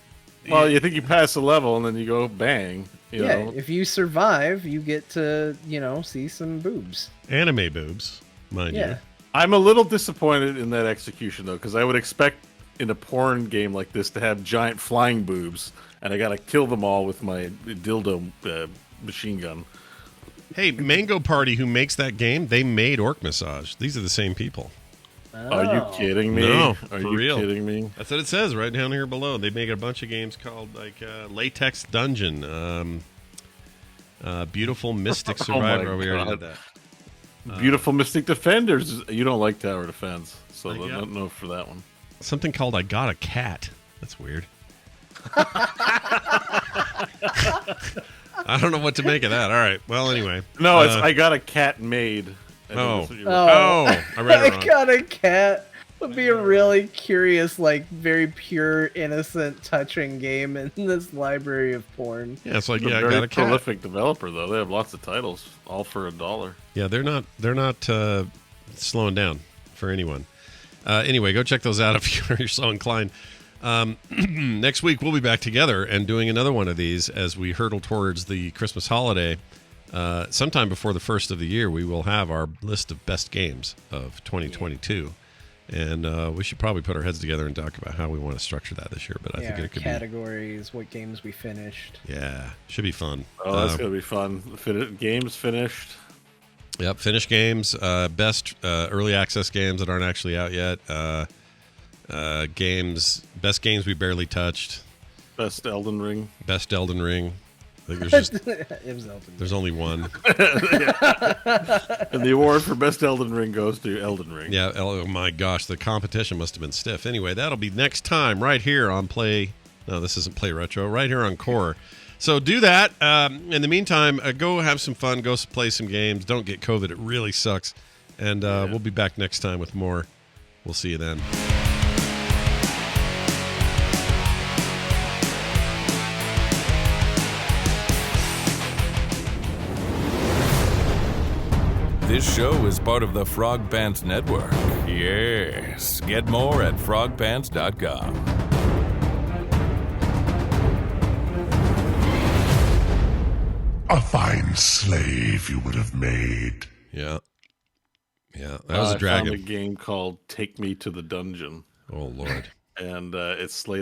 Well, you think you pass a level and then you go bang. You Yeah, know? if you survive, you get to see some boobs. Anime boobs, mind Yeah. you. I'm a little disappointed in that execution though, because I would expect in a porn game like this to have giant flying boobs, and I gotta kill them all with my dildo machine gun. Hey, Mango Party, who makes that game, they made Orc Massage. These are the same people. Are you Oh. kiting me? No, Are for you real. kidding me? That's what it says right down here below. They make a bunch of games called like Latex Dungeon, Beautiful Mystic Oh my Survivor. We already God. did that. Beautiful Mystic Defenders. You don't like Tower Defense, so I got- no for that one. Something called I Got a Cat. That's weird. I don't know what to make of that. All right. Well, anyway. No, it's I got a cat made. I think Oh. that's what you're- Oh, I read it I wrong. got a cat. Would be a really curious, like very pure, innocent, touching game in this library of porn. Yeah, it's like It's a I very got a cat. prolific developer though. They have lots of titles, all for $1. Yeah, they're not slowing down for anyone. Anyway, go check those out if you're so inclined. Next week we'll be back together and doing another one of these as we hurtle towards the Christmas holiday. sometime before the first of the year, we will have our list of best games of 2022. And we should probably put our heads together and talk about how we want to structure that this year. But I think it could categories, what games we finished. Yeah, should be fun. Oh, that's going to be fun. Games finished. Yep, finished games. Best early access games that aren't actually out yet. Best games we barely touched. Best Elden Ring. Best Elden Ring. I think there's just there's only one. And the award for Best Elden Ring goes to Elden Ring. Yeah, oh my gosh, the competition must have been stiff. Anyway, that'll be next time right here on Play. No, this isn't Play Retro. Right here on Core. So do that. In the meantime, go have some fun. Go play some games. Don't get COVID. It really sucks. And we'll be back next time with more. We'll see you then. This show is part of the Frog Pants Network. Yes. Get more at frogpants.com. A fine slave you would have made. Yeah. Yeah, that was a dragon. I found a game called Take Me to the Dungeon. Oh, Lord. And it's slated